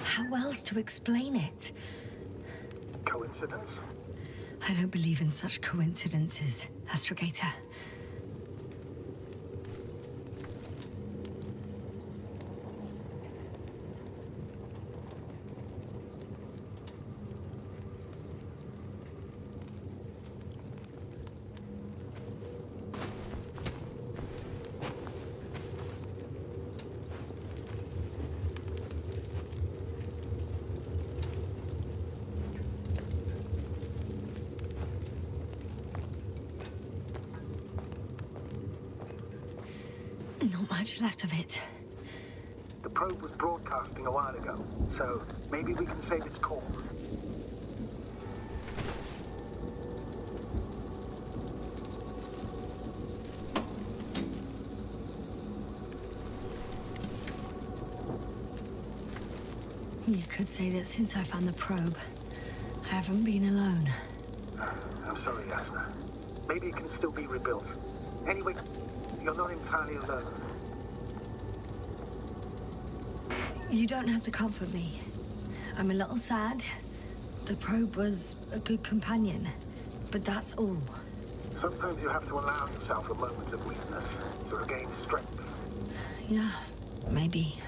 How else to explain it? Coincidence? I don't believe in such coincidences, Astrogator. Not much left of it. The probe was broadcasting a while ago, so maybe we can save its call. You could say that since I found the probe, I haven't been alone. I'm sorry, Yasna. Maybe it can still be rebuilt. Anyway, you're not entirely alone. You don't have to comfort me. I'm a little sad. The probe was a good companion, but that's all. Sometimes you have to allow yourself a moment of weakness to regain strength. Yeah, maybe.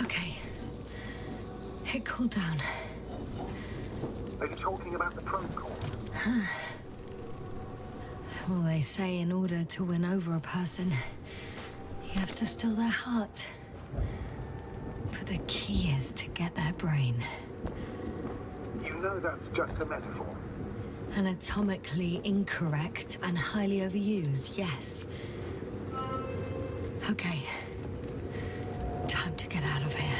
Okay. It cooled down. Are you talking about the probe call? Well, they say in order to win over a person, you have to steal their heart. But the key is to get their brain. You know that's just a metaphor. Anatomically incorrect and highly overused, yes. Okay. Time to get out of here.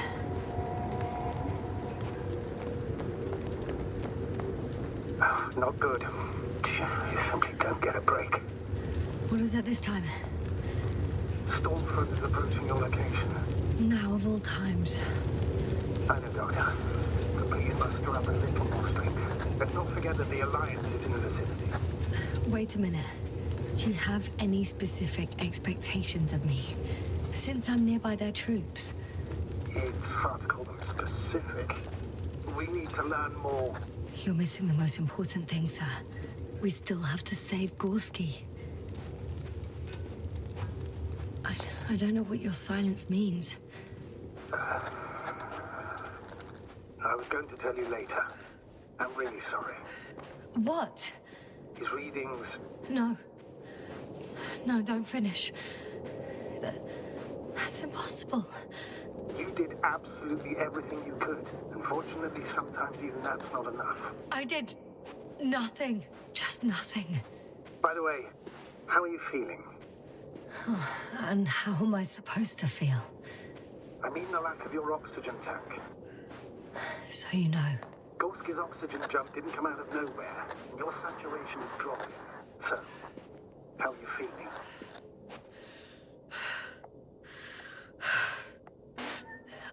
Not good. You simply don't get a break. What is it this time? Storm front is approaching your location. Now of all times. I know, Doctor. But please muster up a little more strength. Let's not forget that the Alliance is in the vicinity. Wait a minute. Do you have any specific expectations of me? Since I'm nearby their troops. It's hard to call them specific. We need to learn more. You're missing the most important thing, sir. We still have to save Gorski. I don't know what your silence means. I was going to tell you later. I'm really sorry. What? His readings... No. No, don't finish. That's impossible. You did absolutely everything you could. Unfortunately, sometimes even that's not enough. I did nothing. Just nothing. By the way, how are you feeling? And how am I supposed to feel? I mean the lack of your oxygen tank. So you know. Gorski's oxygen jump didn't come out of nowhere, and your saturation is dropping. So, how are you feeling?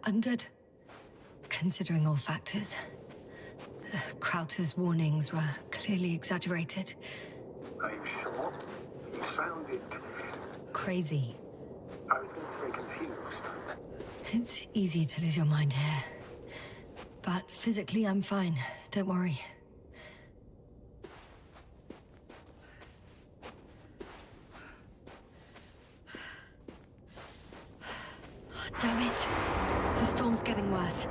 I'm good, considering all factors. Crowther's warnings were clearly exaggerated. Are you sure? You sounded... Crazy. I was going to say confused. It's easy to lose your mind here. But physically, I'm fine. Don't worry. Oh, damn it! The storm's getting worse.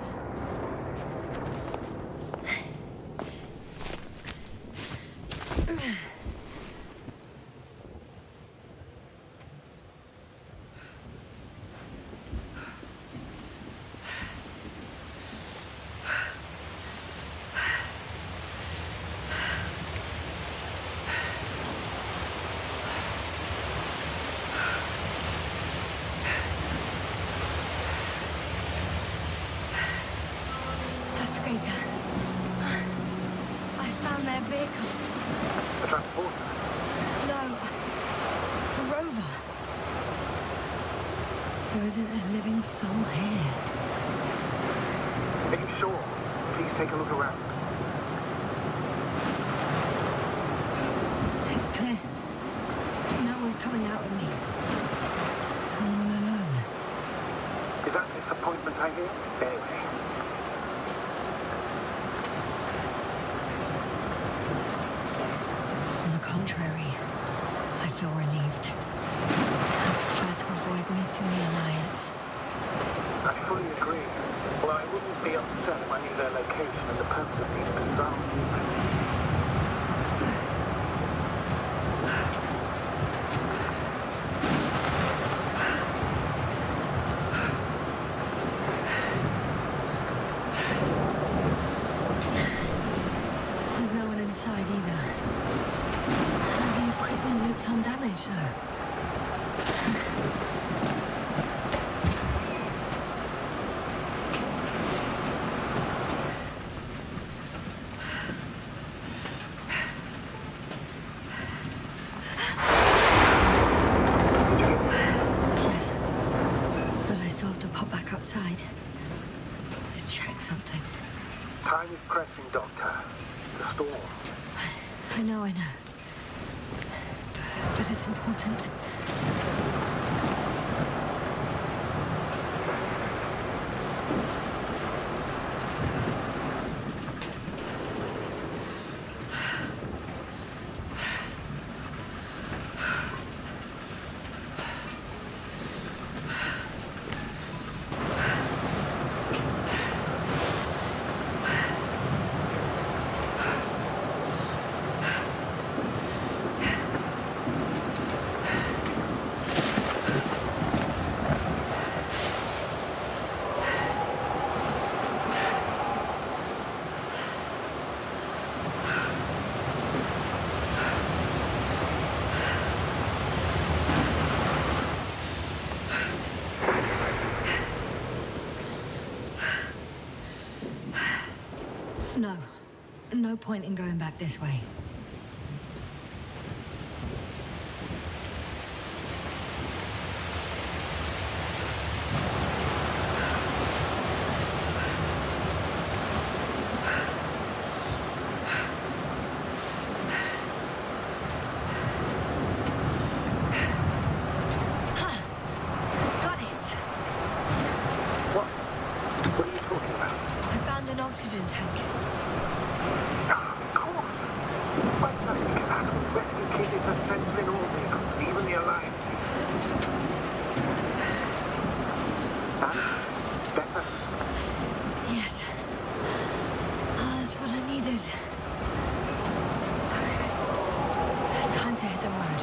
The transporter? No. There isn't a living soul here. Are you sure? Please take a look around. It's clear. No one's coming out at me. I'm all alone. Is that disappointment I hear? Anyway. On the contrary, I feel relieved. I prefer to avoid meeting the Alliance. I fully agree. Well, I wouldn't be upset if I knew their location and the purpose of these bizarre movements. There's no one inside either. The equipment looks undamaged, though. Yes, but I still have to pop back outside. Let's check something. Time is pressing, Doctor. The storm. I know. But it's important. No point in going back this way. Got it! What? What are you talking about? I found an oxygen tank. Of course. Why did I think of that? Rescue kit is essential in all vehicles, even the Alliances. And? Better? Yes. Oh, that's what I needed. Okay. Time to hit the road.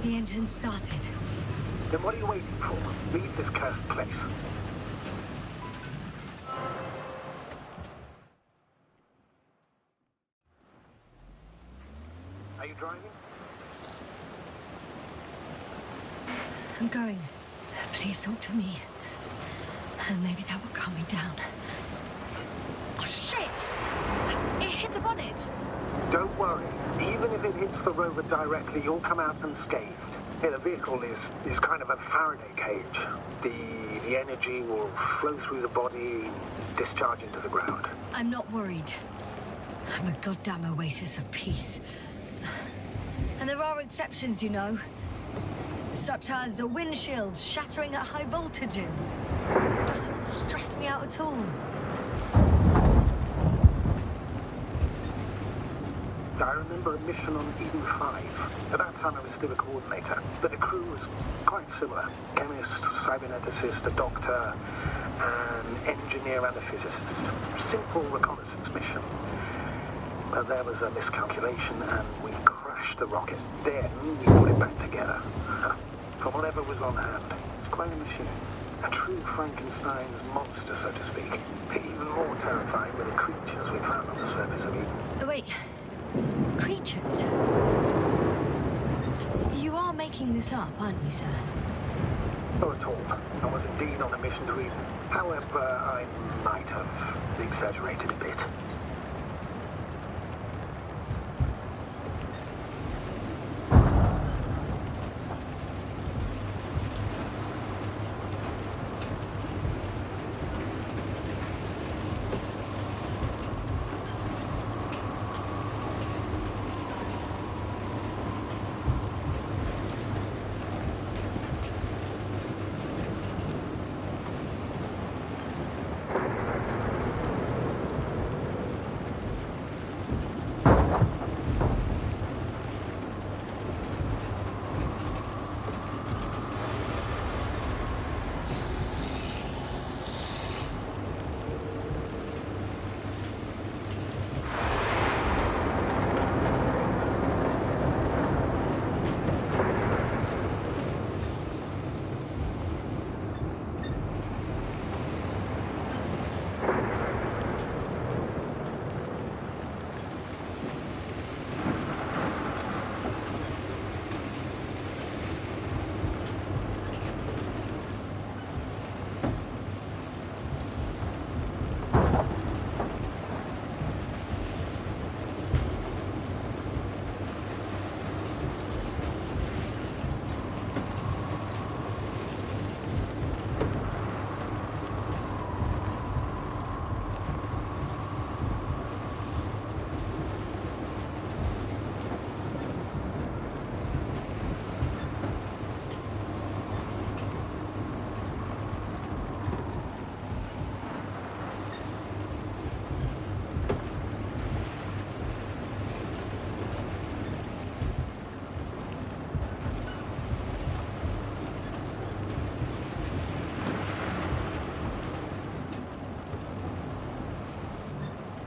The engine started. Then what are you waiting for? Leave this cursed place. Are you driving? I'm going. Please talk to me. Maybe that will calm me down. Oh, shit! It hit the bonnet! Don't worry. Even if it hits the rover directly, you'll come out unscathed. Yeah, the vehicle is kind of a Faraday cage. The energy will flow through the body, discharge into the ground. I'm not worried. I'm a goddamn oasis of peace. And there are exceptions, you know. Such as the windshield shattering at high voltages. Doesn't stress me out at all. I remember a mission on Eden 5. At that time I was still a coordinator, but the crew was quite similar. Chemist, cyberneticist, a doctor, an engineer and a physicist. Simple reconnaissance mission. But there was a miscalculation and we crashed the rocket. Then we put it back together. From whatever was on hand. It's quite a machine. A true Frankenstein's monster, so to speak. Even more terrifying were the creatures we found on the surface of Eden. Wait. Creatures? You are making this up, aren't you, sir? Not at all. I was indeed on a mission to Eden. However, I might have exaggerated a bit.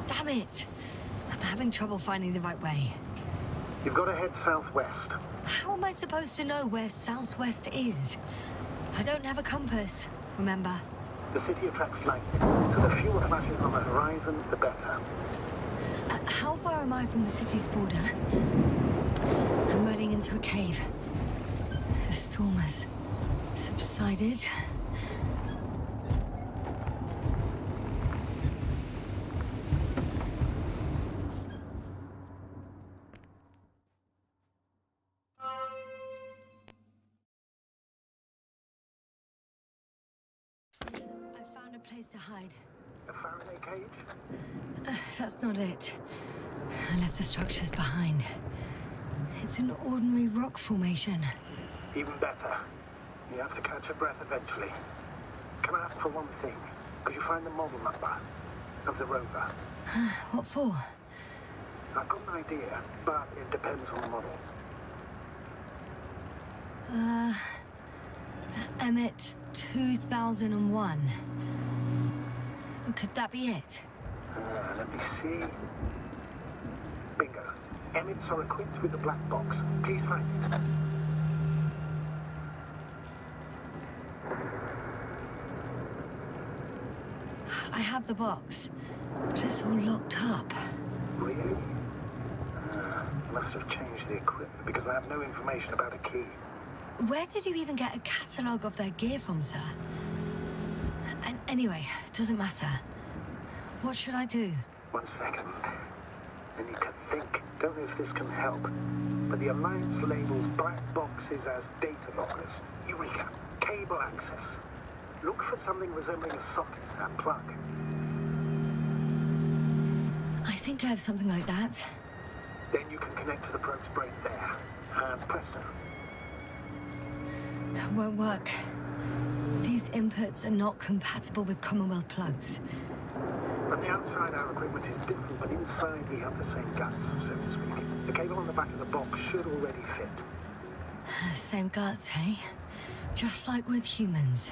Damn it! I'm having trouble finding the right way. You've got to head southwest. How am I supposed to know where southwest is? I don't have a compass, remember? The city attracts lightning, so the fewer flashes on the horizon, the better. How far am I from the city's border? I'm riding into a cave. The storm has subsided. I found a place to hide. A Faraday cage? That's not it. I left the structures behind. It's an ordinary rock formation. Even better. You have to catch your breath eventually. Can I ask for one thing? Could you find the model number of the rover? What for? I've got an idea, but it depends on the model. Emmett 2001. Could that be it? Let me see. Bingo. Emmets are equipped with a black box. Please find it. I have the box, but it's all locked up. Really? Must have changed the equipment because I have no information about a key. Where did you even get a catalogue of their gear from, sir? And anyway, it doesn't matter. What should I do? 1 second. I need to think. Don't know if this can help. But the Alliance labels black boxes as data lockers. Eureka. Cable access. Look for something resembling a socket and plug. I think I have something like that. Then you can connect to the probe's brain there. And presto. Won't work. These inputs are not compatible with Commonwealth plugs. On the outside, our equipment is different, but inside we have the same guts, so to speak. The cable on the back of the box should already fit. Same guts, hey? Just like with humans.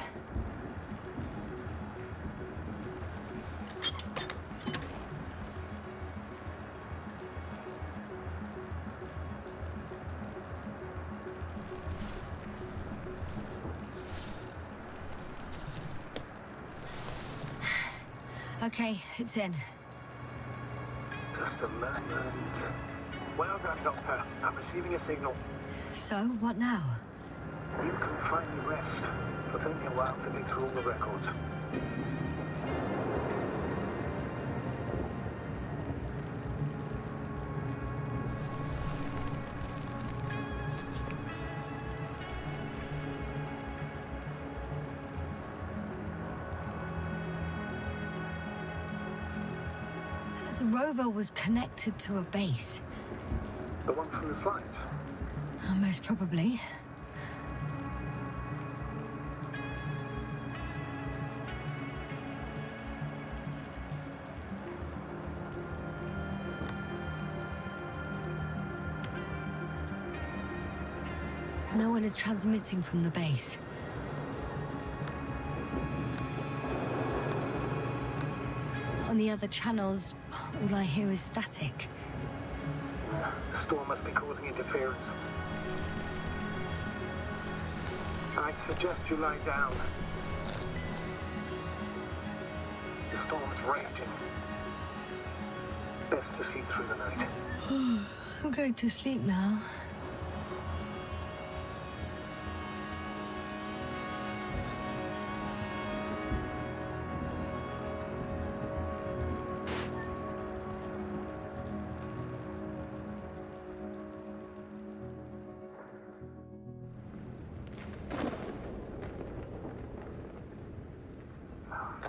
Okay, it's in. Just a moment. Well done, Doctor. I'm receiving a signal. So, what now? You can finally rest. It'll take me a while to dig through all the records. The rover was connected to a base. The one from the slides? Most probably. No one is transmitting from the base. On the other channels, all I hear is static. The storm must be causing interference. I'd suggest you lie down. The storm's raging. Best to sleep through the night. I'm going to sleep now.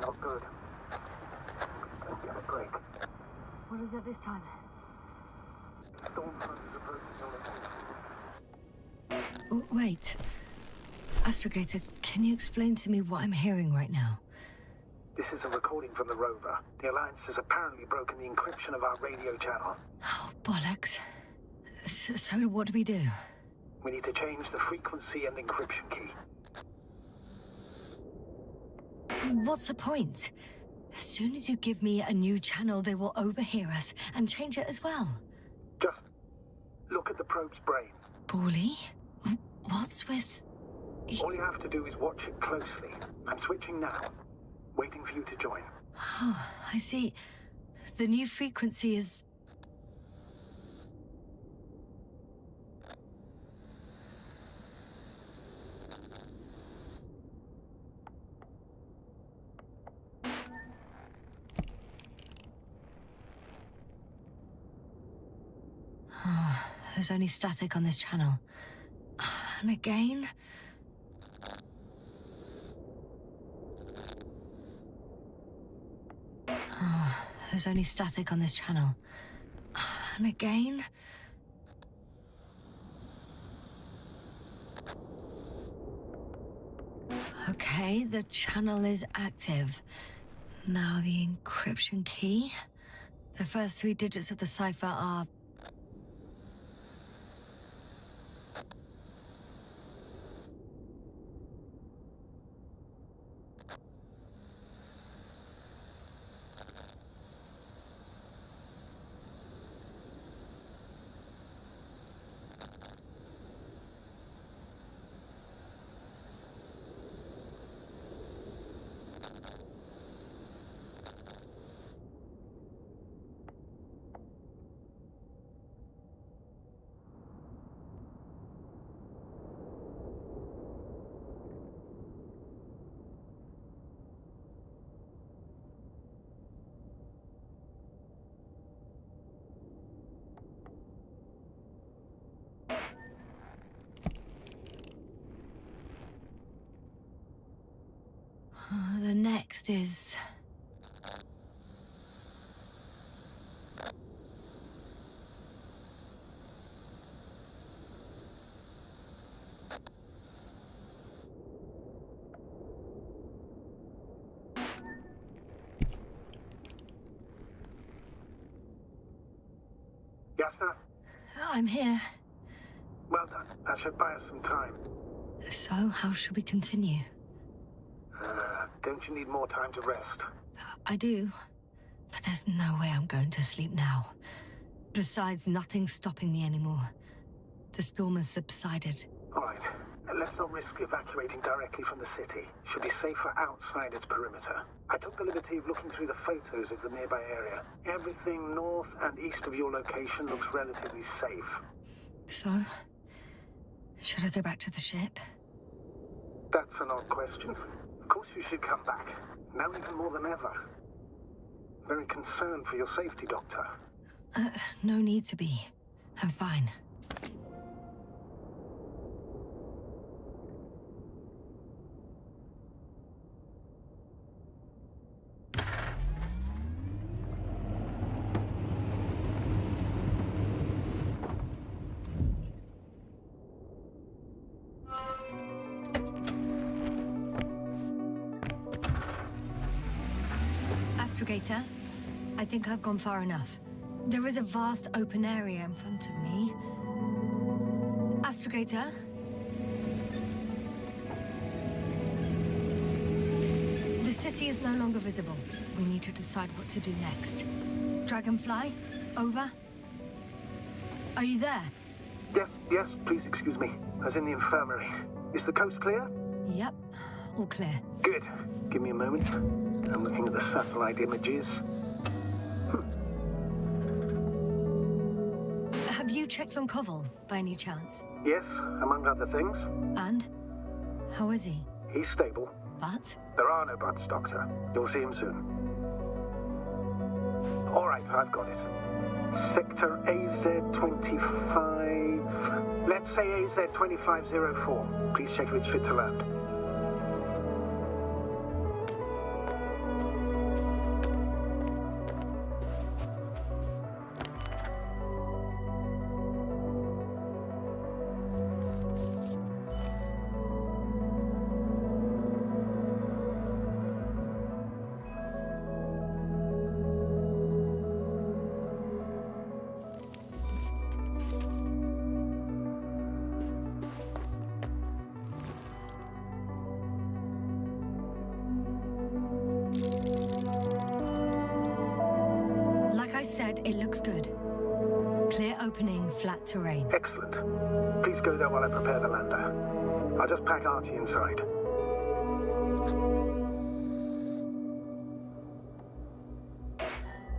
Not good. Let's get a break. What is it this time? Storm front is approaching on Wait. Astrogator, can you explain to me what I'm hearing right now? This is a recording from the rover. The Alliance has apparently broken the encryption of our radio channel. Oh, bollocks. So what do we do? We need to change the frequency and encryption key. What's the point? As soon as you give me a new channel, they will overhear us and change it as well. Just look at the probe's brain. Bally? What's with... All you have to do is watch it closely. I'm switching now. Waiting for you to join. Oh, I see. The new frequency is... Oh, there's only static on this channel. And again... Oh, there's only static on this channel. And again... Okay, the channel is active. Now the encryption key. The first 3 digits of the cipher are... The next is... Yes, sir? I'm here. Well done. That should buy us some time. So, how should we continue? Don't you need more time to rest? I do. But there's no way I'm going to sleep now. Besides, nothing's stopping me anymore. The storm has subsided. All right. Let's not risk evacuating directly from the city. Should be safer outside its perimeter. I took the liberty of looking through the photos of the nearby area. Everything north and east of your location looks relatively safe. So, should I go back to the ship? That's an odd question. Of course you should come back. Now even more than ever. Very concerned for your safety, Doctor. No need to be. I'm fine. Astrogator, I think I've gone far enough. There is a vast open area in front of me. Astrogator? The city is no longer visible. We need to decide what to do next. Dragonfly, over? Are you there? Yes, please excuse me. I was in the infirmary. Is the coast clear? Yep, all clear. Good. Give me a moment. I'm looking at the satellite images. Have you checked on Koval, by any chance? Yes, among other things. And? How is he? He's stable. But? There are no buts, Doctor. You'll see him soon. All right, I've got it. Sector AZ-25... Let's say AZ-2504. Please check if it's fit to land. It looks good. Clear opening, flat terrain. Excellent. Please go there while I prepare the lander. I'll just pack Artie inside.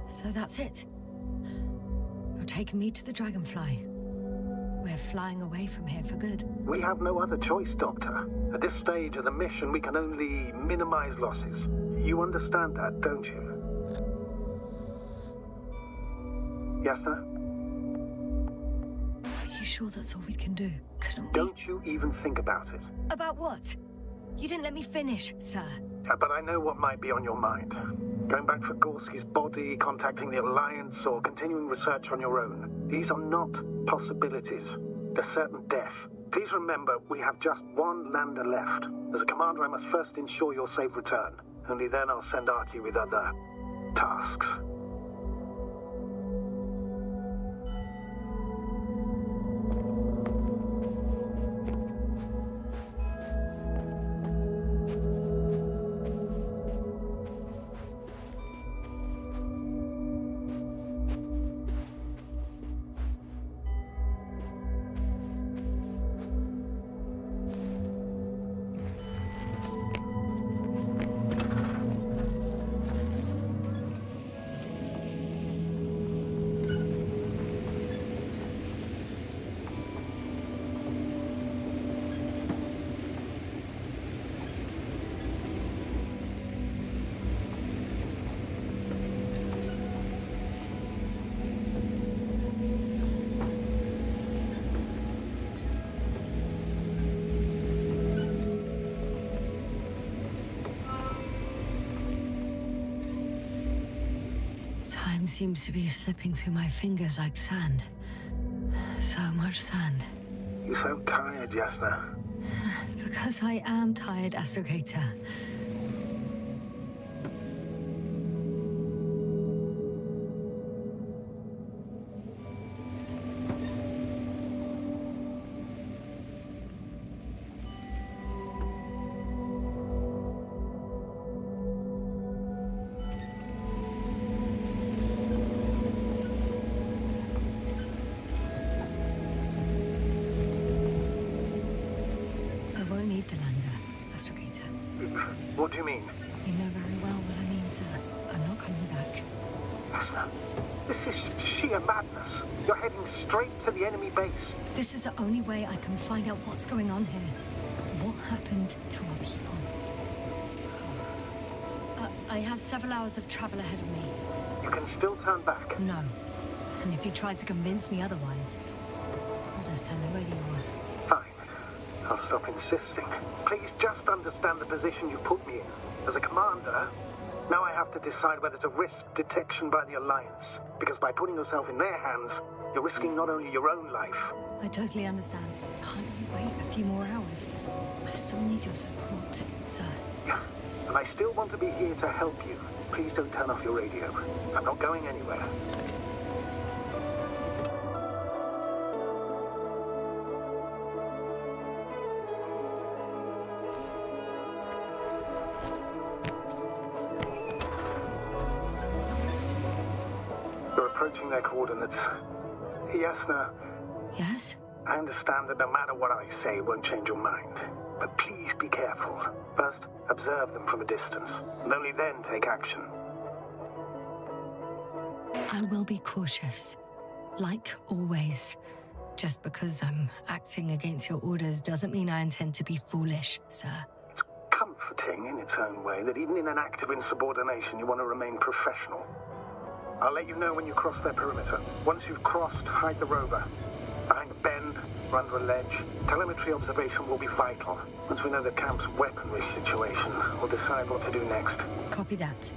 So that's it. You're taking me to the Dragonfly. We're flying away from here for good. We have no other choice, Doctor. At this stage of the mission, we can only minimize losses. You understand that, don't you? Yes, sir? Are you sure that's all we can do? Couldn't we? Don't you even think about it. About what? You didn't let me finish, sir. But I know what might be on your mind. Going back for Gorski's body, contacting the Alliance, or continuing research on your own. These are not possibilities. They're certain death. Please remember, we have just one lander left. As a commander, I must first ensure your safe return. Only then I'll send Artie with other tasks. Time seems to be slipping through my fingers like sand. So much sand. You sound tired, Yasna. Because I am tired, Astrogator. What do you mean? You know very well what I mean, sir. I'm not coming back. Yasna, this is sheer madness. You're heading straight to the enemy base. This is the only way I can find out what's going on here. What happened to our people? I have several hours of travel ahead of me. You can still turn back. No. And if you try to convince me otherwise, I'll just turn the radio off. Fine. I'll stop insisting. Please just understand the position you've put me in. As a commander, now I have to decide whether to risk detection by the Alliance. Because by putting yourself in their hands, you're risking not only your own life. I totally understand. Can't you wait a few more hours? I still need your support, sir. Yeah. And I still want to be here to help you. Please don't turn off your radio. I'm not going anywhere. You're approaching their coordinates. Yasna, Yes? I understand that no matter what I say won't change your mind. But please be careful. First, observe them from a distance, and only then take action. I will be cautious. Like always. Just because I'm acting against your orders doesn't mean I intend to be foolish, sir. It's comforting in its own way that even in an act of insubordination you want to remain professional. I'll let you know when you cross their perimeter. Once you've crossed, hide the rover. Behind a bend, or under a ledge. Telemetry observation will be vital. Once we know the camp's weaponry situation, we'll decide what to do next. Copy that.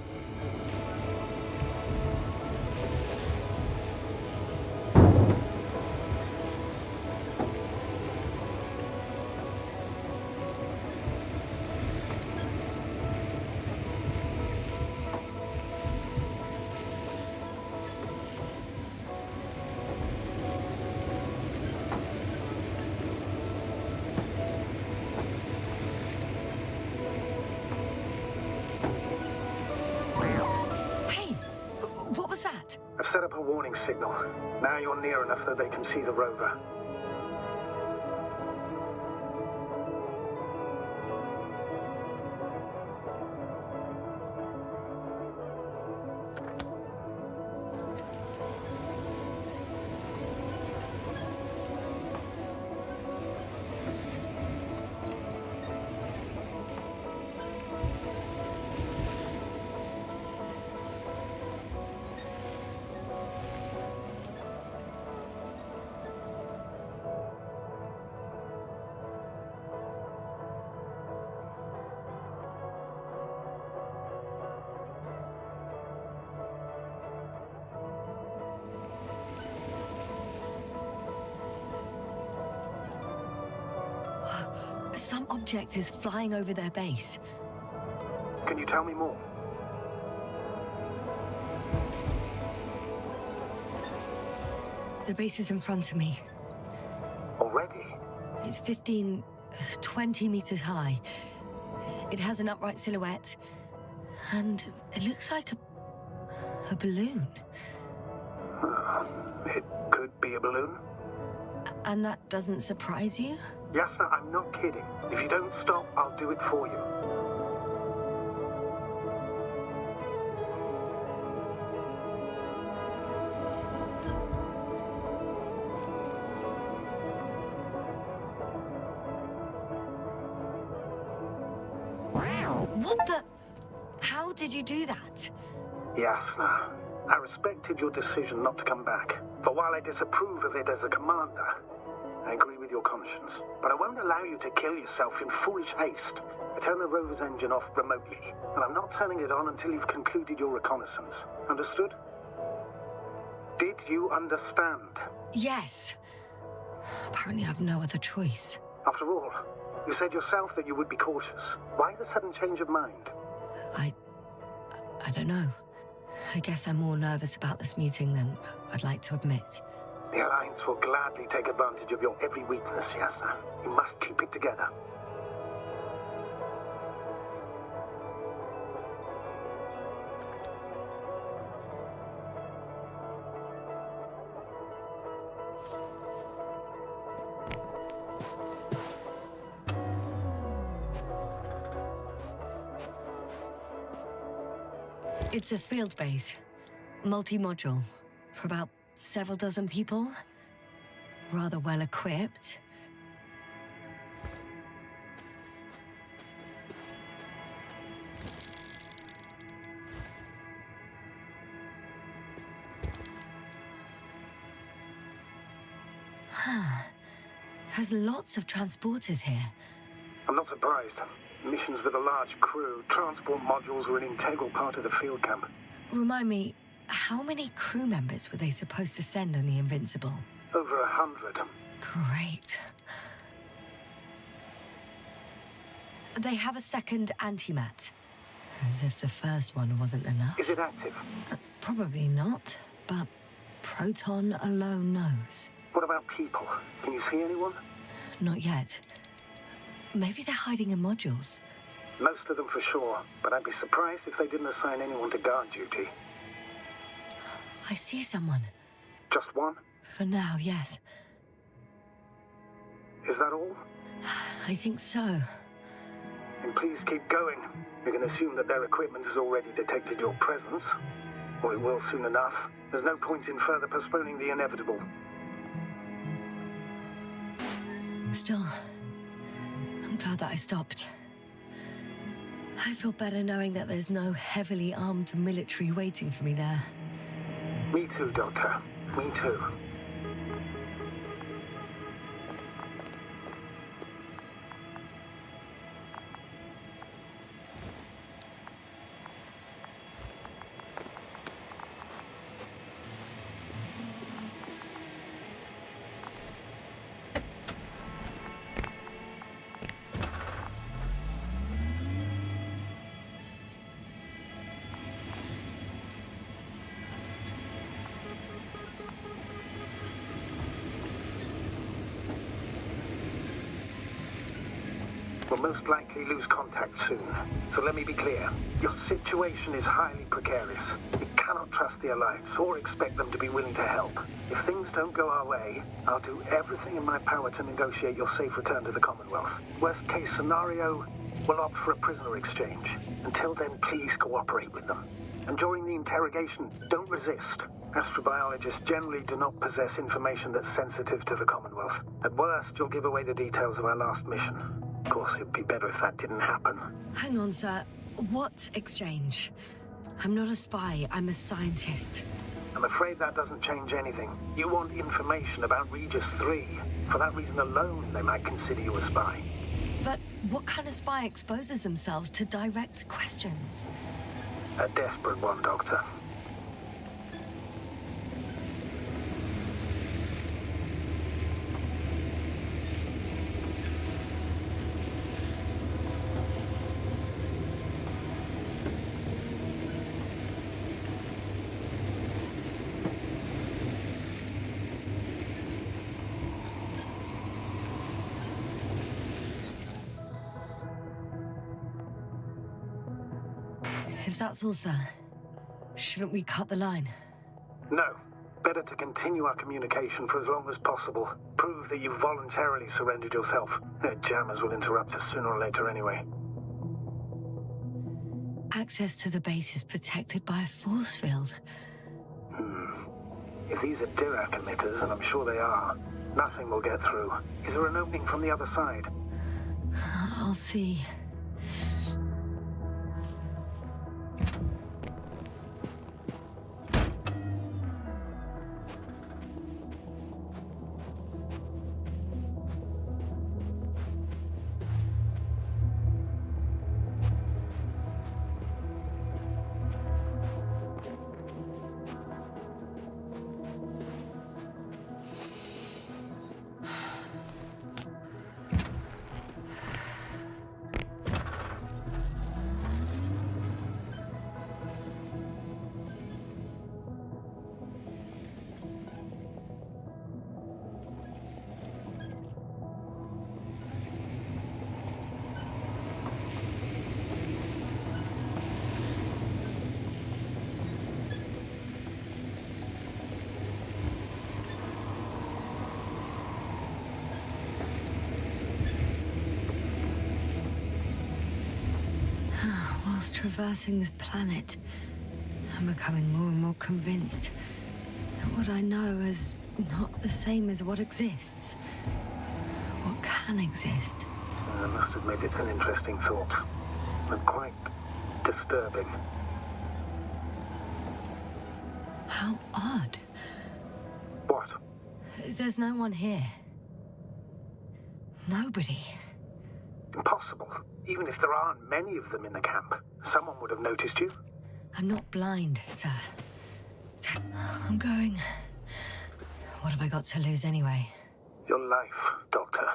What was that? I've set up a warning signal. Now you're near enough that they can see the rover. Some object is flying over their base. Can you tell me more? The base is in front of me. Already? It's 20 meters high. It has an upright silhouette. And it looks like a balloon. It could be a balloon. And that doesn't surprise you? Yes, sir, I'm not kidding. If you don't stop, I'll do it for you. What the? How did you do that? Yasna, I respected your decision not to come back. For while I disapprove of it as a commander, I agree with your conscience. But I won't allow you to kill yourself in foolish haste. I turn the rover's engine off remotely, and I'm not turning it on until you've concluded your reconnaissance. Understood? Did you understand? Yes. Apparently I've no other choice. After all, you said yourself that you would be cautious. Why the sudden change of mind? I don't know. I guess I'm more nervous about this meeting than I'd like to admit. The Alliance will gladly take advantage of your every weakness, Yasna. You must keep it together. It's a field base, multi-module, for about several dozen people. Rather well equipped. There's lots of transporters here. I'm not surprised. Missions with a large crew, transport modules were an integral part of the field camp. Remind me, how many crew members were they supposed to send on the Invincible? Over 100. Great. They have a second antimat. As if the first one wasn't enough. Is it active? Probably not, but Proton alone knows. What about people? Can you see anyone? Not yet. Maybe they're hiding in modules. Most of them for sure, but I'd be surprised if they didn't assign anyone to guard duty. I see someone. Just one? For now, yes. Is that all? I think so. And please keep going. You can assume that their equipment has already detected your presence. Or it will soon enough. There's no point in further postponing the inevitable. Still, I'm glad that I stopped. I feel better knowing that there's no heavily armed military waiting for me there. Me too, Doctor. Me too. We'll most likely lose contact soon. So let me be clear. Your situation is highly precarious. You cannot trust the Alliance or expect them to be willing to help. If things don't go our way, I'll do everything in my power to negotiate your safe return to the Commonwealth. Worst case scenario, we'll opt for a prisoner exchange. Until then, please cooperate with them. And during the interrogation, don't resist. Astrobiologists generally do not possess information that's sensitive to the Commonwealth. At worst, you'll give away the details of our last mission. Of course, it'd be better if that didn't happen. Hang on, sir. What exchange? I'm not a spy, I'm a scientist. I'm afraid that doesn't change anything. You want information about Regis III. For that reason alone, they might consider you a spy. But what kind of spy exposes themselves to direct questions? A desperate one, Doctor. If that's all, sir, shouldn't we cut the line? No. Better to continue our communication for as long as possible. Prove that you voluntarily surrendered yourself. Their jammers will interrupt us sooner or later anyway. Access to the base is protected by a force field. If these are Dirac emitters, and I'm sure they are, nothing will get through. Is there an opening from the other side? I'll see. Whilst traversing this planet, I'm becoming more and more convinced that what I know is not the same as what exists. What can exist. I must admit it's an interesting thought, and quite disturbing. How odd. What? There's no one here. Nobody. Impossible. Even if there aren't many of them in the camp, someone would have noticed you. I'm not blind, sir. I'm going. What have I got to lose anyway? Your life, Doctor.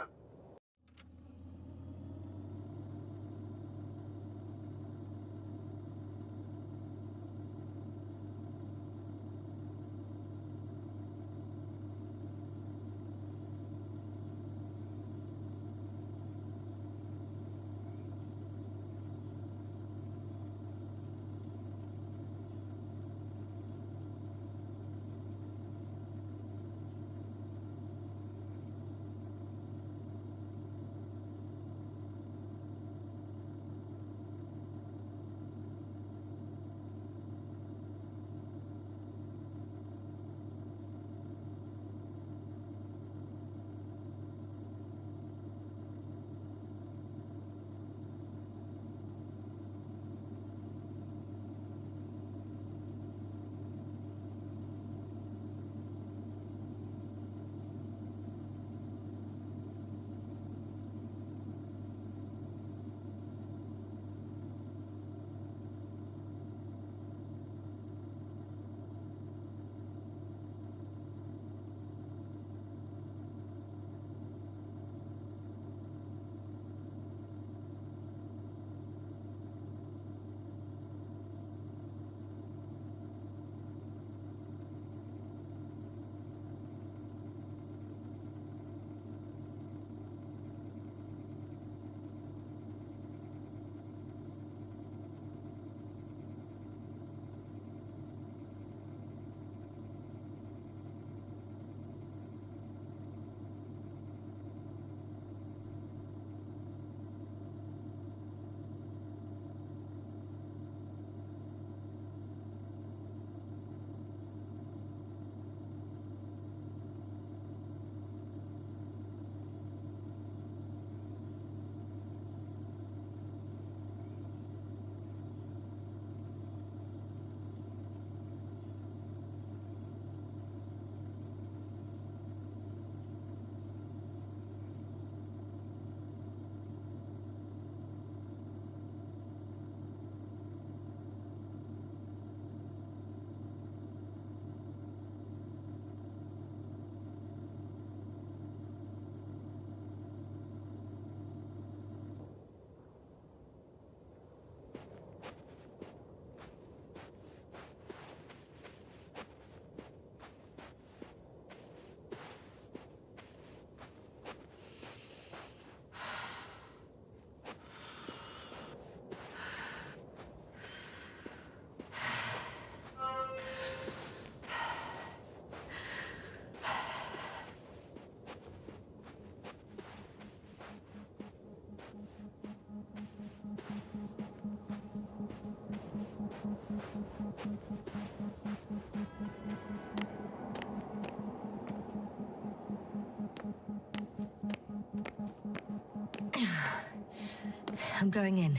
I'm going in.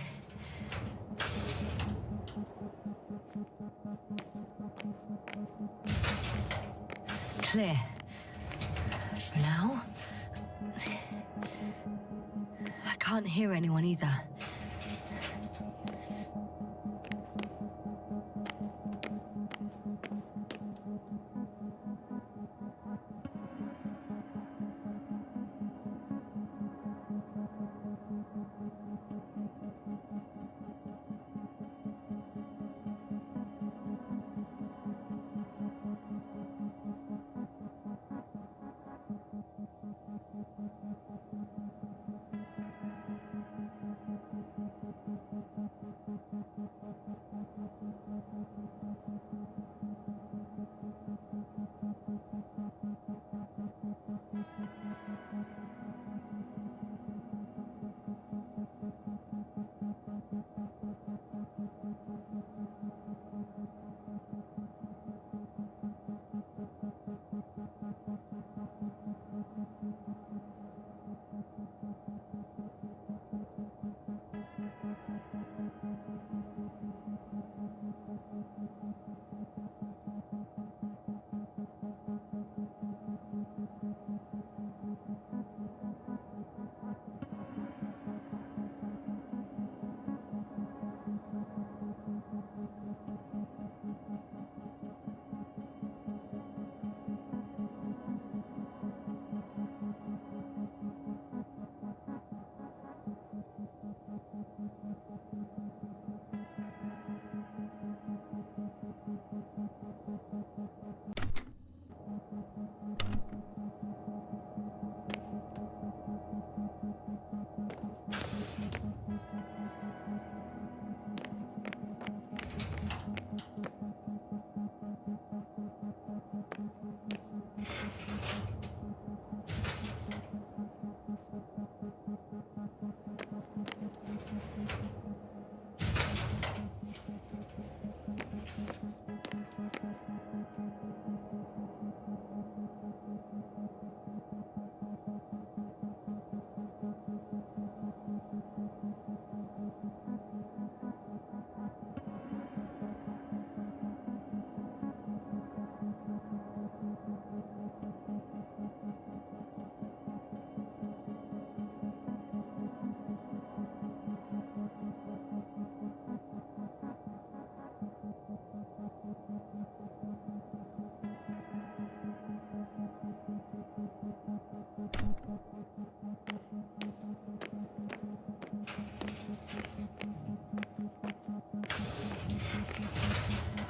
Clear. For now. I can't hear anyone either.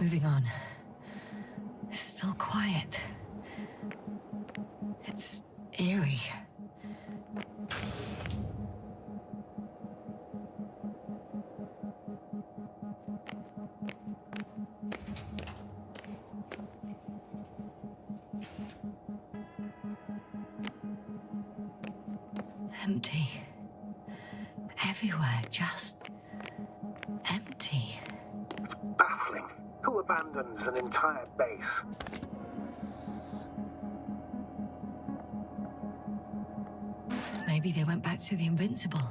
Moving on. It's still quiet. It's eerie. Empty. Everywhere, just empty. It's baffling. Who abandons an entire base? Maybe they went back to the Invincible.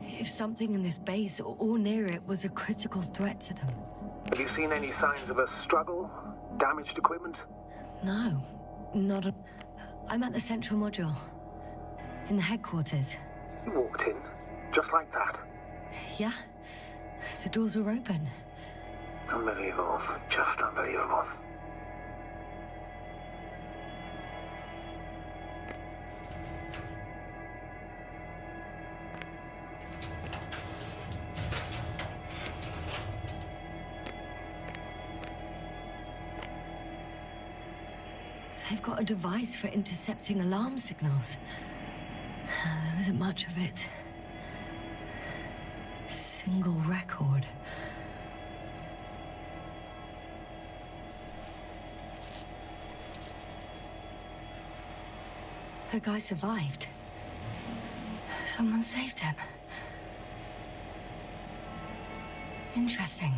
If something in this base or near it was a critical threat to them. Have you seen any signs of a struggle? Damaged equipment? No, not a... I'm at the central module. In the headquarters. You walked in, just like that. Yeah, the doors were open. Unbelievable, just unbelievable. They've got a device for intercepting alarm signals. There isn't much of it. Single record. The guy survived. Someone saved him. Interesting.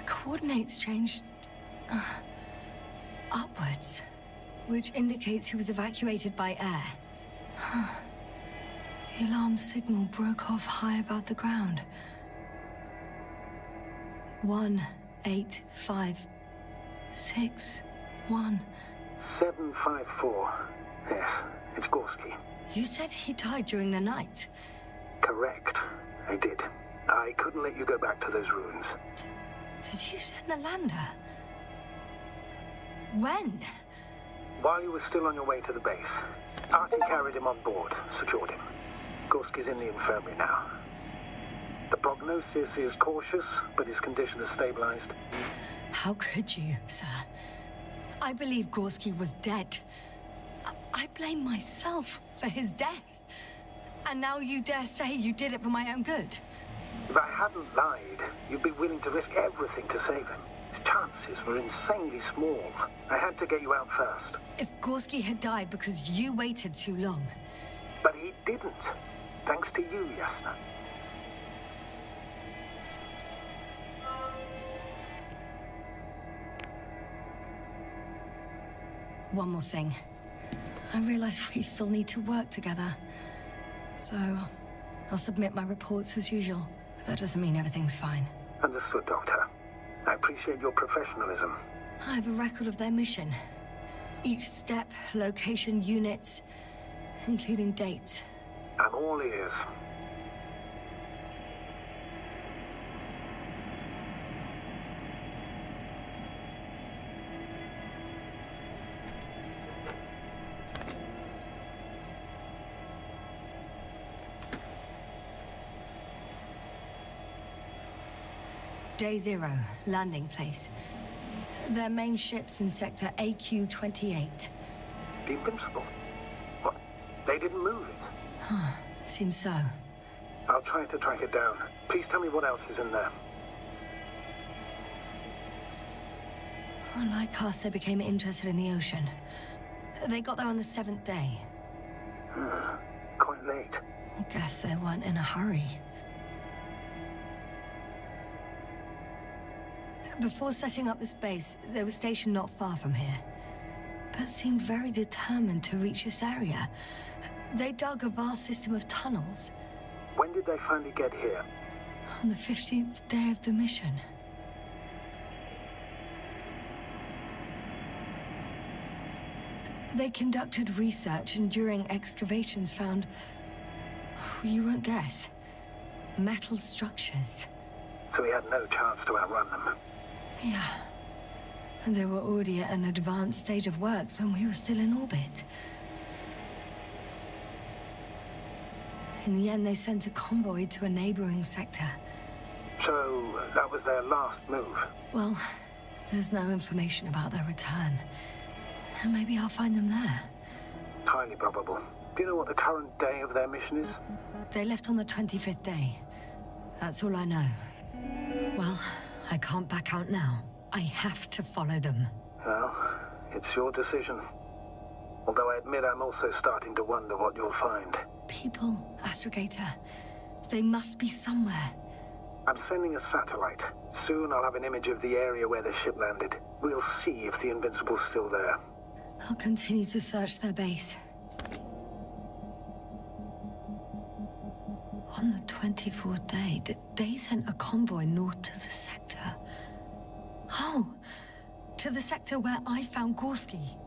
Coordinates changed upwards, which indicates he was evacuated by air. The alarm signal broke off high above the ground. 18561. 754. Yes, it's Gorski. You said he died during the night. Correct. I did. I couldn't let you go back to those ruins. Did you send the lander? When? While you were still on your way to the base, Artie carried him on board, secured him. Gorski's in the infirmary now. The prognosis is cautious, but his condition has stabilized. How could you, sir? I believe Gorski was dead. I blame myself for his death. And now you dare say you did it for my own good? If I hadn't lied, you'd be willing to risk everything to save him. His chances were insanely small. I had to get you out first. If Gorski had died because you waited too long... But he didn't. Thanks to you, Yasna. One more thing. I realize we still need to work together. So, I'll submit my reports as usual. But that doesn't mean everything's fine. Understood, Doctor. appreciate your professionalism. I have a record of their mission. Each step, location, units, including dates. I'm all ears. Day 0, landing place. Their main ship's in sector AQ-28. The Invincible? What? They didn't move it? Seems so. I'll try to track it down. Please tell me what else is in there. Like us, they became interested in the ocean. They got there on the 7th day. Quite late. Guess they weren't in a hurry. Before setting up this base, they were stationed not far from here, but seemed very determined to reach this area. They dug a vast system of tunnels. When did they finally get here? On the 15th day of the mission. They conducted research and during excavations found, you won't guess, metal structures. So we had no chance to outrun them. Yeah. And they were already at an advanced stage of works when we were still in orbit. In the end, they sent a convoy to a neighboring sector. So that was their last move? Well, there's no information about their return. And maybe I'll find them there. Highly probable. Do you know what the current day of their mission is? They left on the 25th day. That's all I know. Well, I can't back out now. I have to follow them. Well, it's your decision. Although I admit I'm also starting to wonder what you'll find. People, Astrogator. They must be somewhere. I'm sending a satellite. Soon I'll have an image of the area where the ship landed. We'll see if the Invincible's still there. I'll continue to search their base. On the 24th day, they sent a convoy north to the sector. Oh, to the sector where I found Gorski.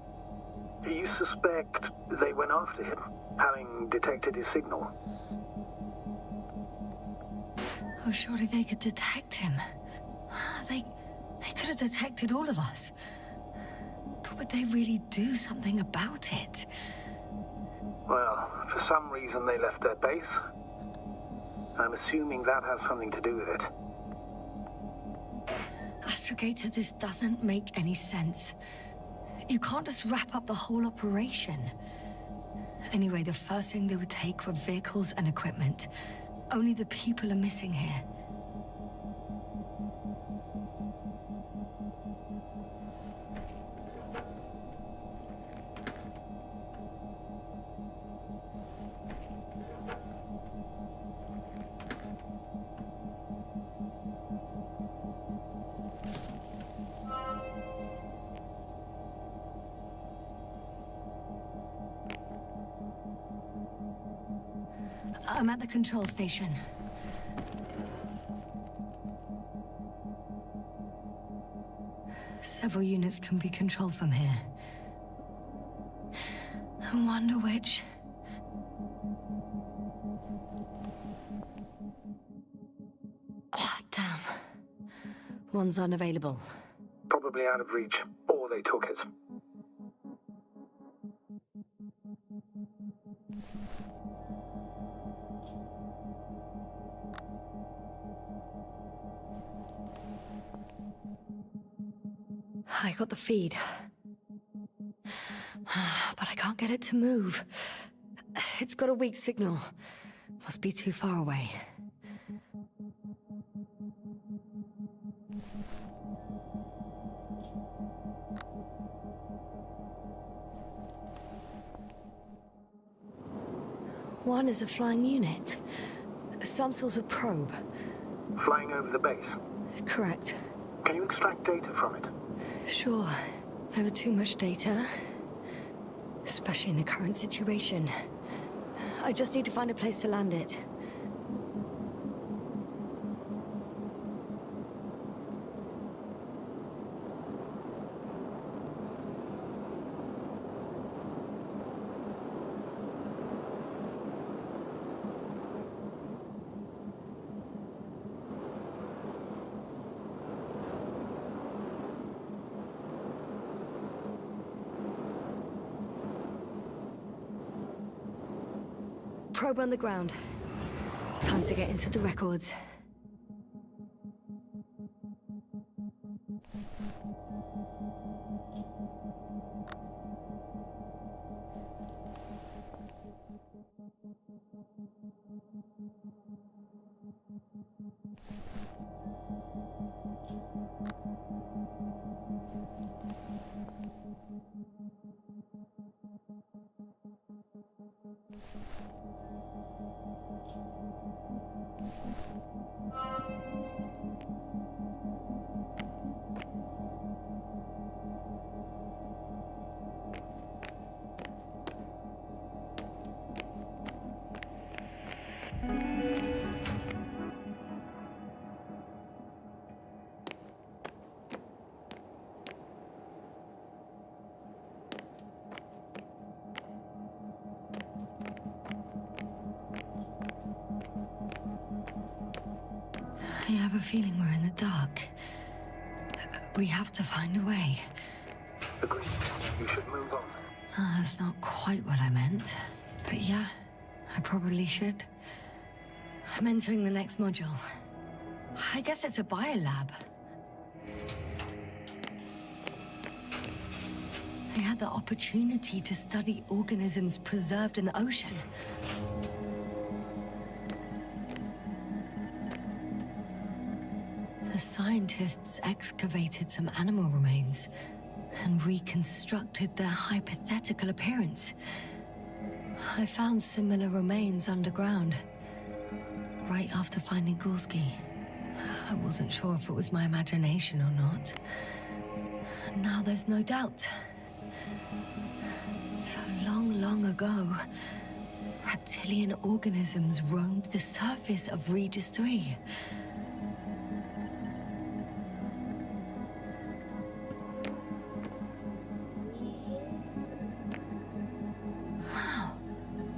You suspect they went after him, having detected his signal? Oh, surely they could detect him. They could have detected all of us. But would they really do something about it? Well, for some reason they left their base. I'm assuming that has something to do with it. Astrogator, this doesn't make any sense. You can't just wrap up the whole operation. Anyway, the first thing they would take were vehicles and equipment. Only the people are missing here. I'm at the control station. Several units can be controlled from here. I wonder which. Oh, damn. One's unavailable. Probably out of reach, or they took it. I got the feed. But I can't get it to move. It's got a weak signal. Must be too far away. One is a flying unit. Some sort of probe. Flying over the base? Correct. Can you extract data from it? Sure. Never too much data. Especially in the current situation. I just need to find a place to land it. Probe on the ground. Time to get into the records. I have a feeling we're in the dark. We have to find a way. Agreed. You should move on. That's not quite what I meant. But yeah, I probably should. I'm entering the next module. I guess it's a biolab. I had the opportunity to study organisms preserved in the ocean. The scientists excavated some animal remains and reconstructed their hypothetical appearance. I found similar remains underground, right after finding Gulski. I wasn't sure if it was my imagination or not. Now there's no doubt. So long ago, reptilian organisms roamed the surface of Regis III.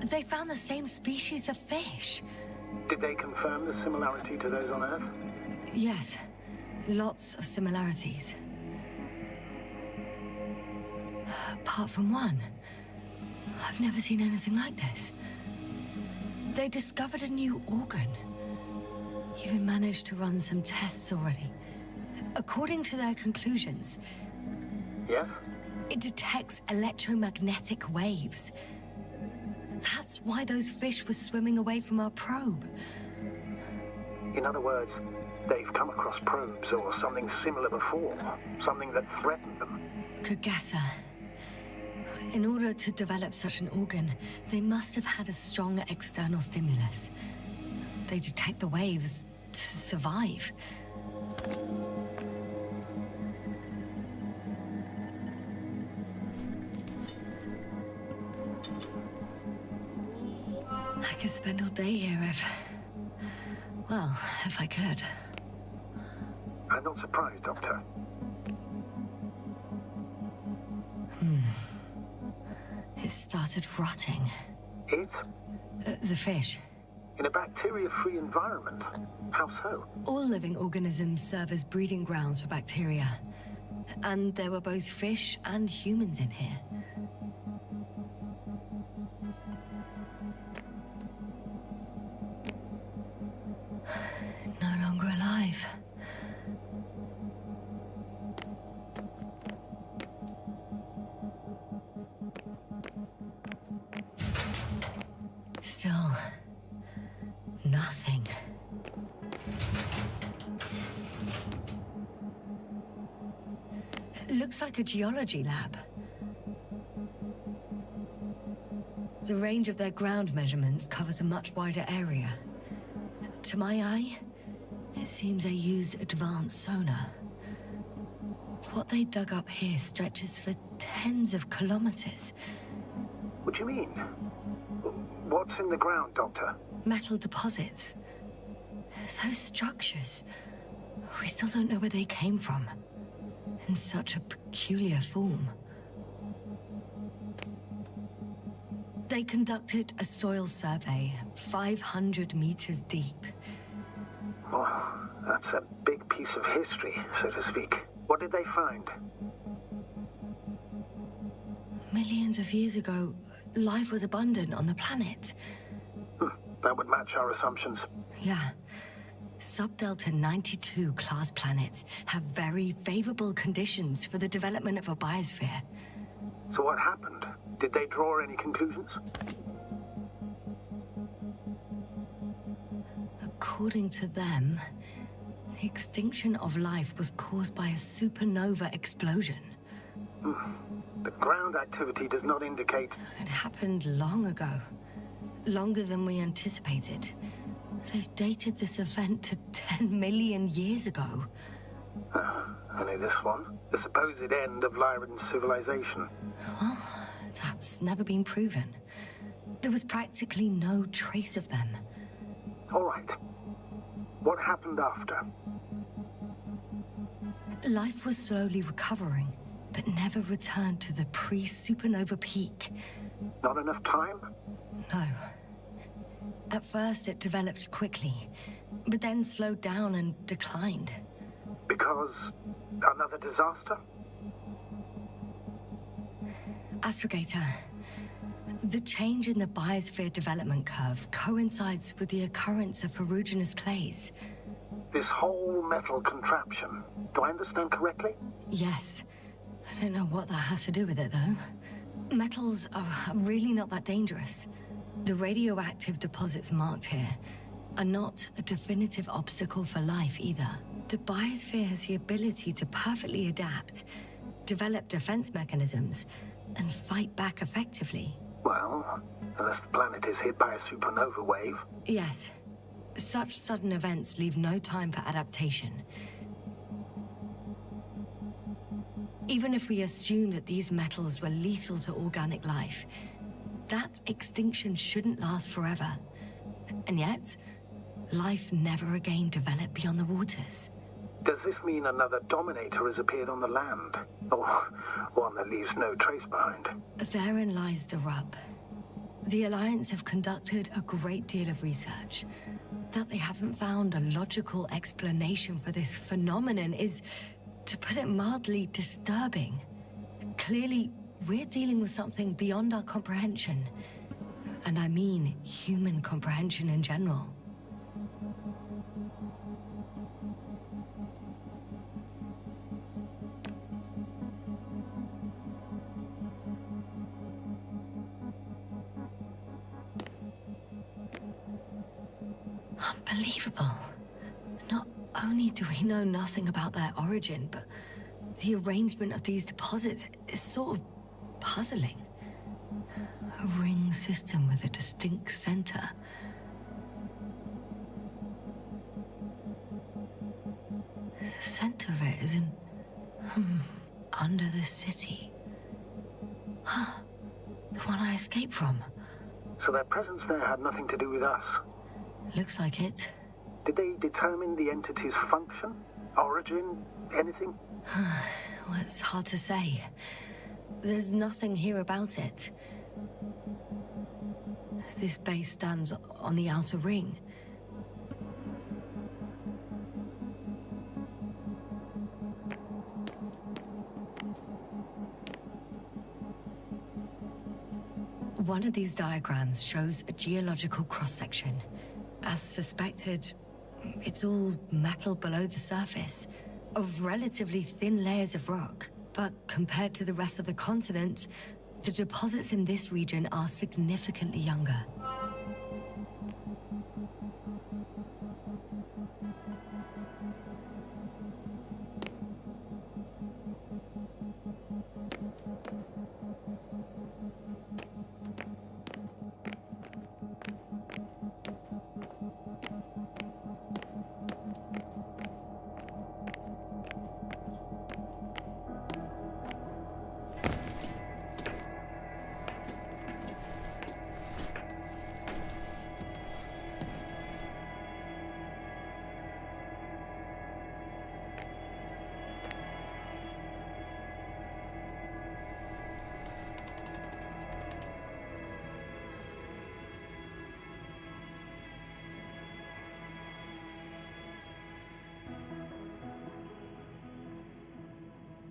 They found the same species of fish. Did they confirm the similarity to those on Earth? Yes, lots of similarities. Apart from one, I've never seen anything like this. They discovered a new organ. Even managed to run some tests already. According to their conclusions, Yes? it detects electromagnetic waves. That's why those fish were swimming away from our probe. In other words, they've come across probes or something similar before. Something that threatened them. Good guesser. In order to develop such an organ, they must have had a strong external stimulus. They detect the waves to survive. I could spend all day here if I could. I'm not surprised, Doctor. It started rotting. It? The fish. In a bacteria-free environment? How so? All living organisms serve as breeding grounds for bacteria. And there were both fish and humans in here. No longer alive. Still, nothing. It looks like a geology lab. The range of their ground measurements covers a much wider area. To my eye, it seems they used advanced sonar. What they dug up here stretches for tens of kilometers. What do you mean? What's in the ground, Doctor? Metal deposits. Those structures, we still don't know where they came from. In such a peculiar form. They conducted a soil survey 500 meters deep. Oh, that's a big piece of history, so to speak. What did they find? Millions of years ago, life was abundant on the planet. That would match our assumptions. Yeah. Sub-Delta 92 class planets have very favorable conditions for the development of a biosphere. So what happened? Did they draw any conclusions? According to them, the extinction of life was caused by a supernova explosion. The ground activity does not indicate... It happened long ago. Longer than we anticipated. They've dated this event to 10 million years ago. Only this one? The supposed end of Lyran's civilization? Well, that's never been proven. There was practically no trace of them. All right. What happened after? Life was slowly recovering, but never returned to the pre-supernova peak. Not enough time? No. At first, it developed quickly, but then slowed down and declined. Because another disaster? Astrogator, the change in the biosphere development curve coincides with the occurrence of ferruginous clays. This whole metal contraption, do I understand correctly? Yes. I don't know what that has to do with it, though. Metals are really not that dangerous. The radioactive deposits marked here are not a definitive obstacle for life either. The biosphere has the ability to perfectly adapt, develop defense mechanisms, and fight back effectively. Well, unless the planet is hit by a supernova wave. Yes. Such sudden events leave no time for adaptation. Even if we assume that these metals were lethal to organic life, that extinction shouldn't last forever. And yet, life never again developed beyond the waters. Does this mean another Dominator has appeared on the land? Or one that leaves no trace behind? Therein lies the rub. The Alliance have conducted a great deal of research. That they haven't found a logical explanation for this phenomenon is, to put it mildly, disturbing. Clearly, we're dealing with something beyond our comprehension. And I mean human comprehension in general. Unbelievable. Not only do we know nothing about their origin, but the arrangement of these deposits is sort of puzzling. A ring system with a distinct center. The center of it is in... under the city. Huh. The one I escaped from. So their presence there had nothing to do with us? Looks like it. Did they determine the entity's function? Origin? Anything? Well, it's hard to say. There's nothing here about it. This base stands on the outer ring. One of these diagrams shows a geological cross-section. As suspected, it's all metal below the surface, of relatively thin layers of rock. But compared to the rest of the continent, the deposits in this region are significantly younger.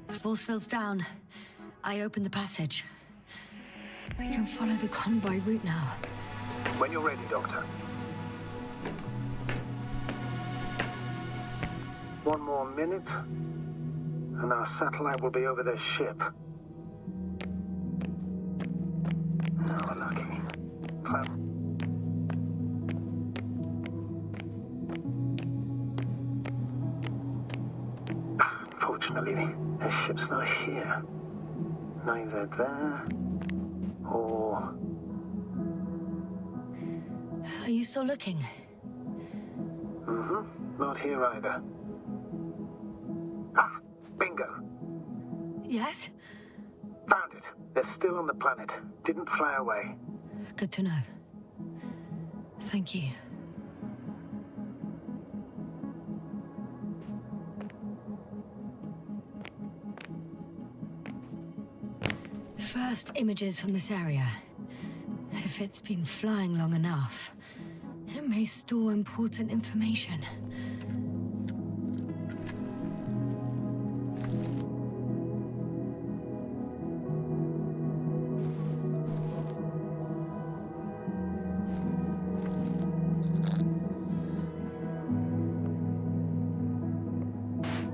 Force field's down. I open the passage. We can follow the convoy route now. When you're ready, Doctor. One more minute, and our satellite will be over their ship. Oh, we're lucky. Unfortunately, their ship's not here. Neither there or... Are you still looking? Mm-hmm. Not here either. Ah! Bingo! Yes? Found it. They're still on the planet. Didn't fly away. Good to know. Thank you. First images from this area. If it's been flying long enough, it may store important information.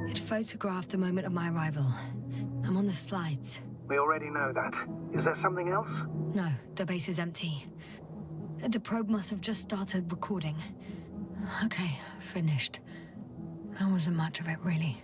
It photographed the moment of my arrival. I'm on the slides. We already know that. Is there something else? No, the base is empty. The probe must have just started recording. Okay, finished. That wasn't much of it, really.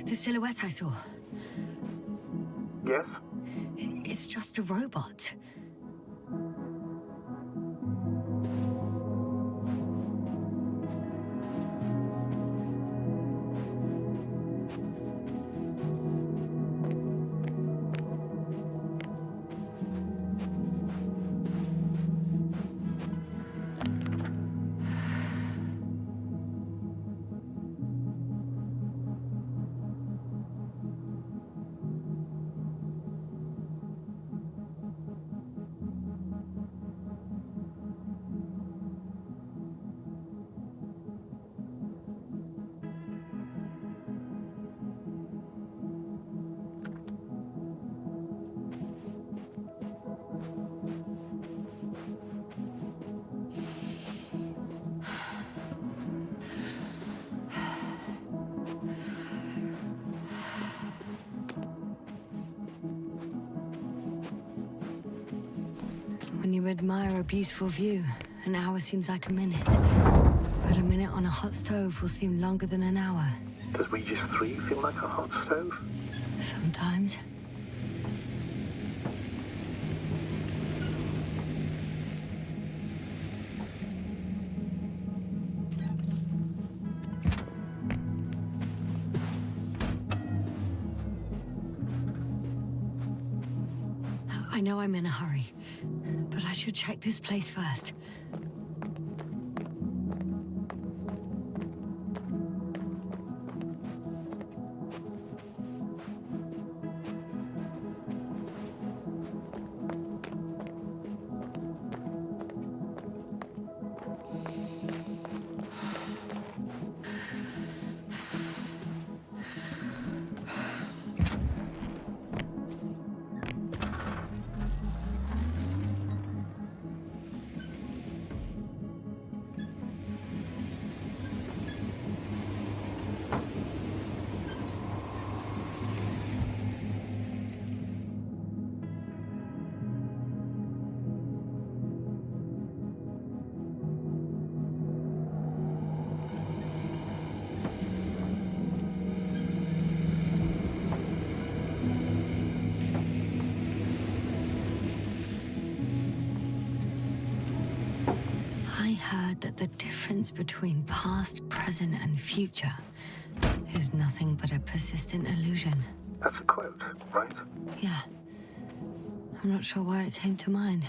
The silhouette I saw. Yes? It's just a robot. When you admire a beautiful view, an hour seems like a minute. But a minute on a hot stove will seem longer than an hour. Does we just three feel like a hot stove? Sometimes. I know I'm in a hurry, but I should check this place first. I heard that the difference between past, present, and future is nothing but a persistent illusion. That's a quote, right? Yeah. I'm not sure why it came to mind.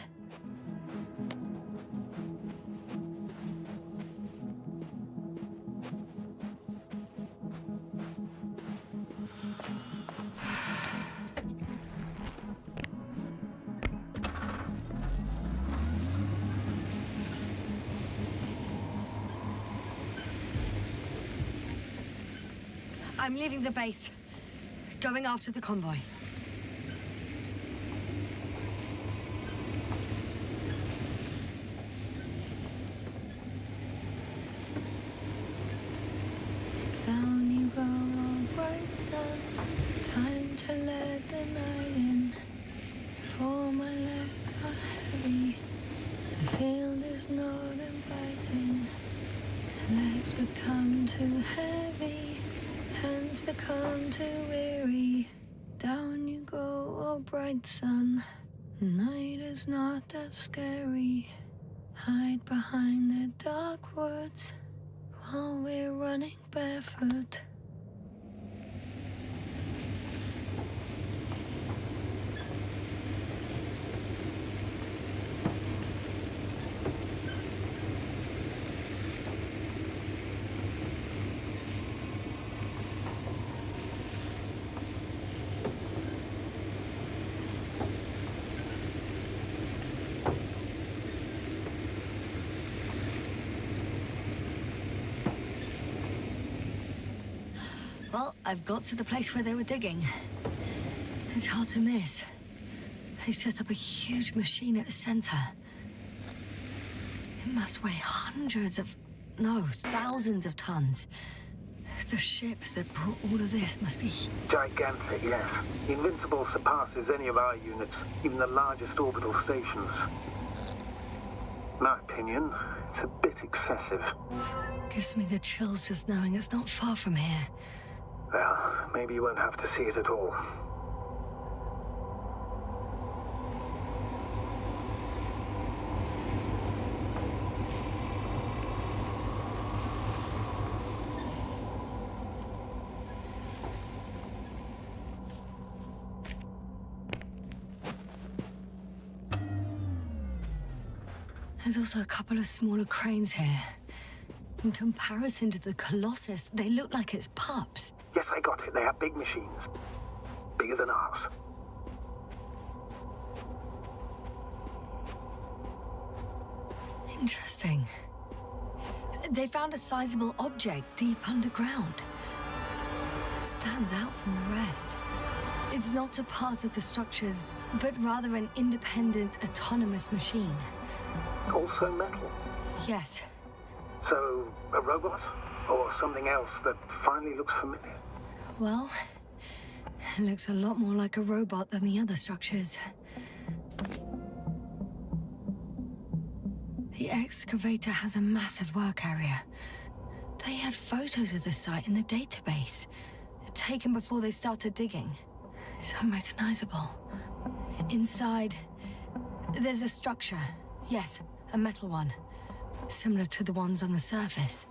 I'm leaving the base. Going after the convoy. Down you go, oh bright sun. Time to let the night in. For my legs are heavy. The field is not inviting. Legs become too heavy. Hands become too weary. Down you go, oh bright sun. Night is not that scary. Hide behind the dark woods while we're running barefoot. Well, I've got to the place where they were digging. It's hard to miss. They set up a huge machine at the center. It must weigh thousands of tons. The ship that brought all of this must be... Gigantic, yes. The Invincible surpasses any of our units, even the largest orbital stations. In my opinion, it's a bit excessive. Gives me the chills just knowing it's not far from here. Well, maybe you won't have to see it at all. There's also a couple of smaller cranes here. In comparison to the Colossus, they look like it's pups. Yes, I got it. They are big machines. Bigger than ours. Interesting. They found a sizable object deep underground. Stands out from the rest. It's not a part of the structures, but rather an independent, autonomous machine. Also metal? Yes. So, a robot? Or something else that finally looks familiar? Well, it looks a lot more like a robot than the other structures. The excavator has a massive work area. They had photos of the site in the database, taken before they started digging. It's unrecognizable. Inside, there's a structure. Yes, a metal one. Similar to the ones on the surface.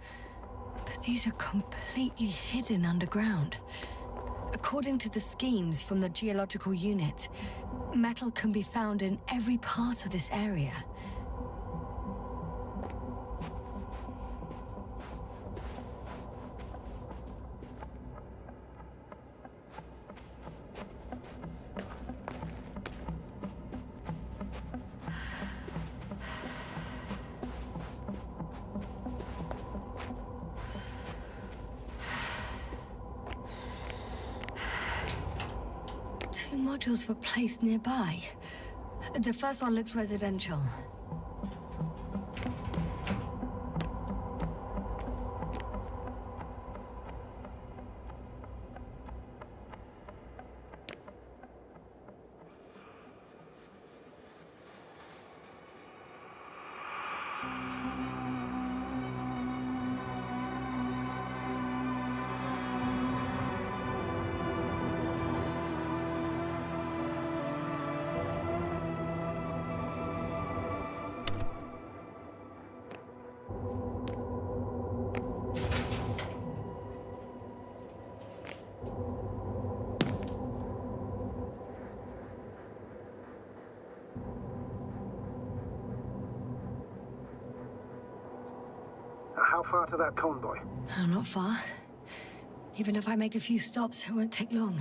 But these are completely hidden underground. According to the schemes from the geological unit, metal can be found in every part of this area. Modules were placed nearby. The first one looks residential. How far to that convoy? Oh, not far. Even if I make a few stops, it won't take long.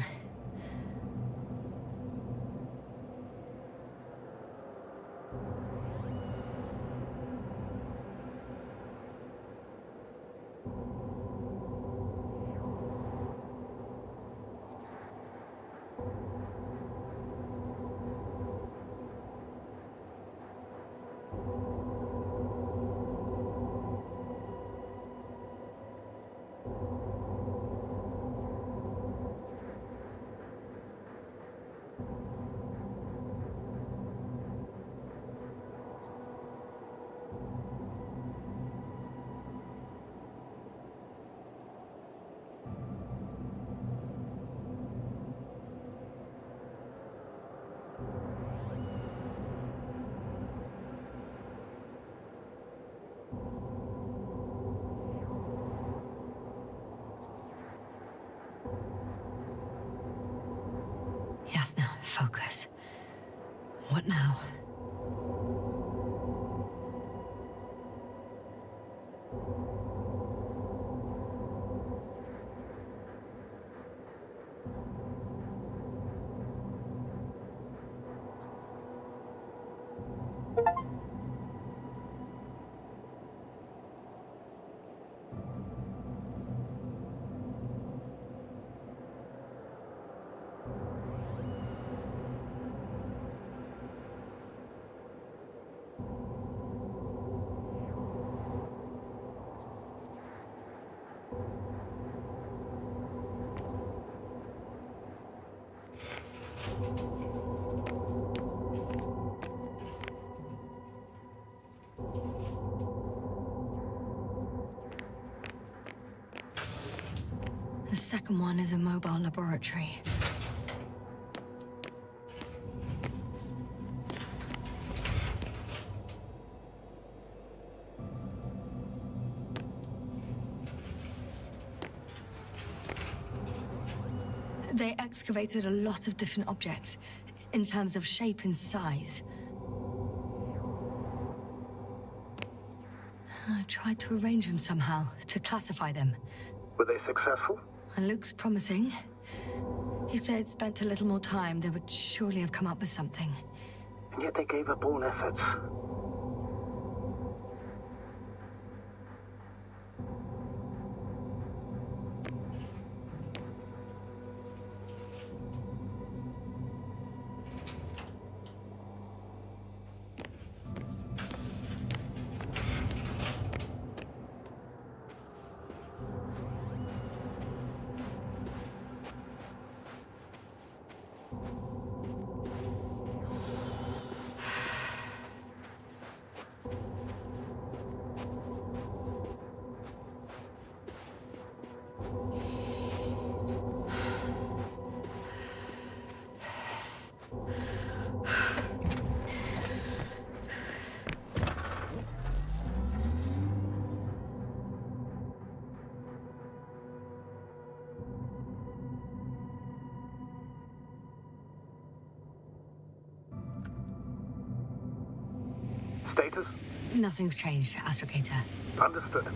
Focus. What now? The second one is a mobile laboratory. They excavated a lot of different objects, in terms of shape and size. I tried to arrange them somehow, to classify them. Were they successful? And looks promising. If they had spent a little more time, they would surely have come up with something. And yet they gave up all efforts. Status? Nothing's changed, Astrogator. Understood.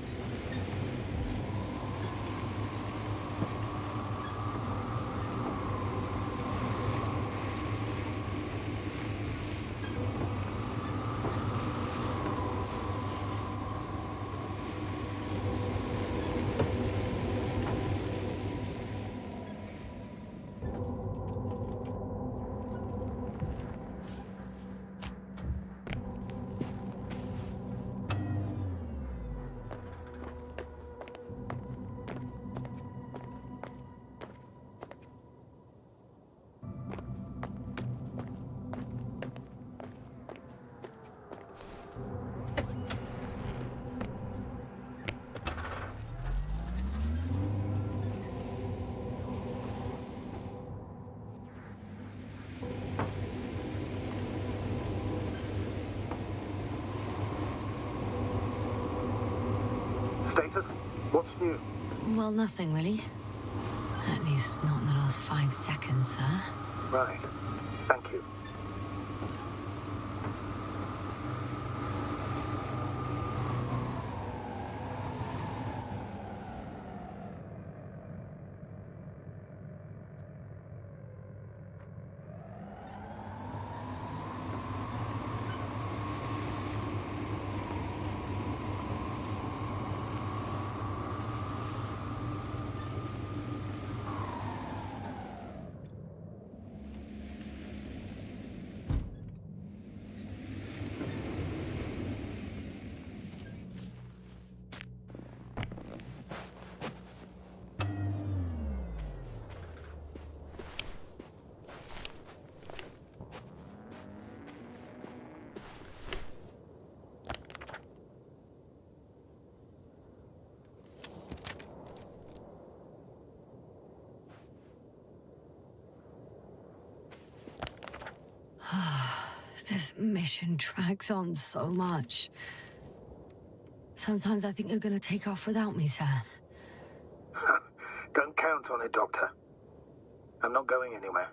Status? What's new? Well, nothing really. At least not in the last 5 seconds, sir. Right. Thank you. This mission drags on so much. Sometimes I think you're gonna take off without me, sir. Don't count on it, Doctor. I'm not going anywhere.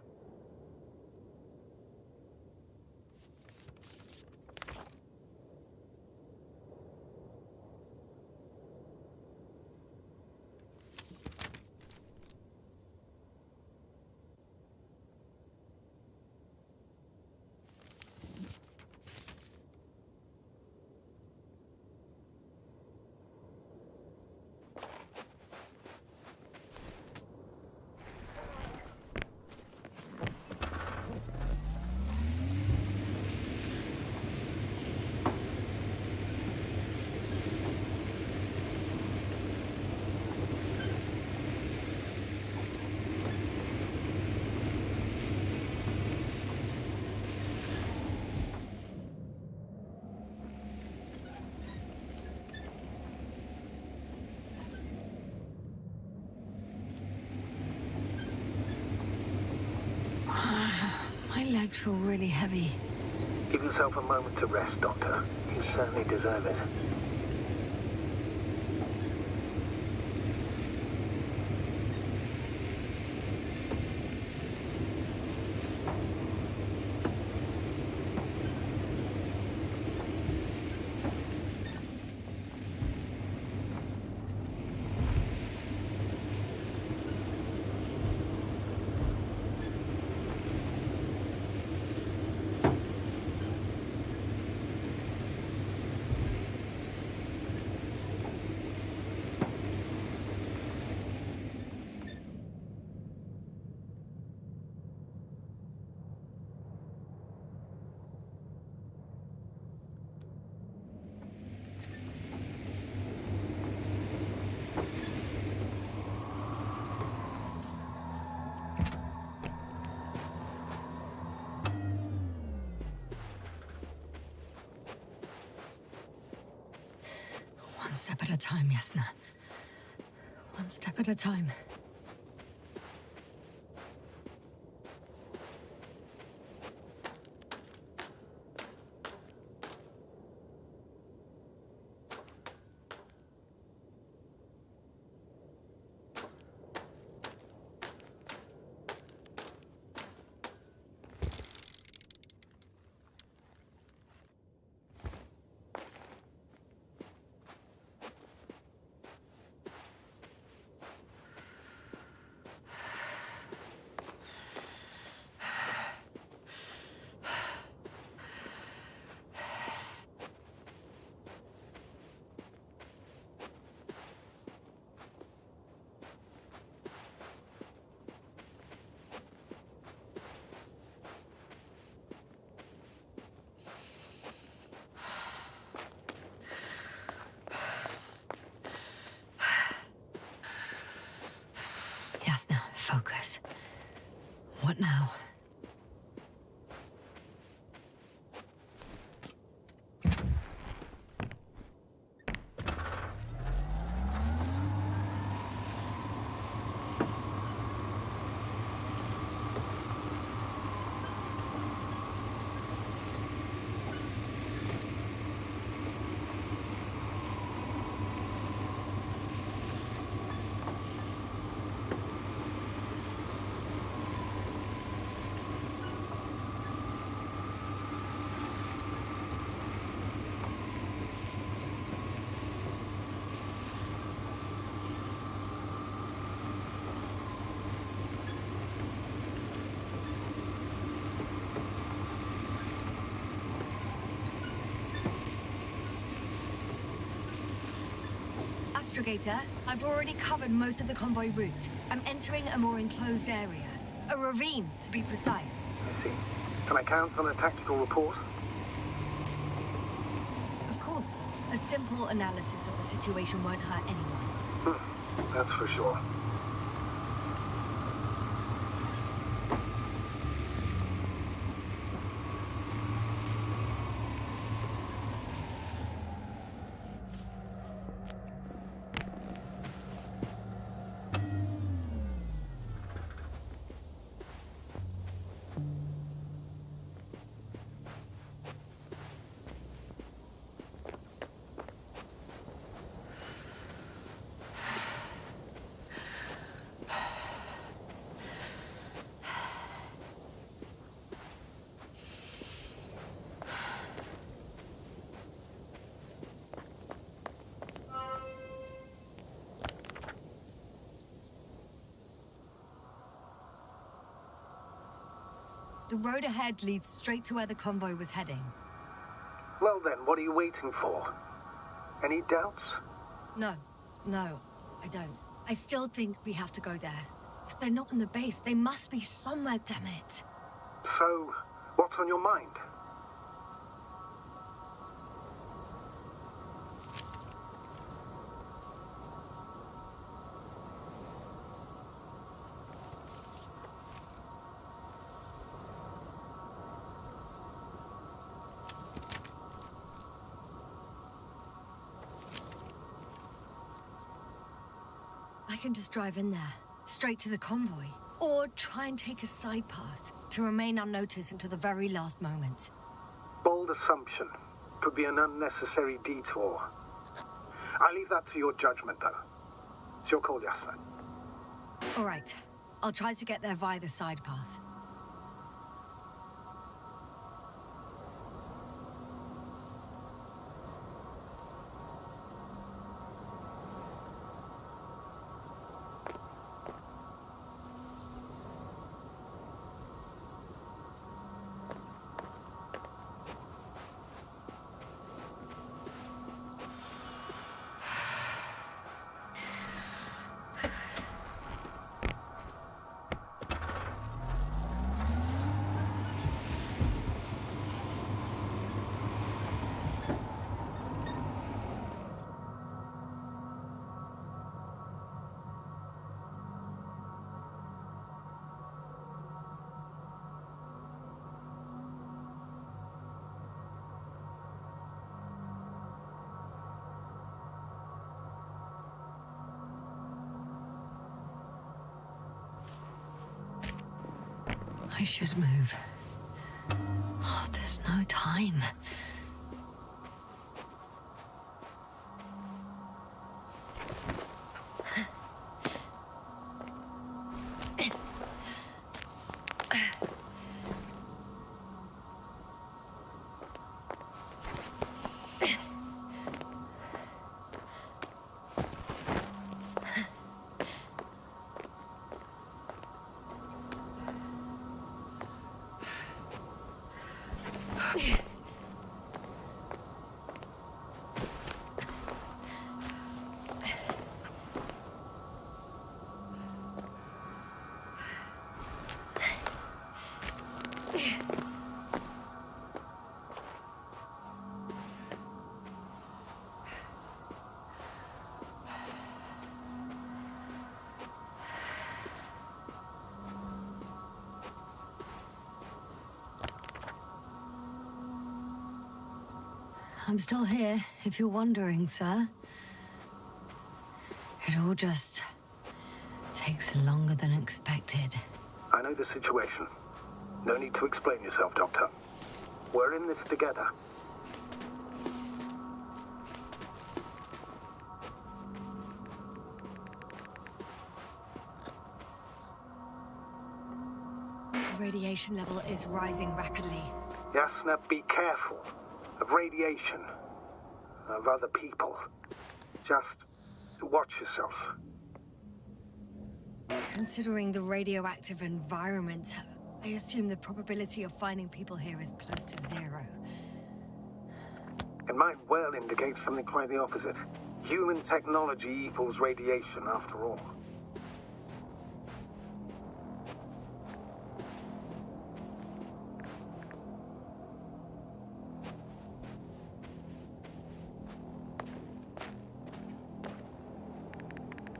legs feel really heavy. Give yourself a moment to rest, Doctor. You certainly deserve it. One step at a time, Yasna. One step at a time. Yasna, focus. What now? Astrogator, I've already covered most of the convoy route. I'm entering a more enclosed area. A ravine, to be precise. I see. Can I count on a tactical report? Of course. A simple analysis of the situation won't hurt anyone. That's for sure. The road ahead leads straight to where the convoy was heading. Well then, what are you waiting for? Any doubts? No, I don't. I still think we have to go there. If they're not in the base, they must be somewhere, damn it. So, what's on your mind? I can just drive in there, straight to the convoy. Or try and take a side path. To remain unnoticed until the very last moment. Bold assumption. Could be an unnecessary detour. I leave that to your judgment, though. It's your call, Yasna. All right. I'll try to get there via the side path. I should move. Oh, there's no time. I'm still here, if you're wondering, sir. It all just takes longer than expected. I know the situation. No need to explain yourself, Doctor. We're in this together. The radiation level is rising rapidly. Yasna, be careful. Of radiation. Of other people. Just watch yourself. Considering the radioactive environment, I assume the probability of finding people here is close to 0. It might well indicate something quite the opposite. Human technology equals radiation, after all.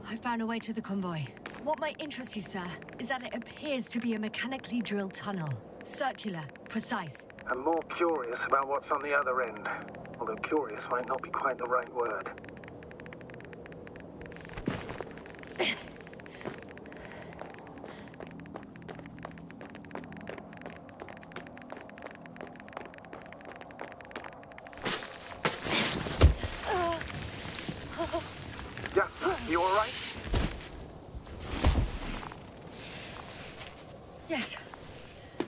I found a way to the convoy. What might interest you, sir, is that it appears to be a mechanically drilled tunnel. Circular, precise. I'm more curious about what's on the other end. Although curious might not be quite the right word. Yeah, you all right? Yes,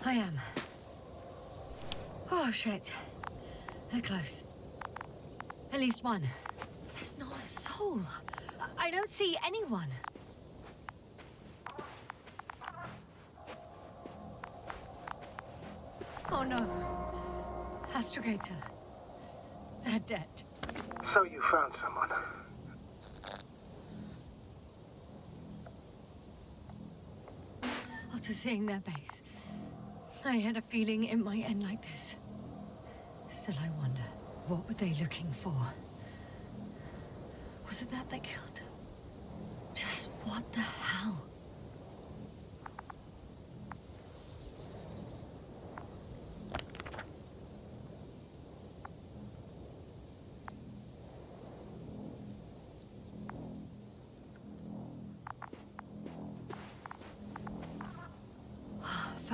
I am. Oh, shit. They're close. At least one. There's not a soul. I don't see anyone. Oh, no. Astrogator. They're dead. So you found someone. After seeing their base, I had a feeling it might end like this. Still, I wonder, what were they looking for? Was it that they killed them? Just what the hell?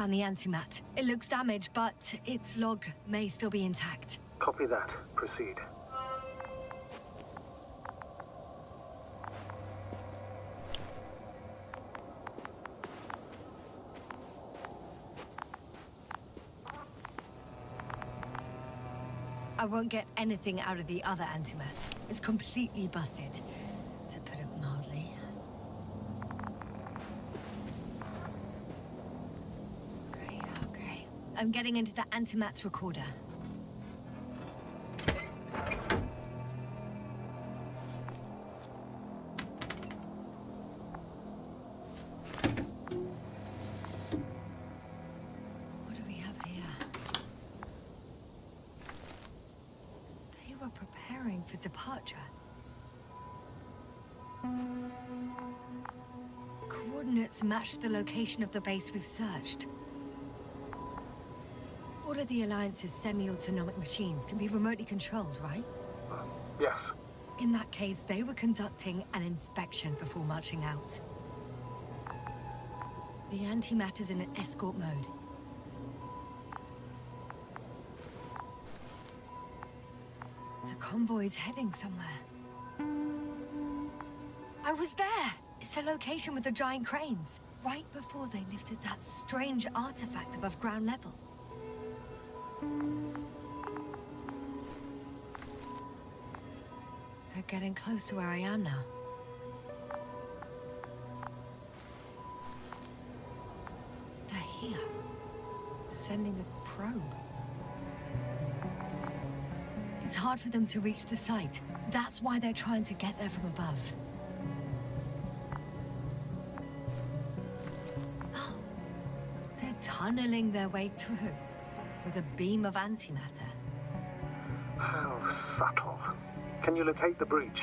found the antimat. It looks damaged, but its log may still be intact. Copy that. Proceed. I won't get anything out of the other antimat. It's completely busted, to put it mildly. Okay. I'm getting into the antimat's recorder. What do we have here? They were preparing for departure. Coordinates match the location of the base we've searched. All of the Alliance's semi-autonomic machines can be remotely controlled, right? Yes. In that case, they were conducting an inspection before marching out. The antimatter's in an escort mode. The convoy's heading somewhere. I was there! It's the location with the giant cranes. Right before they lifted that strange artifact above ground level. They're getting close to where I am now. They're here. Sending a probe. It's hard for them to reach the site. That's why they're trying to get there from above. Oh. They're tunneling their way through with a beam of antimatter. How subtle. Can you locate the breach?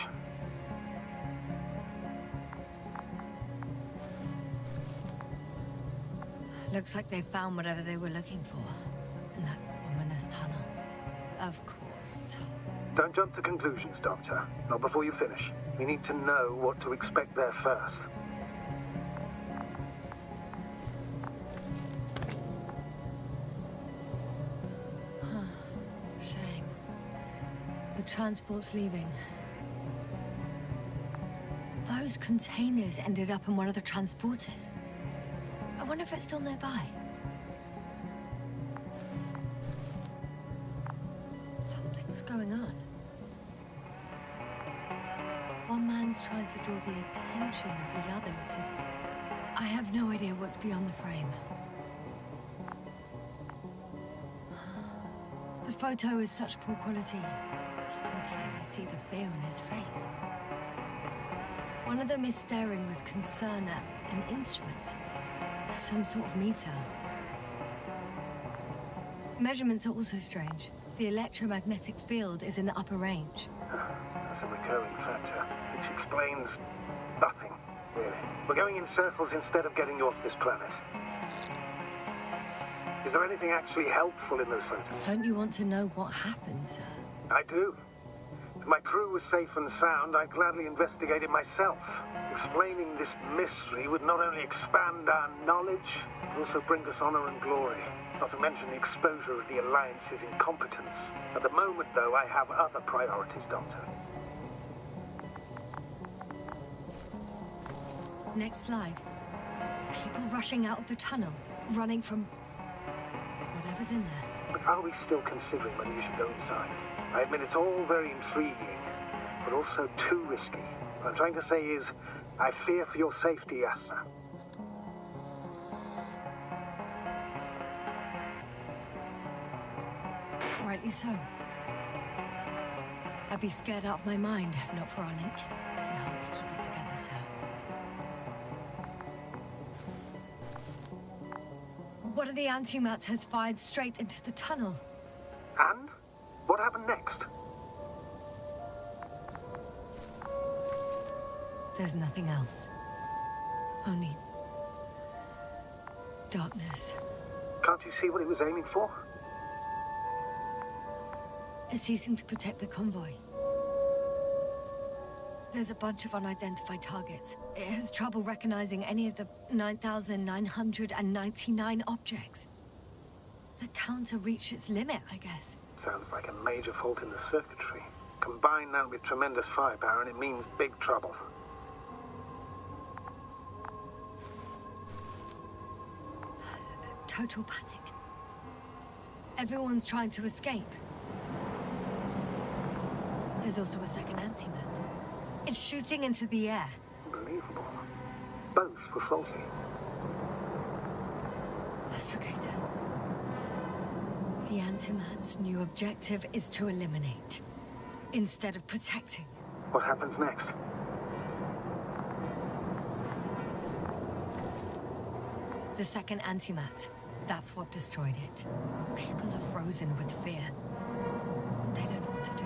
Looks like they found whatever they were looking for in that ominous tunnel. Of course. Don't jump to conclusions, Doctor. Not before you finish. We need to know what to expect there first. Shame. The transport's leaving. Those containers ended up in one of the transporters. I wonder if it's still nearby. Something's going on. One man's trying to draw the attention of the others to... I have no idea what's beyond the frame. The photo is such poor quality. You can clearly see the fear in his face. One of them is staring with concern at an instrument. Some sort of meter. Measurements are also strange. The electromagnetic field is in the upper range. That's a recurring factor, which explains nothing, really. We're going in circles instead of getting you off this planet. Is there anything actually helpful in those photos? Don't you want to know what happened, sir? I do. If my crew was safe and sound, I'd gladly investigate it myself. Explaining this mystery would not only expand our knowledge, but also bring us honor and glory. Not to mention the exposure of the Alliance's incompetence. At the moment, though, I have other priorities, Doctor. Next slide. People rushing out of the tunnel, running from whatever's in there. But are we still considering whether you should go inside? I admit it's all very intriguing, but also too risky. What I'm trying to say is, I fear for your safety, Yasna. Rightly so. I'd be scared out of my mind if not for our link. You help me keep it together, sir. One of the antimats has fired straight into the tunnel. And? What happened next? There's nothing else. Only... darkness. Can't you see what it was aiming for? It's ceasing to protect the convoy. There's a bunch of unidentified targets. It has trouble recognizing any of the 9,999 objects. The counter reached its limit, I guess. Sounds like a major fault in the circuitry. Combine that with tremendous firepower and it means big trouble. Total panic. Everyone's trying to escape. There's also a second antimat. It's shooting into the air. Unbelievable. Both were faulty. Astrogator. The antimat's new objective is to eliminate, instead of protecting. What happens next? The second antimat. That's what destroyed it. People are frozen with fear. They don't know what to do.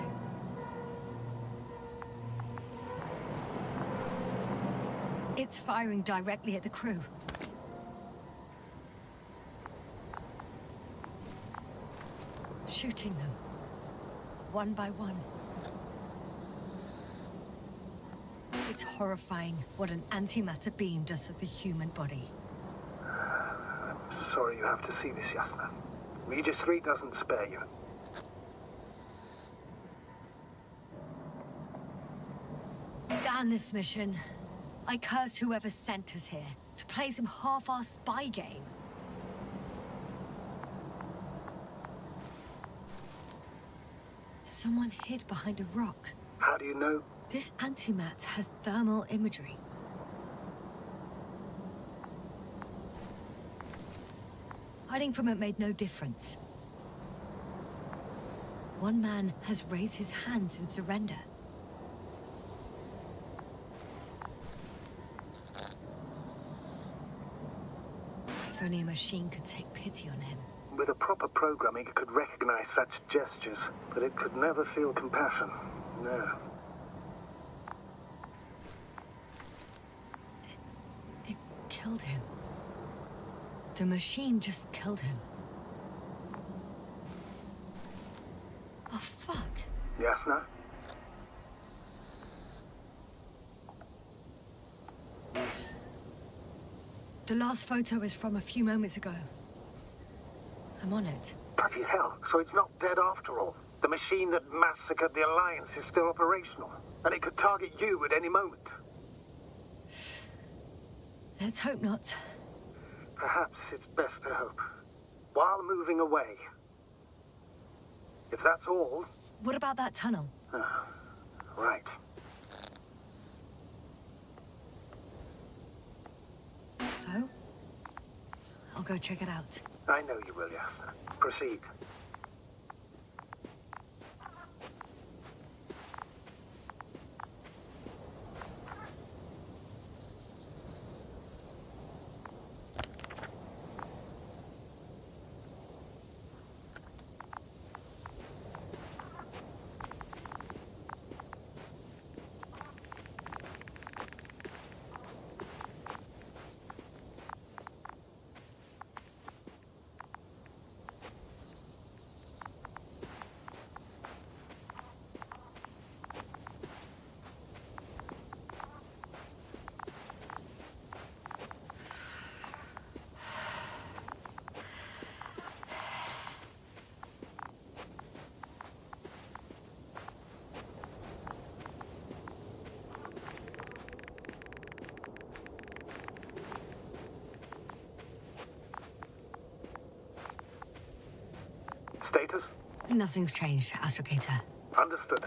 It's firing directly at the crew. Shooting them. One by one. It's horrifying what an antimatter beam does to the human body. Sorry you have to see this, Yasna. Regis III doesn't spare you. Damn this mission. I curse whoever sent us here to play some half-assed spy game. Someone hid behind a rock. How do you know? This antimat has thermal imagery. Hiding from it made no difference. One man has raised his hands in surrender. If only a machine could take pity on him. With a proper programming, it could recognize such gestures, but it could never feel compassion. No. It killed him. The machine just killed him. Oh, fuck. Yasna? The last photo is from a few moments ago. I'm on it. Bloody hell, so it's not dead after all. The machine that massacred the Alliance is still operational, and it could target you at any moment. Let's hope not. Perhaps it's best to hope. While moving away. If that's all... What about that tunnel? Right. So? I'll go check it out. I know you will, Yasna. Proceed. Status? Nothing's changed, Astrogator. Understood.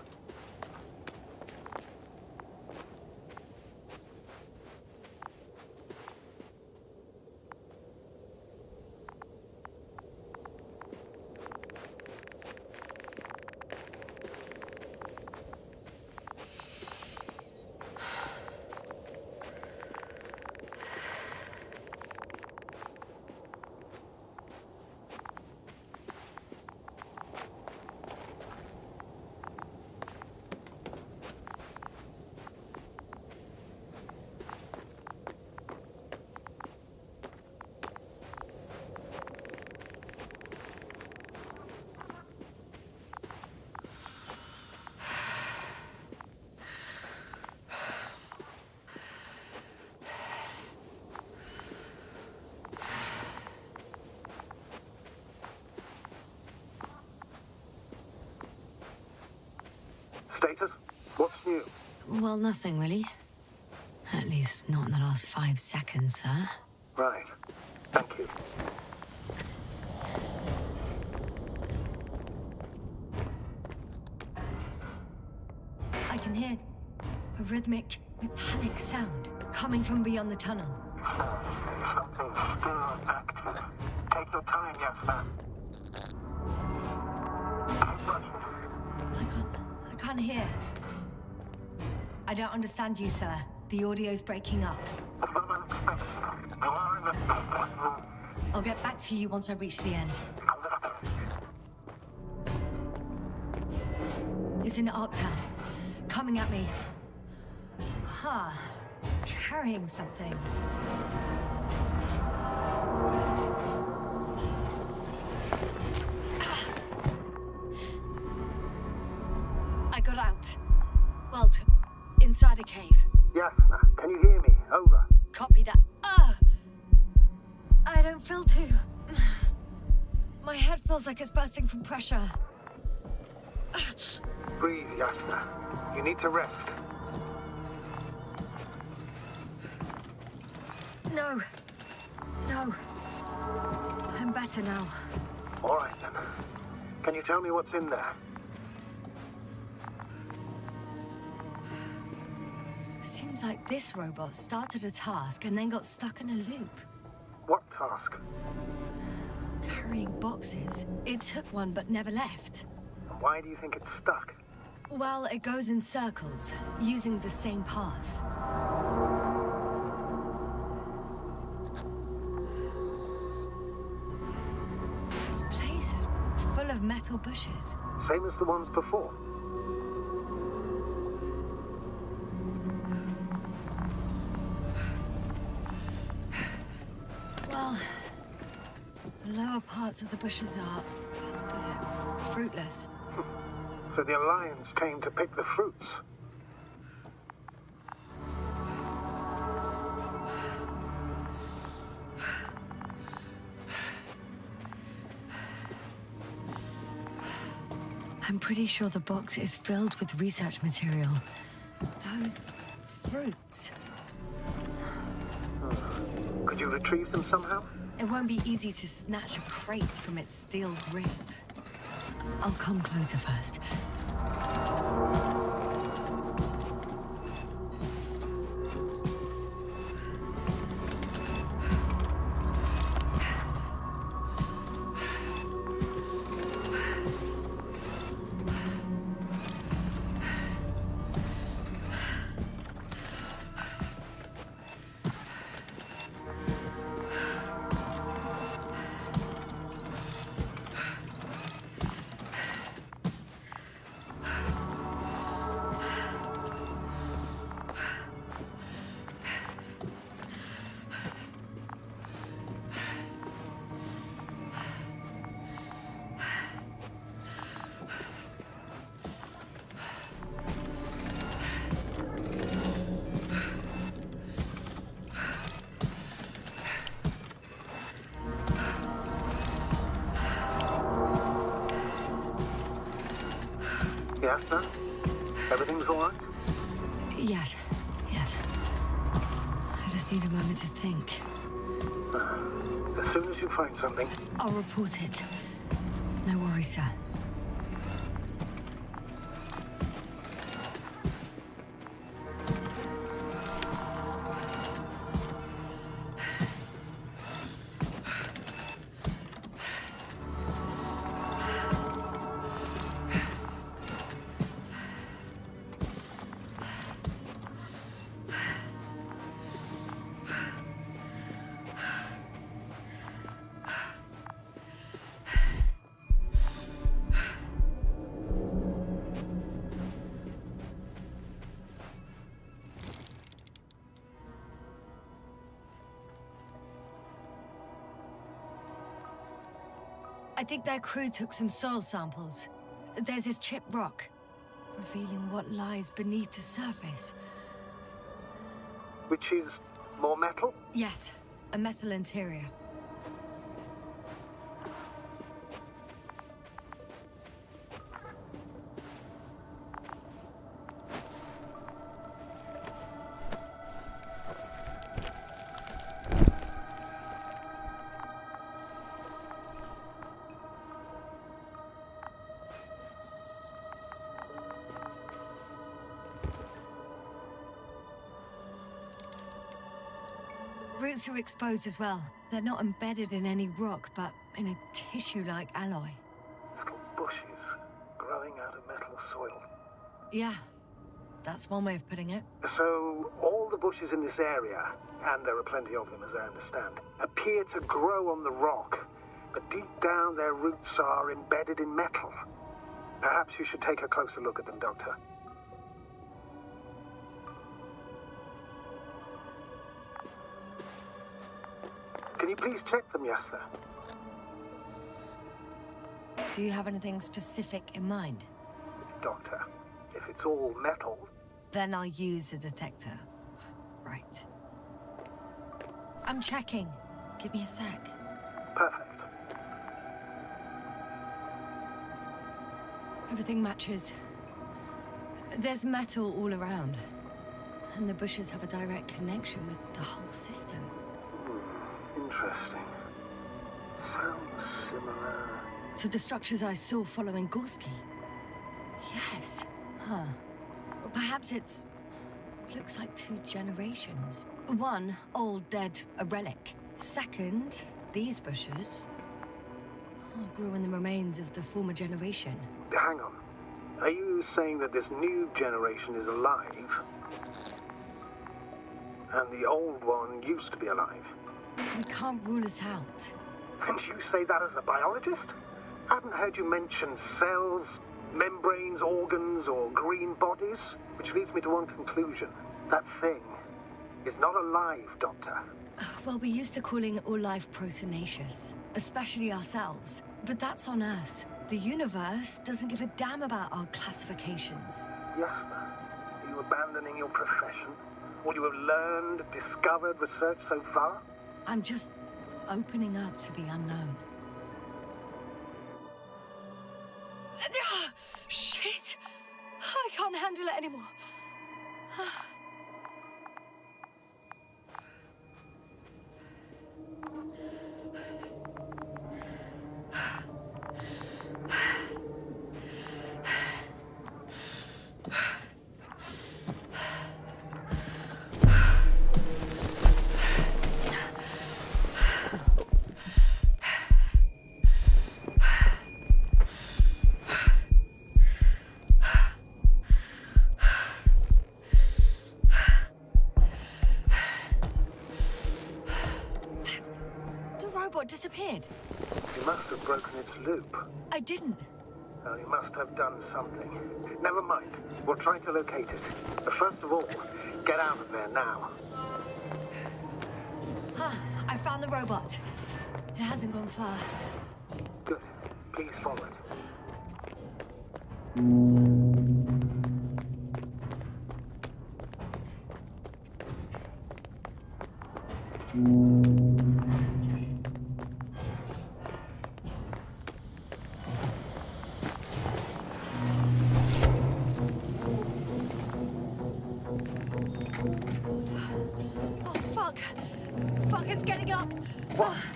Status? What's new? Well, nothing really. At least not in the last 5 seconds, sir. Right. Thank you. I can hear a rhythmic, metallic sound coming from beyond the tunnel. Something's still active. Take your time, young man. Keep running. I can't hear. I don't understand you, sir. The audio's breaking up. It's not unexpected. You are in the back room. I'll get back to you once I reach the end. It's in Arctown. Coming at me. Huh. Carrying something. I got out. Well, inside a cave. Yasna, can you hear me? Over. Copy that. I don't feel too... My head feels like it's bursting from pressure. Breathe, Yasna. You need to rest. No. I'm better now. All right, then. Can you tell me what's in there? Seems like this robot started a task and then got stuck in a loop. What task? Carrying boxes. It took one but never left. And why do you think it's stuck? Well, it goes in circles, using the same path. This place is full of metal bushes. Same as the ones before. Well, the lower parts of the bushes are, how to put it, fruitless. So the Alliance came to pick the fruits. I'm pretty sure the box is filled with research material. Those fruits. Could you retrieve them somehow? It won't be easy to snatch a crate from its steel grip. I'll come closer first. Yes, sir? Everything's all right? Yes. I just need a moment to think. As soon as you find something... I'll report it. No worries, sir. I think their crew took some soil samples. There's this chipped rock, revealing what lies beneath the surface. Which is more metal? Yes, a metal interior. Roots are exposed as well. They're not embedded in any rock, but in a tissue-like alloy. Little bushes growing out of metal soil. Yeah, that's one way of putting it. So, all the bushes in this area, and there are plenty of them as I understand, appear to grow on the rock, but deep down their roots are embedded in metal. Perhaps you should take a closer look at them, Doctor. Can you please check them, yes, sir? Do you have anything specific in mind? Doctor, if it's all metal... Then I'll use a detector. Right. I'm checking. Give me a sec. Perfect. Everything matches. There's metal all around. And the bushes have a direct connection with the whole system. Interesting. Sounds similar... To the structures I saw following Gorski. Yes. Huh. Or perhaps it's... looks like 2 generations. One, old, dead, a relic. Second, these bushes... grew in the remains of the former generation. Hang on. Are you saying that this new generation is alive? And the old one used to be alive? We can't rule it out. And you say that as a biologist? I haven't heard you mention cells, membranes, organs, or green bodies, which leads me to one conclusion. That thing is not alive, Doctor. Well, we used to calling all life proteinaceous, especially ourselves. But that's on Earth. The universe doesn't give a damn about our classifications. Yes, sir. Are you abandoning your profession? All you have learned, discovered, researched so far? I'm just opening up to the unknown. Shit! I can't handle it anymore. Disappeared. You must have broken its loop. I didn't. Well, you must have done something. Never mind. We'll try to locate it. But first of all, get out of there now. I found the robot. It hasn't gone far. Good. Please follow it.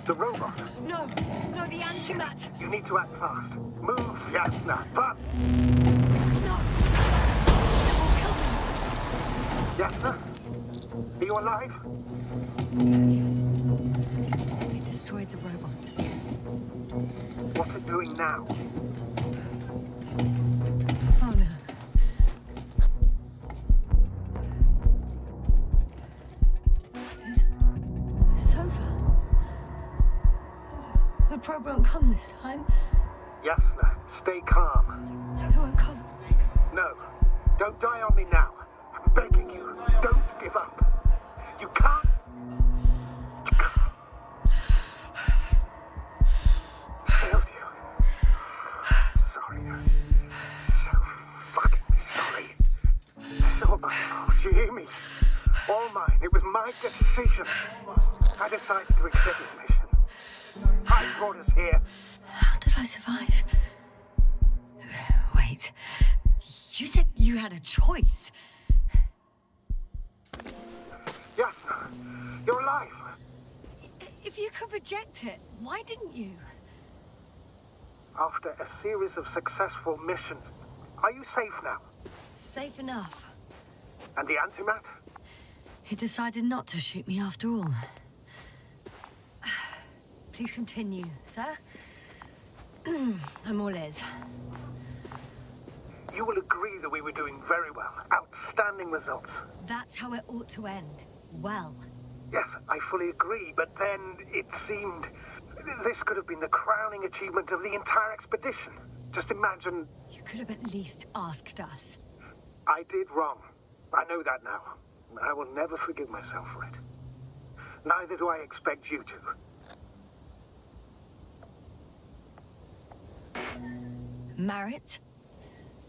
The robot? No, the antimat. You need to act fast. Move, Yasna, but... No! It will kill me. Yasna? Are you alive? Yes. It destroyed the robot. What's it doing now? Oh no. It's over. The probe won't come this time. Yasna, stay calm. It won't come. No, don't die on me now. I'm begging you, don't give up. You can't. You can't. Failed you. Sorry. So fucking sorry. It's all my fault, you hear me? All mine. It was my decision. I decided to accept this mission. I brought us here. How did I survive? Wait. You said you had a choice. Yes, you're alive. If you could reject it, why didn't you? After a series of successful missions, are you safe now? Safe enough. And the antimat? He decided not to shoot me after all. Please continue, sir. I'm all ears. You will agree that we were doing very well. Outstanding results. That's how it ought to end. Well. Yes, I fully agree, but then it seemed... This could have been the crowning achievement of the entire expedition. Just imagine... You could have at least asked us. I did wrong. I know that now. I will never forgive myself for it. Neither do I expect you to. Marit?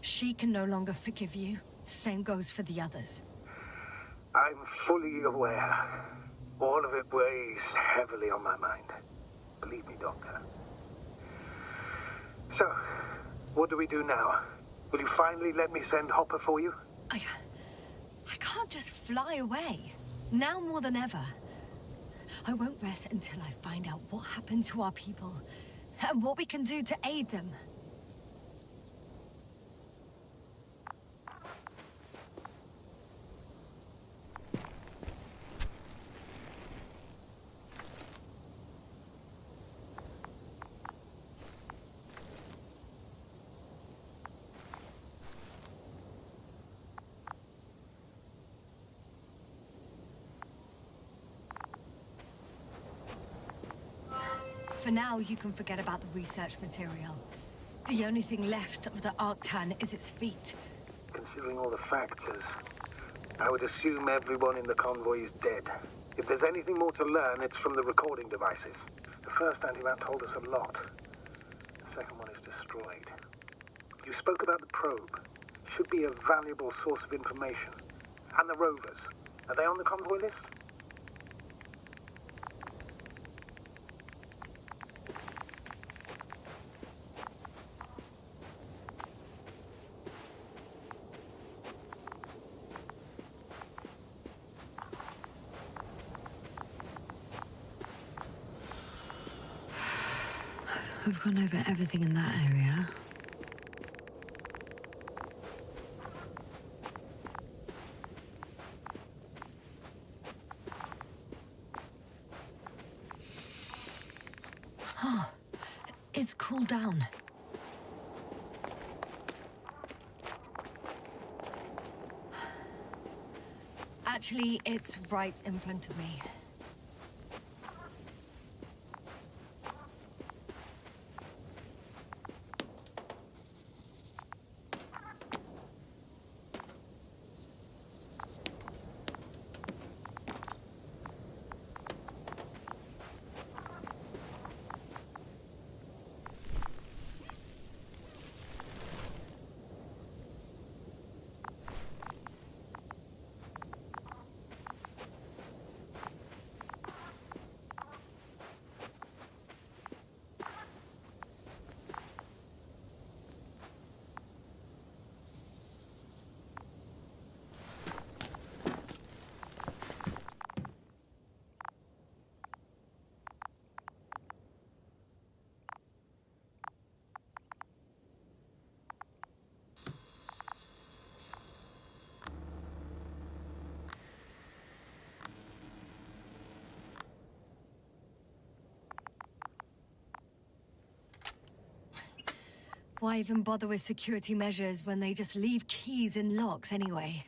She can no longer forgive you. Same goes for the others. I'm fully aware. All of it weighs heavily on my mind. Believe me, Doctor. So, what do we do now? Will you finally let me send Hopper for you? I can't just fly away. Now more than ever. I won't rest until I find out what happened to our people and what we can do to aid them. For now, you can forget about the research material. The only thing left of the Arctan is its feet. Considering all the factors, I would assume everyone in the convoy is dead. If there's anything more to learn, it's from the recording devices. The first anti-map told us a lot. The second one is destroyed. You spoke about the probe. Should be a valuable source of information. And the rovers. Are they on the convoy list? We've gone over everything in that area. Oh, it's cooled down. Actually, it's right in front of me. Why even bother with security measures when they just leave keys in locks anyway?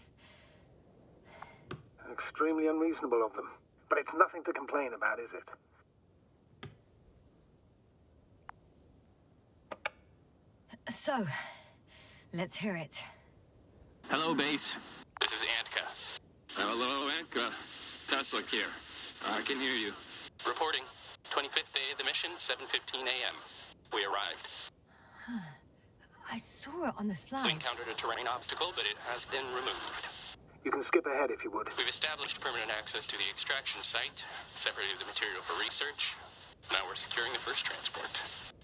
Extremely unreasonable of them. But it's nothing to complain about, is it? So, let's hear it. Hello, base. This is Antka. Hello, Antka. Tesla here. I can hear you. Reporting. 25th day of the mission, 7:15 a.m. We arrived. I saw it on the We slides. encountered a terrain obstacle, but it has been removed. You can skip ahead if you would. We've established permanent access to the extraction site, separated the material for research. Now we're securing the first transport.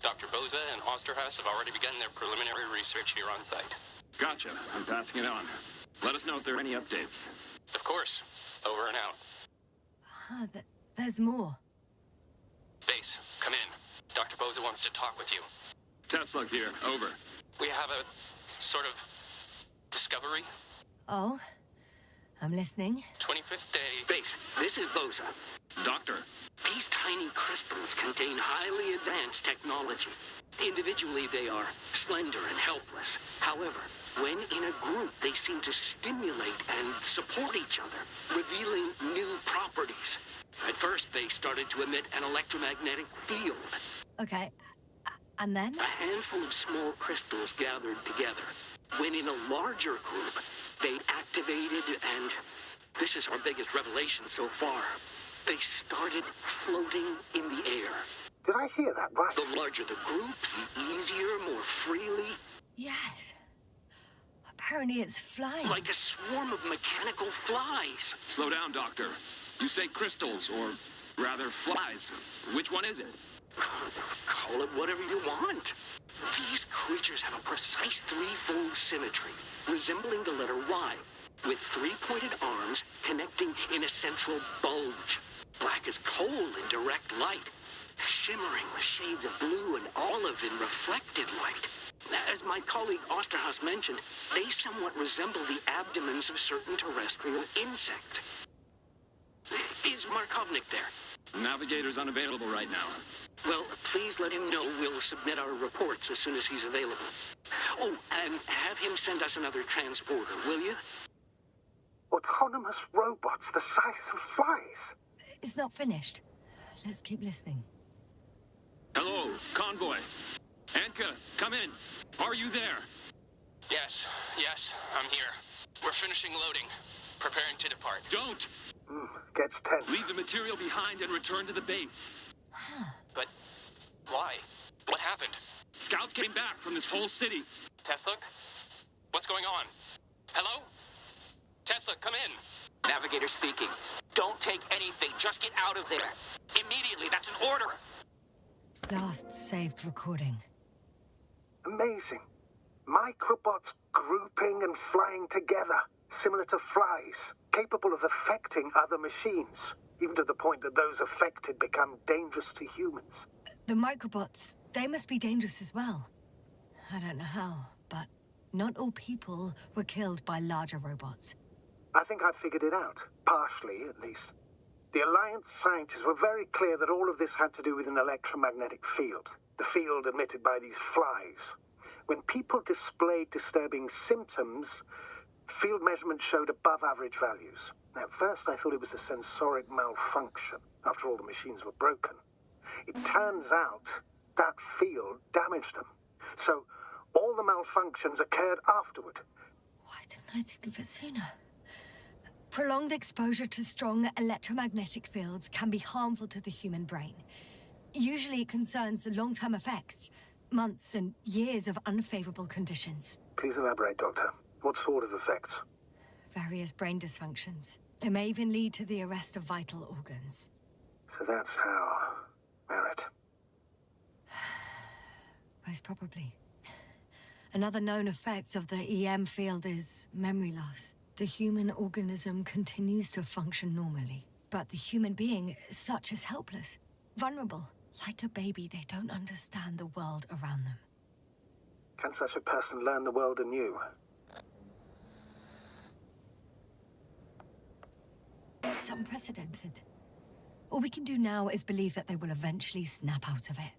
Dr. Boza and Osterhaus have already begun their preliminary research here on site. Gotcha. I'm passing it on. Let us know if there are any updates. Of course. Over and out. There's more. Base, come in. Dr. Boza wants to talk with you. Tesla here. Over. We have a sort of discovery. Oh? I'm listening. 25th day. Base, this is Boza. Doctor. These tiny crystals contain highly advanced technology. Individually, they are slender and helpless. However, when in a group, they seem to stimulate and support each other, revealing new properties. At first, they started to emit an electromagnetic field. Okay. And then? A handful of small crystals gathered together. When in a larger group, they activated and... this is our biggest revelation so far. They started floating in the air. Did I hear that right? The larger the group, the easier, more freely. Yes. Apparently it's flying. Like a swarm of mechanical flies. Slow down, Doctor. You say crystals, or rather flies. Which one is it? Call it whatever you want. These creatures have a precise threefold symmetry, resembling the letter Y, with three-pointed arms connecting in a central bulge. Black as coal in direct light, shimmering with shades of blue and olive in reflected light. As my colleague Osterhaus mentioned, they somewhat resemble the abdomens of certain terrestrial insects. Is Markovnik there? Navigator's unavailable right now. Well, please let him know we'll submit our reports as soon as he's available. Oh, and have him send us another transporter, will you? Autonomous robots the size of flies. It's not finished. Let's keep listening. Hello, convoy. Anka, come in. Are you there? Yes, I'm here. We're finishing loading. Preparing to depart. Don't! Gets tense. Leave the material behind and return to the base. But why? What happened? Scouts came back from this whole city. Tesla? What's going on? Hello? Tesla, come in. Navigator speaking. Don't take anything. Just get out of there. Immediately. That's an order. Last saved recording. Amazing. Microbots grouping and flying together, similar to flies, capable of affecting other machines, even to the point that those affected become dangerous to humans. The microbots, they must be dangerous as well. I don't know how, but not all people were killed by larger robots. I think I figured it out, partially at least. The Alliance scientists were very clear that all of this had to do with an electromagnetic field, the field emitted by these flies. When people displayed disturbing symptoms, field measurements showed above average values. At first, I thought it was a sensoric malfunction. After all, the machines were broken. It turns out that field damaged them. So all the malfunctions occurred afterward. Why didn't I think of it sooner? Prolonged exposure to strong electromagnetic fields can be harmful to the human brain. Usually it concerns long-term effects, months and years of unfavorable conditions. Please elaborate, Doctor. What sort of effects? Various brain dysfunctions. It may even lead to the arrest of vital organs. So that's how... Merit. Most probably. Another known effect of the EM field is memory loss. The human organism continues to function normally, but the human being such is helpless, vulnerable. Like a baby, they don't understand the world around them. Can such a person learn the world anew? It's unprecedented. All we can do now is believe that they will eventually snap out of it.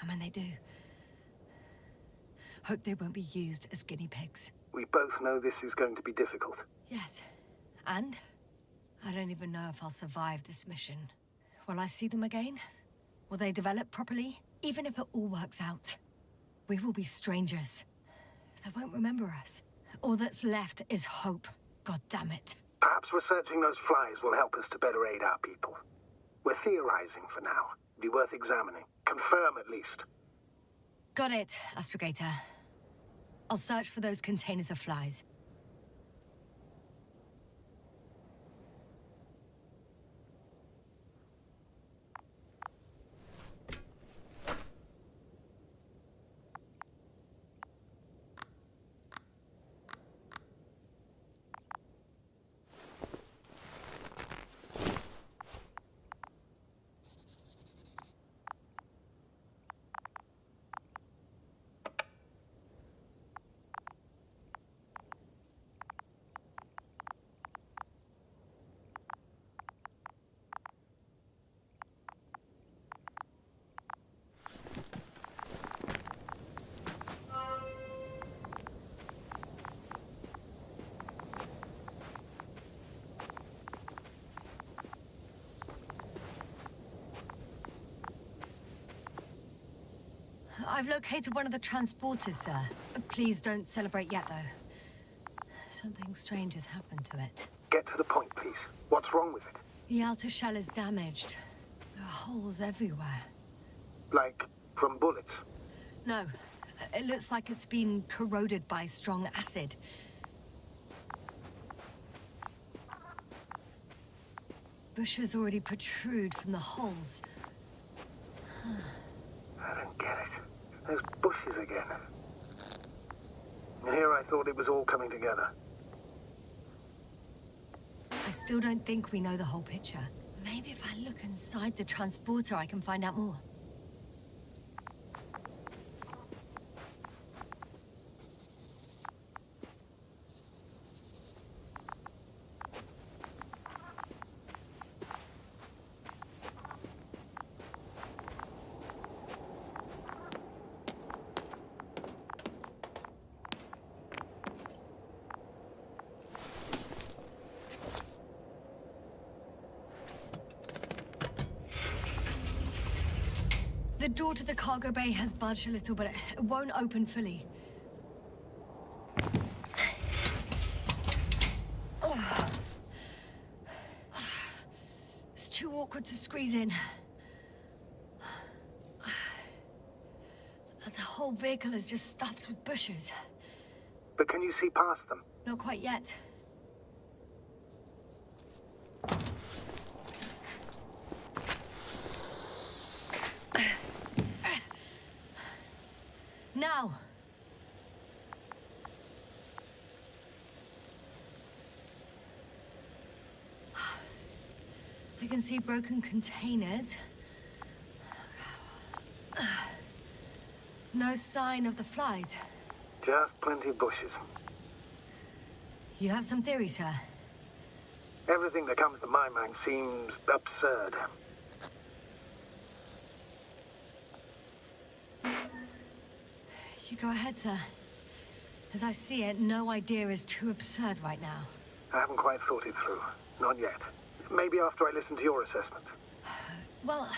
And when they do, hope they won't be used as guinea pigs. We both know this is going to be difficult. Yes. And I don't even know if I'll survive this mission. Will I see them again? Will they develop properly? Even if it all works out, we will be strangers. They won't remember us. All that's left is hope. God damn it. Perhaps researching those flies will help us to better aid our people. We're theorizing for now. Be worth examining. Confirm at least. Got it, Astrogator. I'll search for those containers of flies. I've located one of the transporters, sir. Please don't celebrate yet, though. Something strange has happened to it. Get to the point, please. What's wrong with it? The outer shell is damaged. There are holes everywhere. Like from bullets? No. It looks like it's been corroded by strong acid. Bushes already protrude from the holes. I don't get it. Those bushes again. And here I thought it was all coming together. I still don't think we know the whole picture. Maybe if I look inside the transporter, I can find out more. The door to the cargo bay has budged a little, but it won't open fully. Oh. It's too awkward to squeeze in. The whole vehicle is just stuffed with bushes. But can you see past them? Not quite yet. Now! I can see broken containers. No sign of the flies. Just plenty of bushes. You have some theories, sir? Everything that comes to my mind seems absurd. You go ahead, sir. As I see it, no idea is too absurd right now. I haven't quite thought it through. Not yet. Maybe after I listen to your assessment. Well,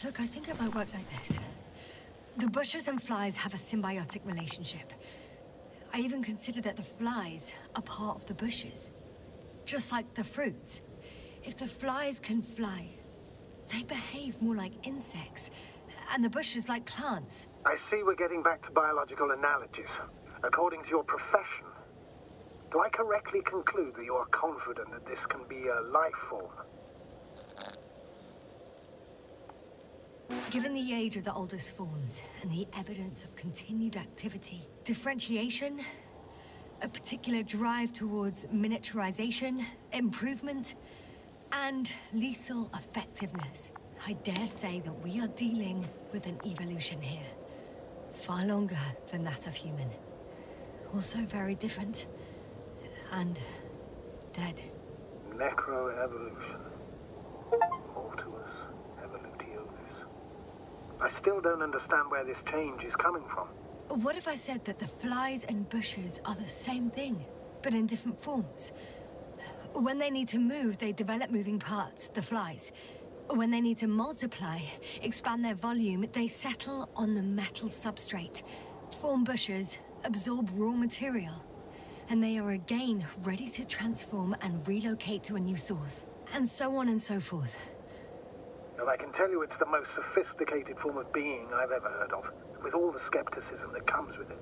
look, I think it might work like this. The bushes and flies have a symbiotic relationship. I even consider that the flies are part of the bushes. Just like the fruits. If the flies can fly, they behave more like insects, and the bushes like plants. I see we're getting back to biological analogies. According to your profession, do I correctly conclude that you are confident that this can be a life form? Given the age of the oldest forms and the evidence of continued activity, differentiation, a particular drive towards miniaturization, improvement, and lethal effectiveness, I dare say that we are dealing with an evolution here. Far longer than that of human. Also very different. And dead. Necroevolution. Mortuus evolutionis. I still don't understand where this change is coming from. What if I said that the flies and bushes are the same thing, but in different forms? When they need to move, they develop moving parts, the flies. When they need to multiply, expand their volume, they settle on the metal substrate, form bushes, absorb raw material, and they are again ready to transform and relocate to a new source, and so on and so forth. And I can tell you it's the most sophisticated form of being I've ever heard of, with all the skepticism that comes with it.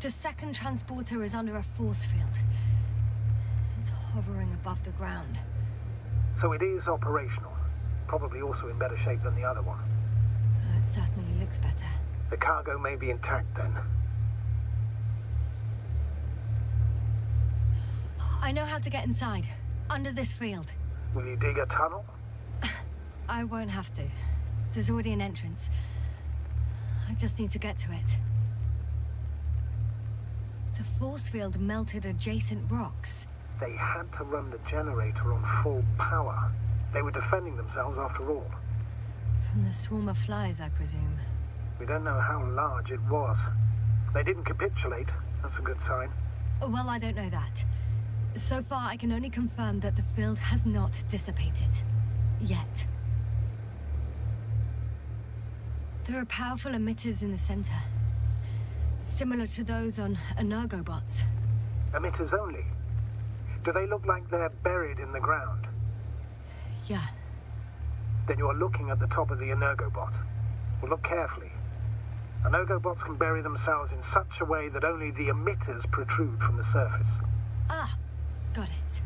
The second transporter is under a force field. It's hovering above the ground. So it is operational. Probably also in better shape than the other one. It certainly looks better. The cargo may be intact then. I know how to get inside. Under this field. Will you dig a tunnel? I won't have to. There's already an entrance. I just need to get to it. The force field melted adjacent rocks. They had to run the generator on full power. They were defending themselves after all. From the swarm of flies, I presume. We don't know how large it was. They didn't capitulate. That's a good sign. Well, I don't know that. So far, I can only confirm that the field has not dissipated. Yet. There are powerful emitters in the center. Similar to those on energobots. Emitters only? Do they look like they're buried in the ground? Yeah. Then you're looking at the top of the energobot. Well, look carefully. Energobots can bury themselves in such a way that only the emitters protrude from the surface. Ah, got it.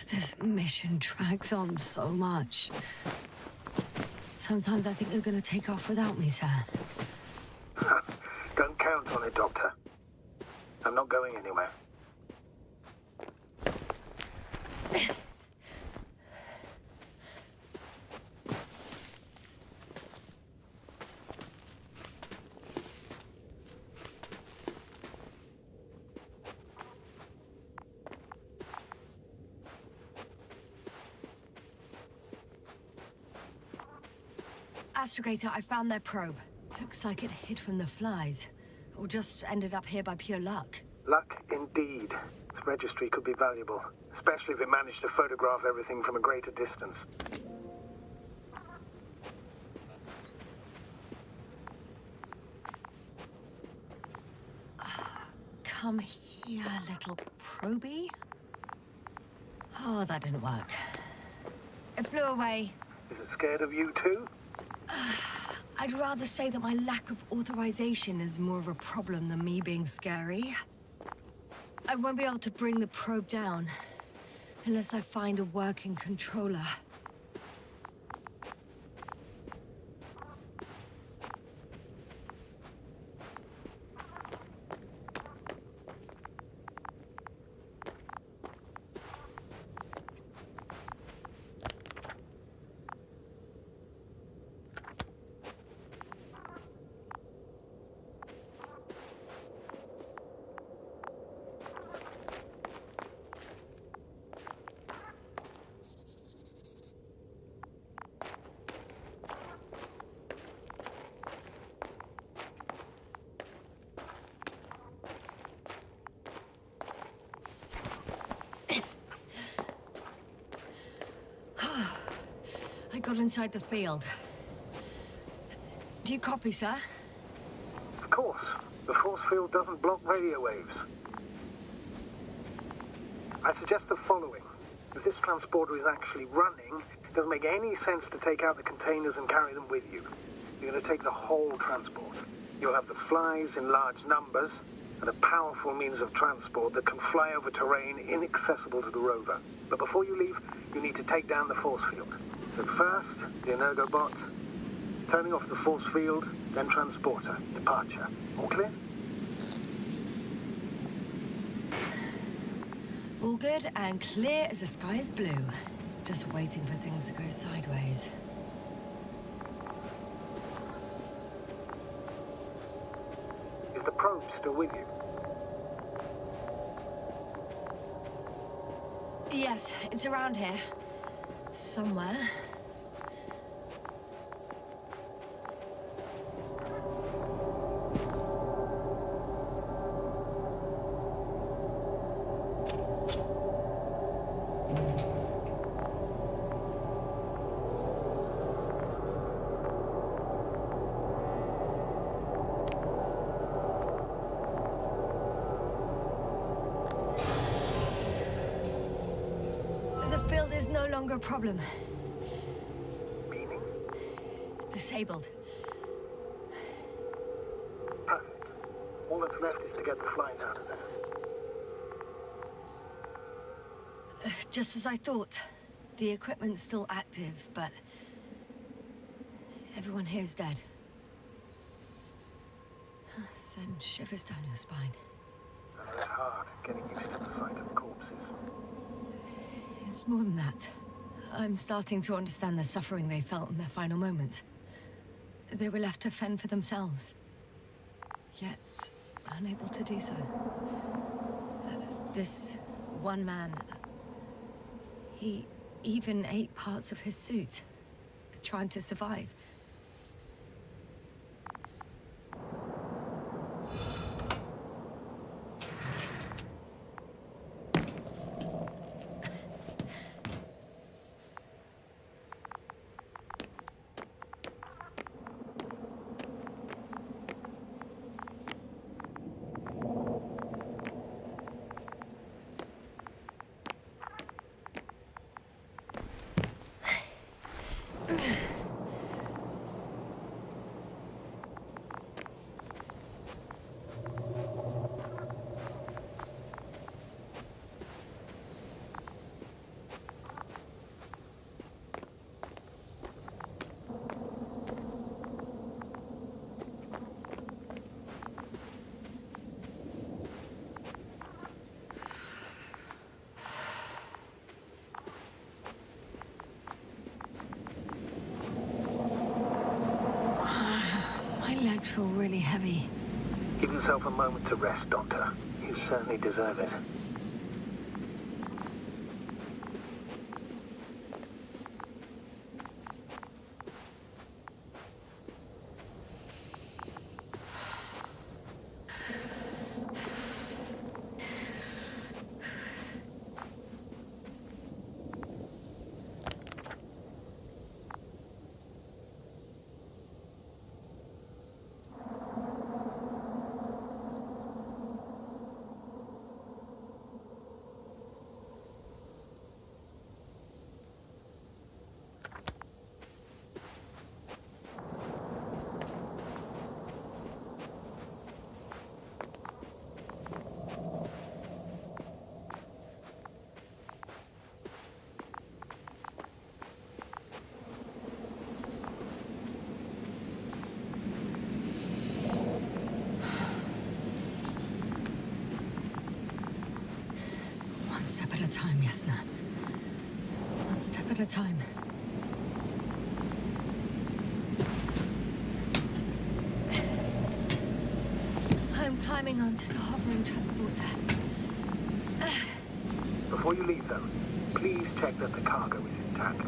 This mission drags on so much. Sometimes I think you're gonna take off without me, sir. Don't count on it, Doctor. I'm not going anywhere. Astrogator, I found their probe. Looks like it hid from the flies. Or just ended up here by pure luck. Luck indeed. Its registry could be valuable, especially if it managed to photograph everything from a greater distance. Come here, little probie. Oh, that didn't work. It flew away. Is it scared of you too? I'd rather say that my lack of authorization is more of a problem than me being scary. I won't be able to bring the probe down unless I find a working controller. I got inside the field. Do you copy, sir? Of course. The force field doesn't block radio waves. I suggest the following. If this transporter is actually running, it doesn't make any sense to take out the containers and carry them with you. You're going to take the whole transport. You'll have the flies in large numbers, and a powerful means of transport that can fly over terrain inaccessible to the rover. But before you leave, you need to take down the force field. So first, the energobot, turning off the force field, then transporter, departure. All clear? All good and clear as the sky is blue. Just waiting for things to go sideways. Is the probe still with you? Yes, it's around here. Somewhere. The field is no longer a problem. Meaning? Disabled. Perfect. All that's left is to get the flies out of there. Just as I thought. The equipment's still active, but everyone here's dead. Send shivers down your spine. And it's hard getting used to the sight of corpses. It's more than that. I'm starting to understand the suffering they felt in their final moments. They were left to fend for themselves, yet unable to do so. This one man, he even ate parts of his suit, trying to survive. Legs feel really heavy. Give yourself a moment to rest, Doctor. You certainly deserve it. One step at a time, Yasna. One step at a time. I'm climbing onto the hovering transporter. Before you leave, though, please check that the cargo is intact.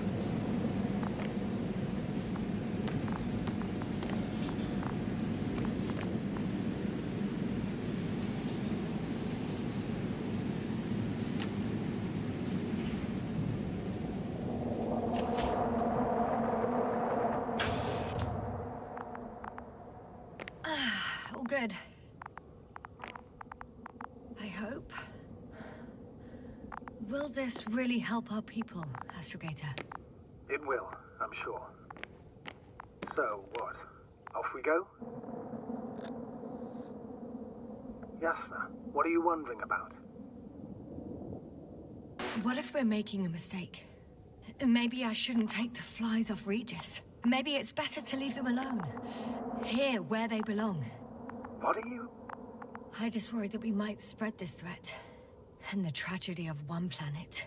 All good. I hope. Will this really help our people, Astrogator? It will, I'm sure. So, what? Off we go? Yasna, what are you wondering about? What if we're making a mistake? Maybe I shouldn't take the flies off Regis. Maybe it's better to leave them alone. Here, where they belong. What are you? I just worry that we might spread this threat. And the tragedy of one planet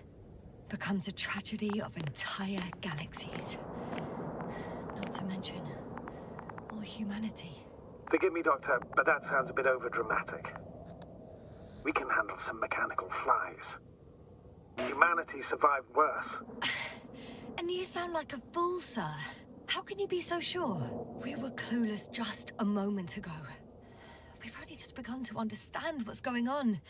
becomes a tragedy of entire galaxies. Not to mention, all humanity. Forgive me, Doctor, but that sounds a bit overdramatic. We can handle some mechanical flies. Humanity survived worse. And you sound like a fool, sir. How can you be so sure? We were clueless just a moment ago. We've only just begun to understand what's going on.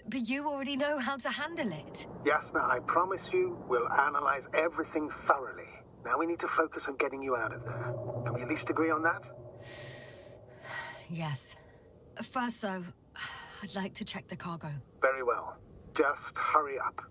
But you already know how to handle it. Yasna, I promise you, we'll analyze everything thoroughly. Now we need to focus on getting you out of there. Can we at least agree on that? Yes. First, though, I'd like to check the cargo. Very well. Just hurry up.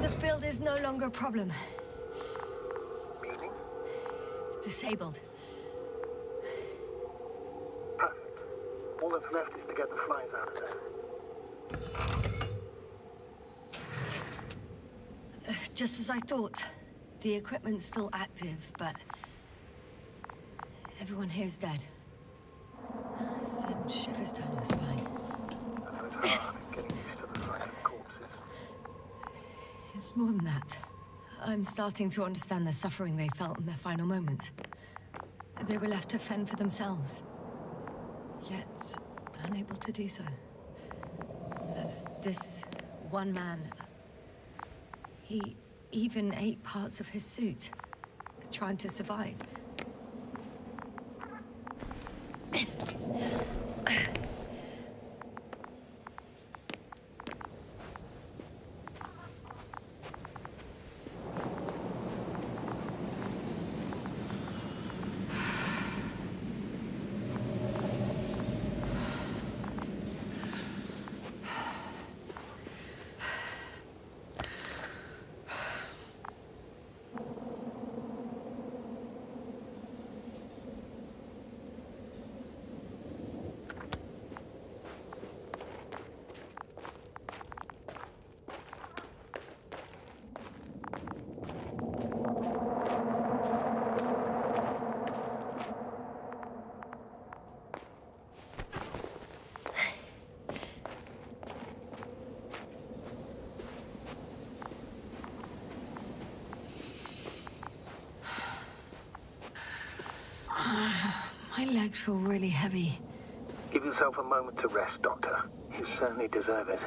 The field is no longer a problem. Meaning? Disabled. Perfect. All that's left is to get the flies out of there. Just as I thought. The equipment's still active, but everyone here's dead. Send shivers down your spine. I know it's hard getting used to the sight of corpses. It's more than that. I'm starting to understand the suffering they felt in their final moments. They were left to fend for themselves, yet unable to do so. This one man, he even ate parts of his suit, trying to survive. My legs feel really heavy. Give yourself a moment to rest, Doctor. You certainly deserve it.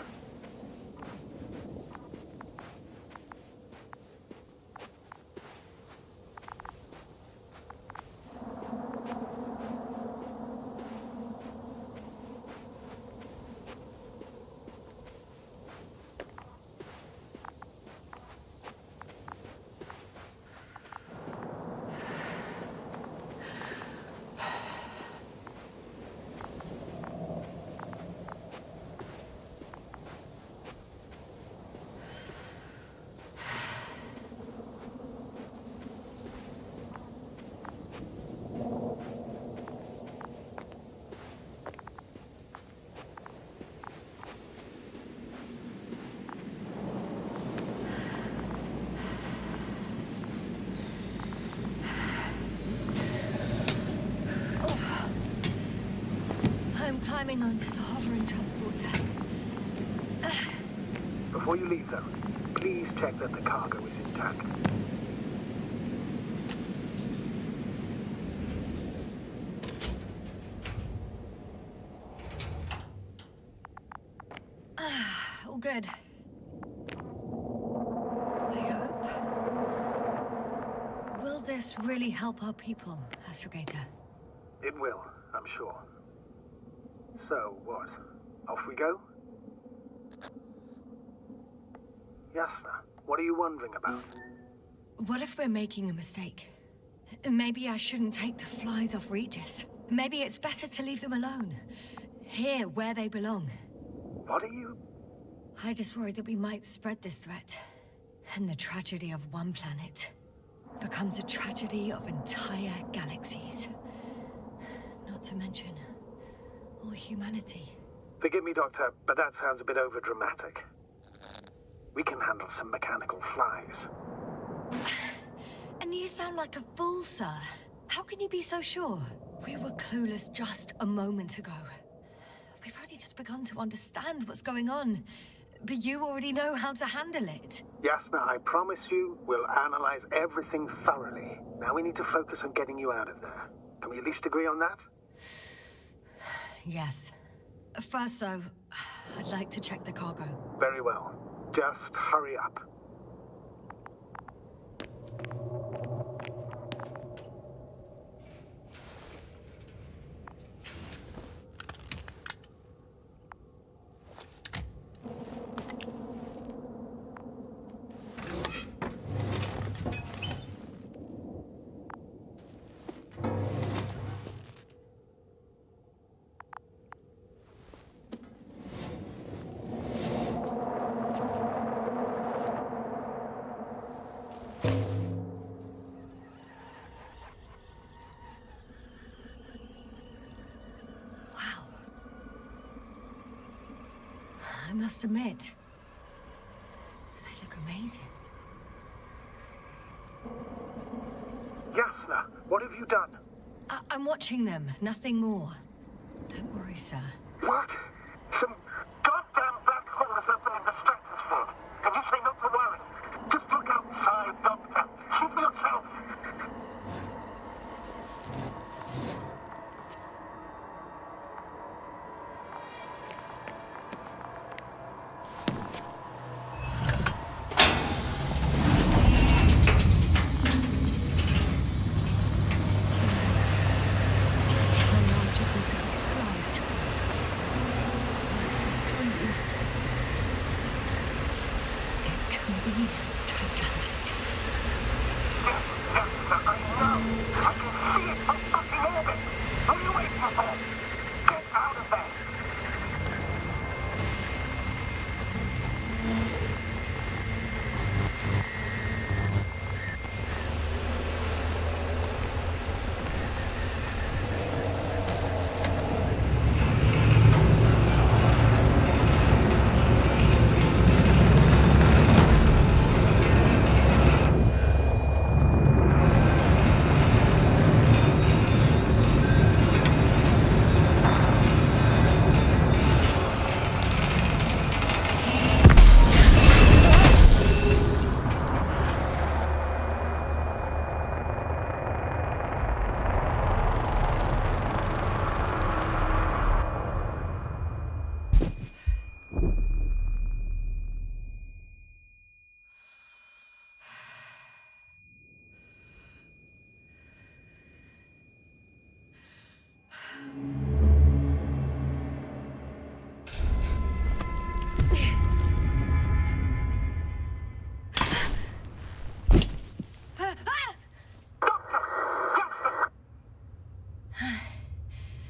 Climbing onto the hovering transporter. Before you leave, though, please check that the cargo is intact. All good. I hope. Will this really help our people, Astrogator? It will, I'm sure. So, what? Off we go? Yasna, what are you wondering about? What if we're making a mistake? Maybe I shouldn't take the flies off Regis. Maybe it's better to leave them alone. Here, where they belong. What are you... I just worry that we might spread this threat. And the tragedy of one planet becomes a tragedy of entire galaxies. Not to mention... all humanity. Forgive me, Doctor, but that sounds a bit overdramatic. We can handle some mechanical flies. And you sound like a fool, sir. How can you be so sure? We were clueless just a moment ago. We've only just begun to understand what's going on, but you already know how to handle it. Yasna, I promise you, we'll analyze everything thoroughly. Now we need to focus on getting you out of there. Can we at least agree on that? Yes. First, though, I'd like to check the cargo. Very well. Just hurry up. I must admit, they look amazing. Yasna, what have you done? I'm watching them, nothing more. Don't worry, sir. What? Some goddamn black hole is opening the stratosphere. And you say not to worry. Just look outside, Doctor. See for yourself.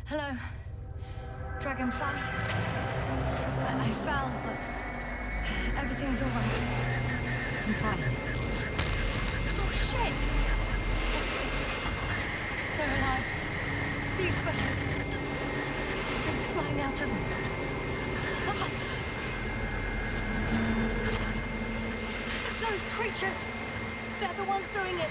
Hello, Dragonfly. I fell, but everything's all right. I'm fine. Oh, shit! That's good. They're alive. These bushes. Something's flying out of them. It's those creatures. They're the ones doing it.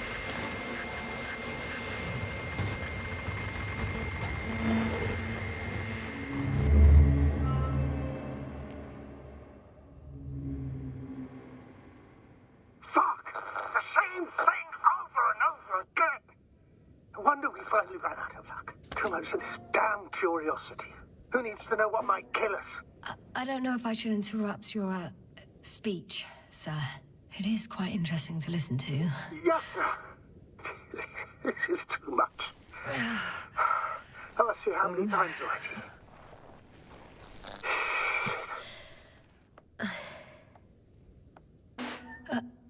This damn curiosity. Who needs to know what might kill us? I don't know if I should interrupt your speech, sir. It is quite interesting to listen to. Yes, sir. This is too much. I'll ask you how many times already.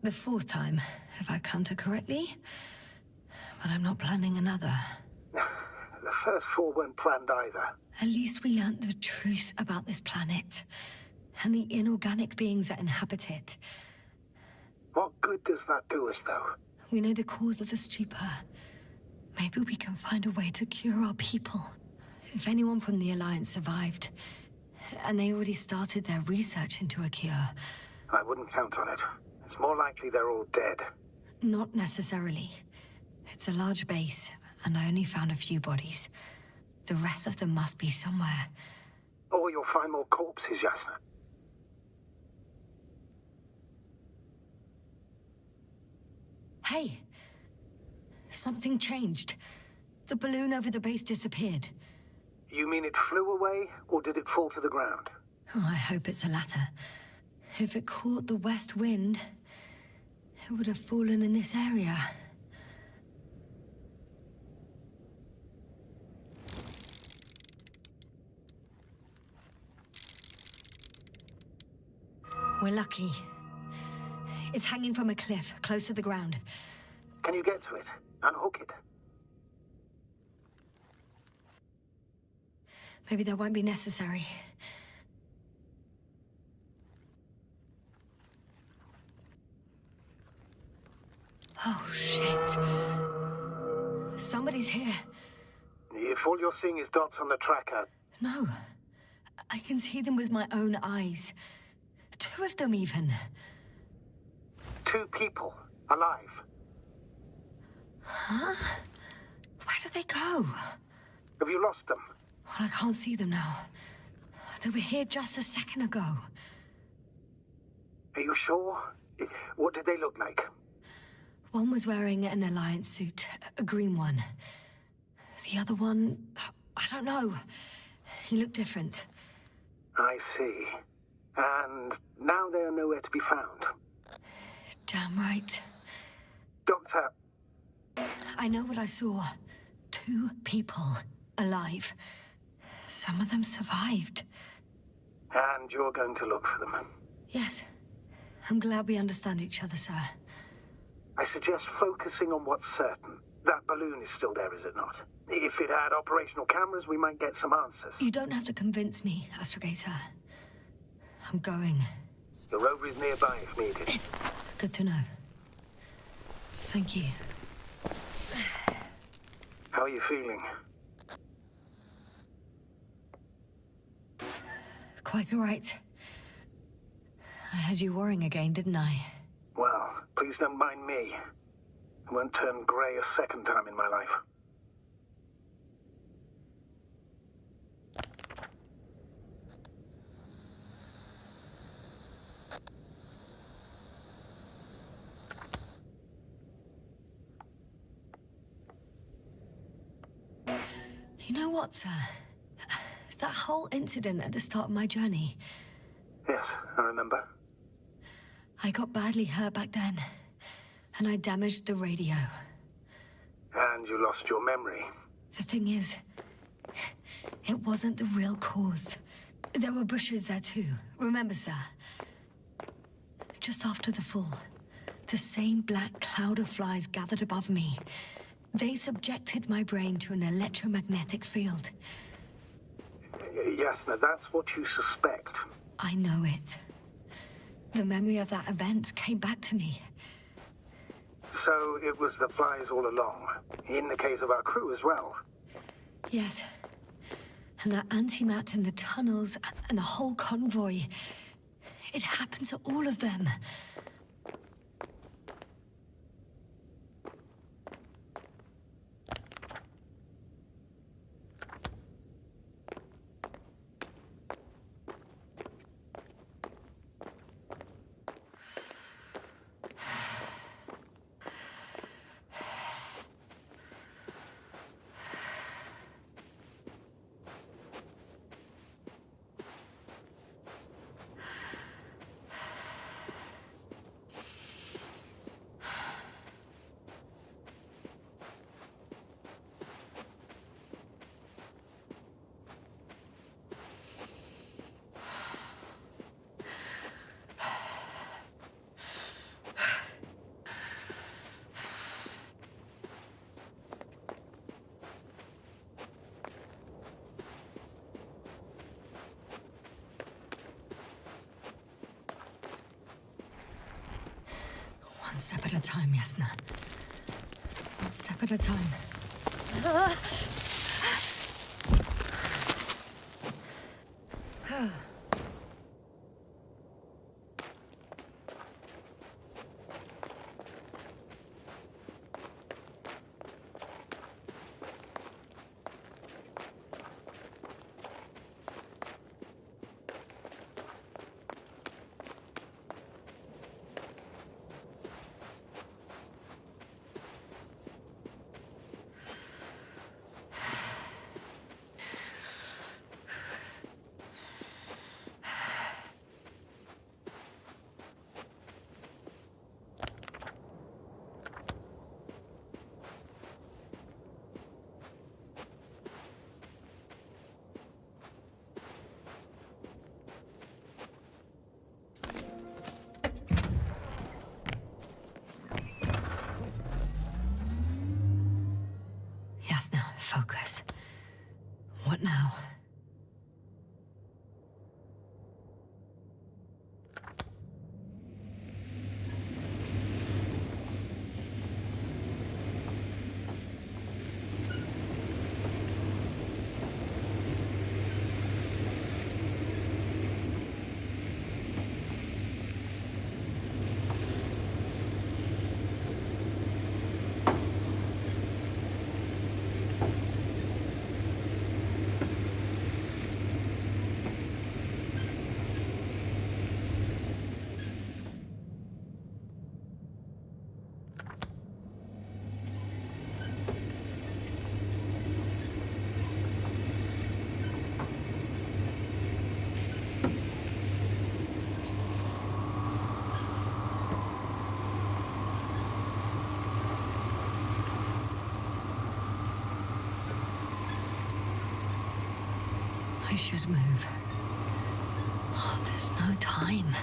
The fourth time, if I counted correctly. But I'm not planning another. The first four weren't planned either. At least we learned the truth about this planet and the inorganic beings that inhabit it. What good does that do us, though? We know the cause of the stupor. Maybe we can find a way to cure our people. If anyone from the Alliance survived, and they already started their research into a cure. I wouldn't count on it. It's more likely they're all dead. Not necessarily. It's a large base, and I only found a few bodies. The rest of them must be somewhere. Or you'll find more corpses, Yasna. Hey! Something changed. The balloon over the base disappeared. You mean it flew away, or did it fall to the ground? Oh, I hope it's the latter. If it caught the west wind, it would have fallen in this area. We're lucky. It's hanging from a cliff, close to the ground. Can you get to it? Unhook it? Maybe that won't be necessary. Oh, shit. Somebody's here. If all you're seeing is dots on the tracker... No. I can see them with my own eyes. 2 of them, even. 2 people. Alive. Huh? Where did they go? Have you lost them? Well, I can't see them now. They were here just a second ago. Are you sure? What did they look like? One was wearing an Alliance suit, a green one. The other one, I don't know. He looked different. I see. And now they are nowhere to be found. Damn right. Doctor... I know what I saw. 2 people alive. Some of them survived. And you're going to look for them? Yes. I'm glad we understand each other, sir. I suggest focusing on what's certain. That balloon is still there, is it not? If it had operational cameras, we might get some answers. You don't have to convince me, Astrogator. I'm going. The rover is nearby if needed. Good to know. Thank you. How are you feeling? Quite all right. I had you worrying again, didn't I? Well, please don't mind me. I won't turn grey a second time in my life. You know what, sir? That whole incident at the start of my journey. Yes, I remember. I got badly hurt back then, and I damaged the radio. And you lost your memory. The thing is, it wasn't the real cause. There were bushes there too, remember, sir? Just after the fall, the same black cloud of flies gathered above me. They subjected my brain to an electromagnetic field. Yes, now that's what you suspect. I know it. The memory of that event came back to me. So it was the flies all along, in the case of our crew as well. Yes. And that antimat in the tunnels and the whole convoy. It happened to all of them. One step at a time, Yasna. One step at a time. now? I should move. Oh, there's no time.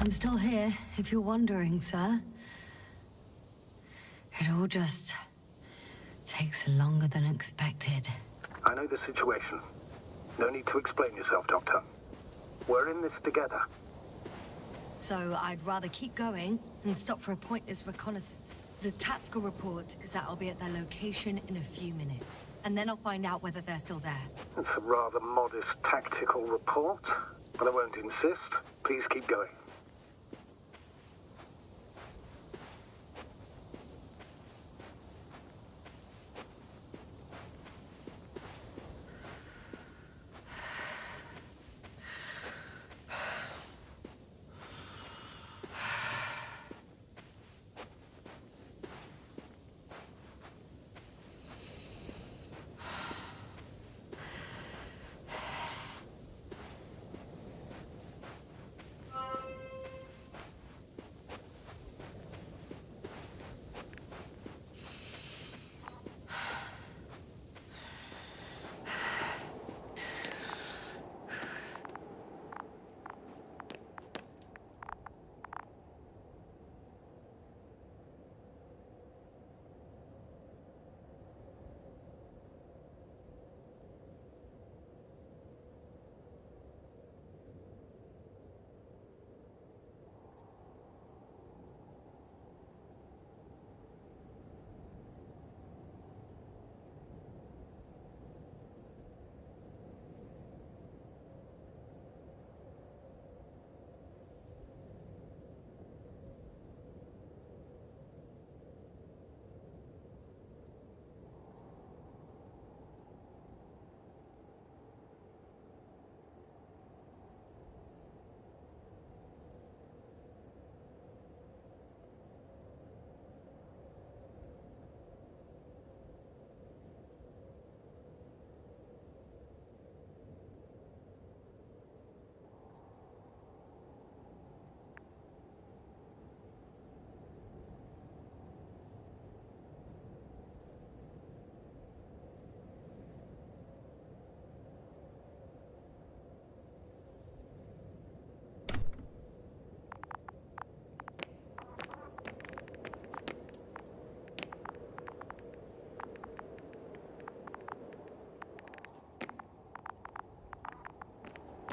I'm still here, if you're wondering, sir. It all just takes longer than expected. I know the situation. No need to explain yourself, Doctor. We're in this together. So I'd rather keep going than stop for a pointless reconnaissance. The tactical report is that I'll be at their location in a few minutes, and then I'll find out whether they're still there. It's a rather modest tactical report, but I won't insist. Please keep going.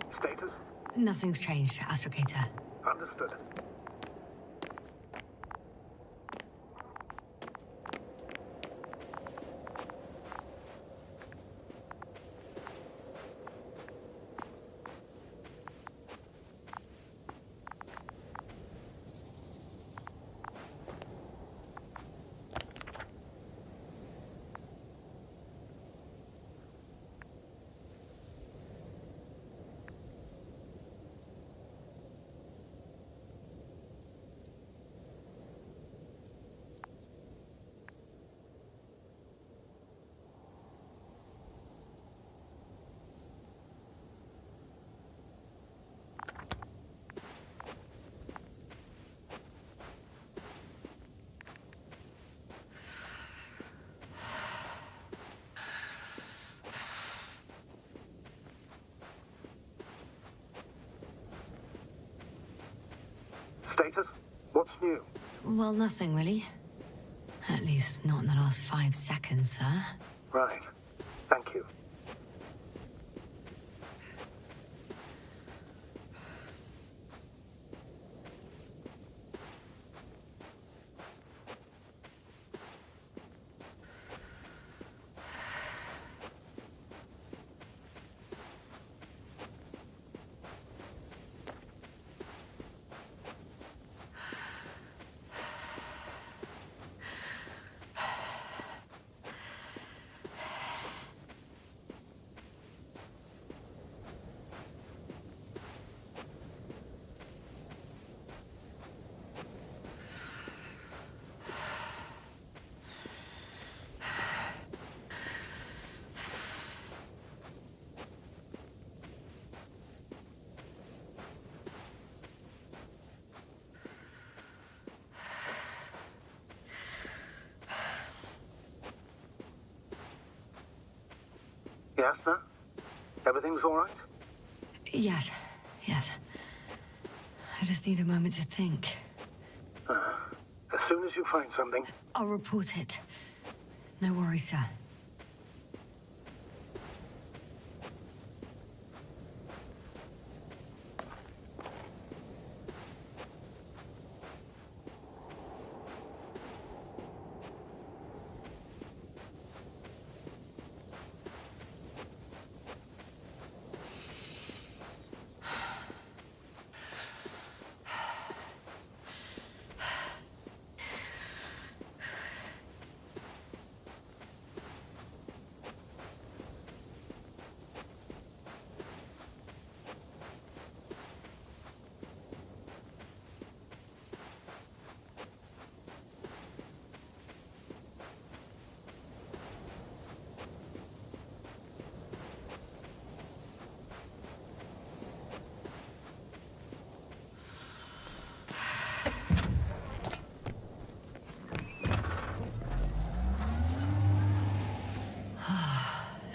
Status? Nothing's changed, Astrogator. Understood. Status? What's new? Well, nothing really. At least not in the last 5 seconds, sir. Right. Thank you. Yes, no? Everything's all right? Yes. I just need a moment to think. As soon as you find something... I'll report it. No worries, sir.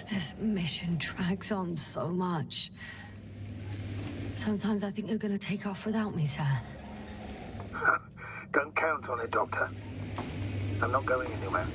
This mission drags on so much. Sometimes I think you're gonna take off without me, sir. Don't count on it, Doctor. I'm not going anywhere.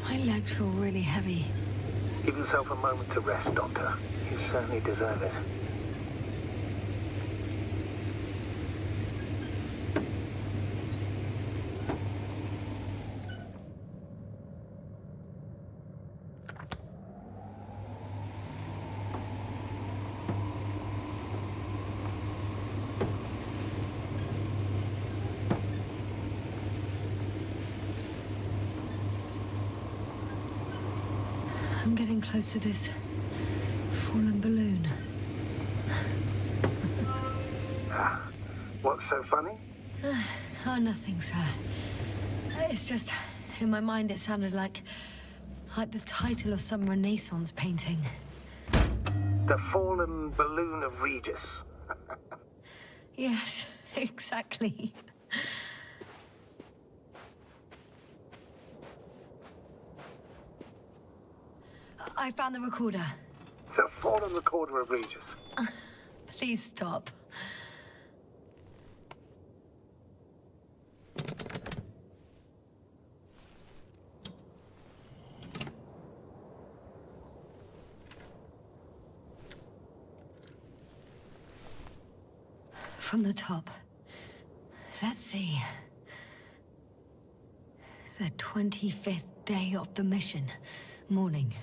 My legs feel really heavy. Give yourself a moment to rest, Doctor. You certainly deserve it. I'm getting close to this fallen balloon. What's so funny? Oh, nothing, sir. It's just, in my mind it sounded like the title of some Renaissance painting. The fallen balloon of Regis. Yes, exactly. I found the recorder. The fallen recorder of Regis. Please stop. From the top, Let's see. The 25th day of the mission. Morning.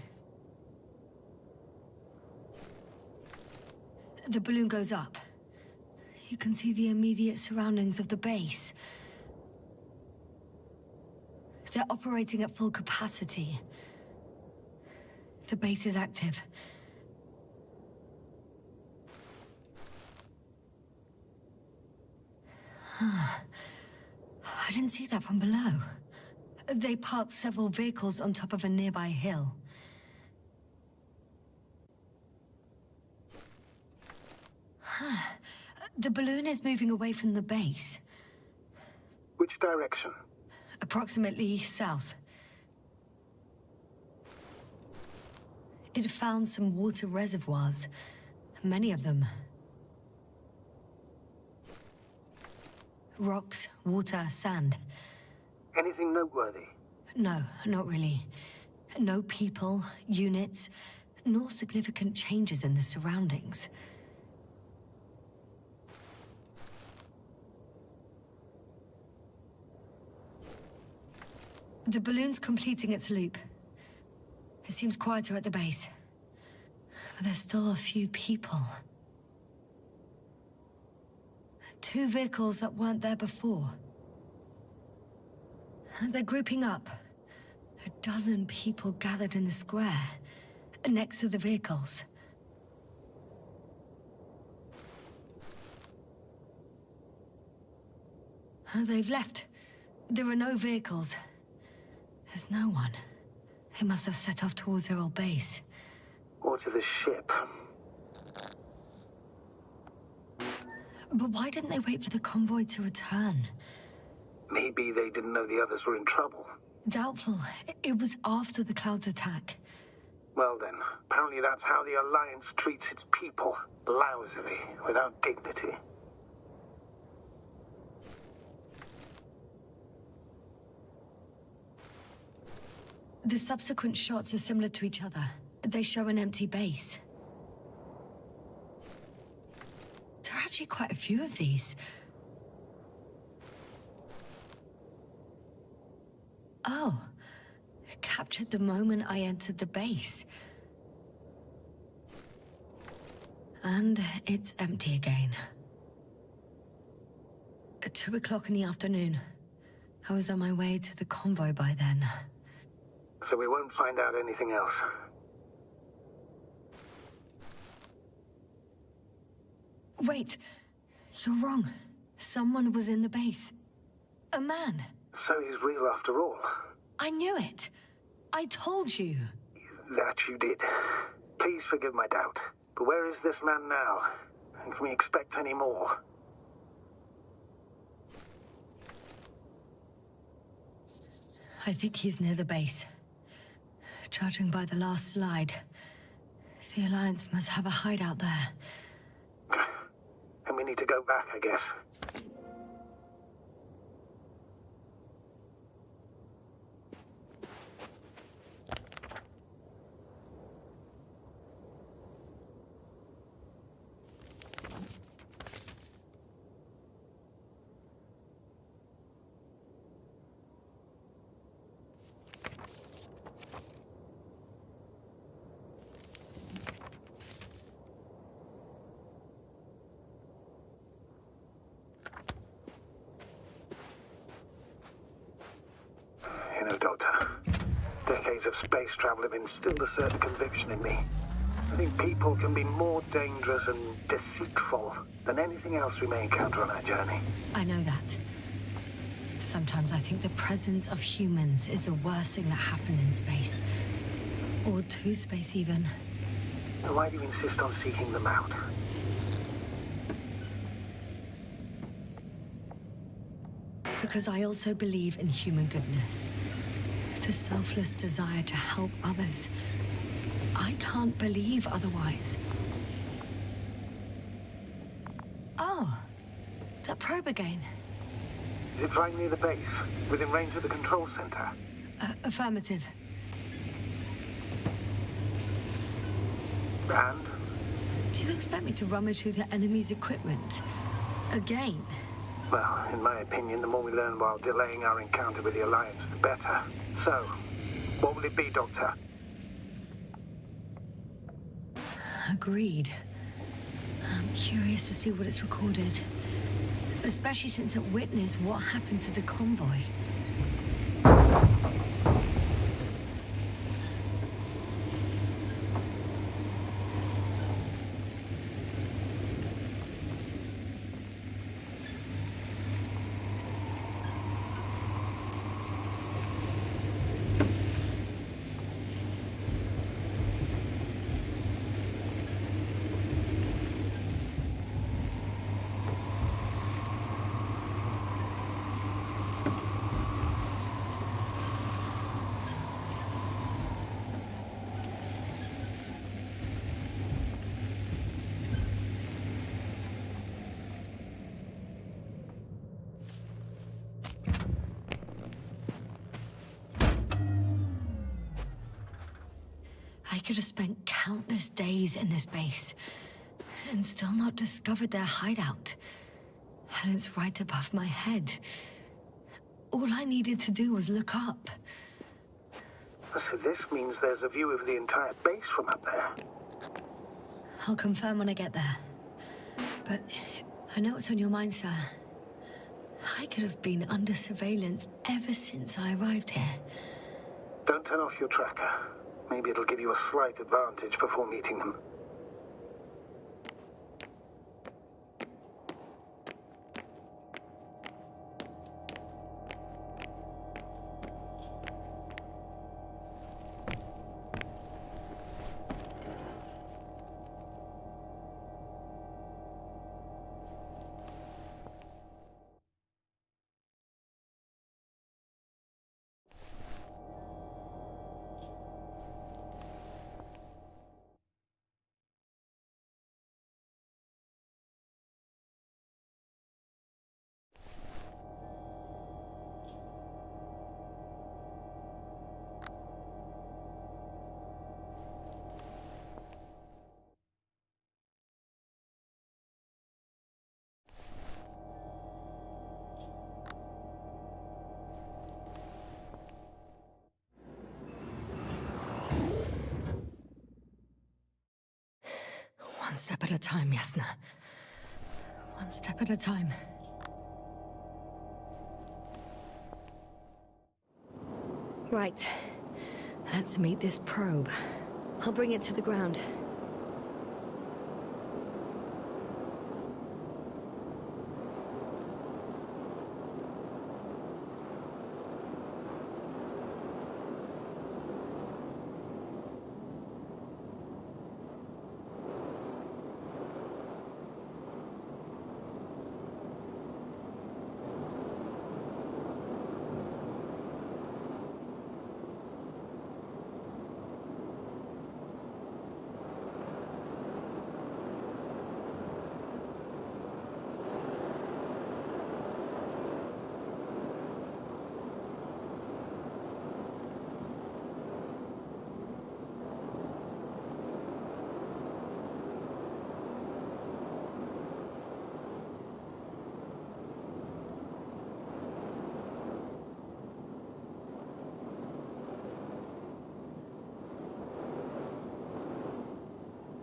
The balloon goes up. You can see the immediate surroundings of the base. They're operating at full capacity. The base is active. I didn't see that from below. They parked several vehicles on top of a nearby hill. The balloon is moving away from the base. Which direction? Approximately south. It found some water reservoirs. Many of them. Rocks, water, sand. Anything noteworthy? No, not really. No people, units, nor significant changes in the surroundings. The balloon's completing its loop. It seems quieter at the base. But there's still a few people. 2 vehicles that weren't there before. They're grouping up. 12 people gathered in the square, next to the vehicles. They've left. There are no vehicles. There's no one. They must have set off towards their old base. Or to the ship. But why didn't they wait for the convoy to return? Maybe they didn't know the others were in trouble. Doubtful. It was after the Cloud's attack. Well then, apparently that's how the Alliance treats its people. Lousily, without dignity. The subsequent shots are similar to each other. They show an empty base. There are actually quite a few of these. Oh, captured the moment I entered the base. And it's empty again. At 2 o'clock in the afternoon. I was on my way to the convoy by then. So we won't find out anything else. Wait, you're wrong. Someone was in the base. A man. So he's real after all. I knew it. I told you. That you did. Please forgive my doubt. But where is this man now? And can we expect any more? I think he's near the base. Judging by the last slide, the Alliance must have a hideout there. And we need to go back, I guess. You know, Doctor, decades of space travel have instilled a certain conviction in me. I think people can be more dangerous and deceitful than anything else we may encounter on our journey. I know that. Sometimes I think the presence of humans is the worst thing that happened in space. Or to space, even. So why do you insist on seeking them out? Because I also believe in human goodness. The selfless desire to help others. I can't believe otherwise. Oh, that probe again. Is it right near the base, within range of the control center? Affirmative. And? Do you expect me to rummage through the enemy's equipment? Again? Well, in my opinion, the more we learn while delaying our encounter with the Alliance, the better. So, what will it be, Doctor? Agreed. I'm curious to see what it's recorded. Especially since it witnessed what happened to the convoy. I could have spent countless days in this base and still not discovered their hideout. And it's right above my head. All I needed to do was look up. So this means there's a view of the entire base from up there. I'll confirm when I get there. But I know what's on your mind, sir. I could have been under surveillance ever since I arrived here. Don't turn off your tracker. Maybe it'll give you a slight advantage before meeting them. One step at a time, Yasna. One step at a time. Right. Let's meet this probe. I'll bring it to the ground.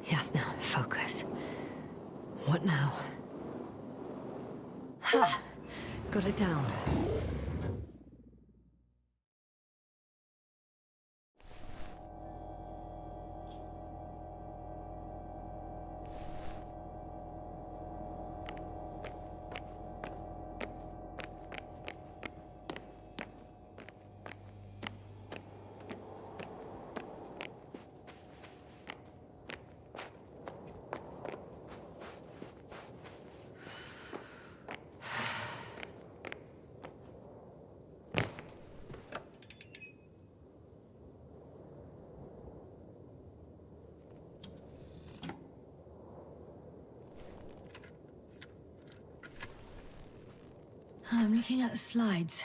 Yasna, focus. What now? Ha! Got it down. I'm looking at the slides.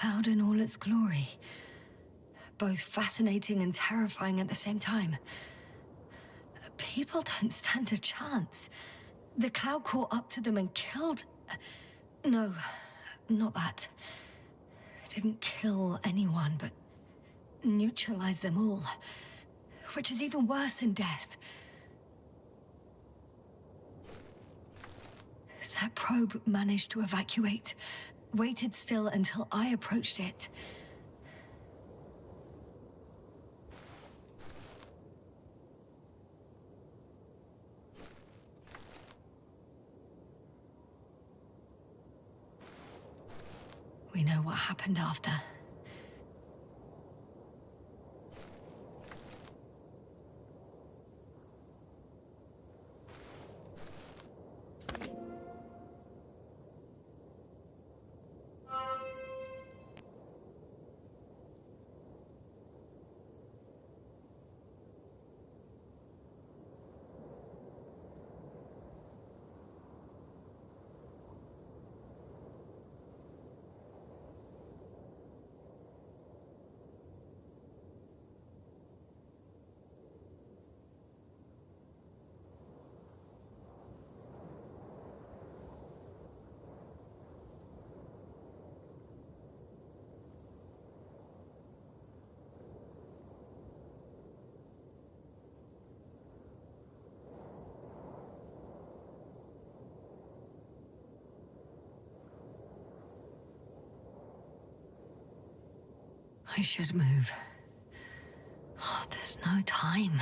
cloud in all its glory. Both fascinating and terrifying at the same time. People don't stand a chance. The cloud caught up to them and killed... No, not that. It didn't kill anyone, but neutralized them all. Which is even worse than death. That probe managed to evacuate, waited still until I approached it. We know what happened after. I should move. Oh, there's no time.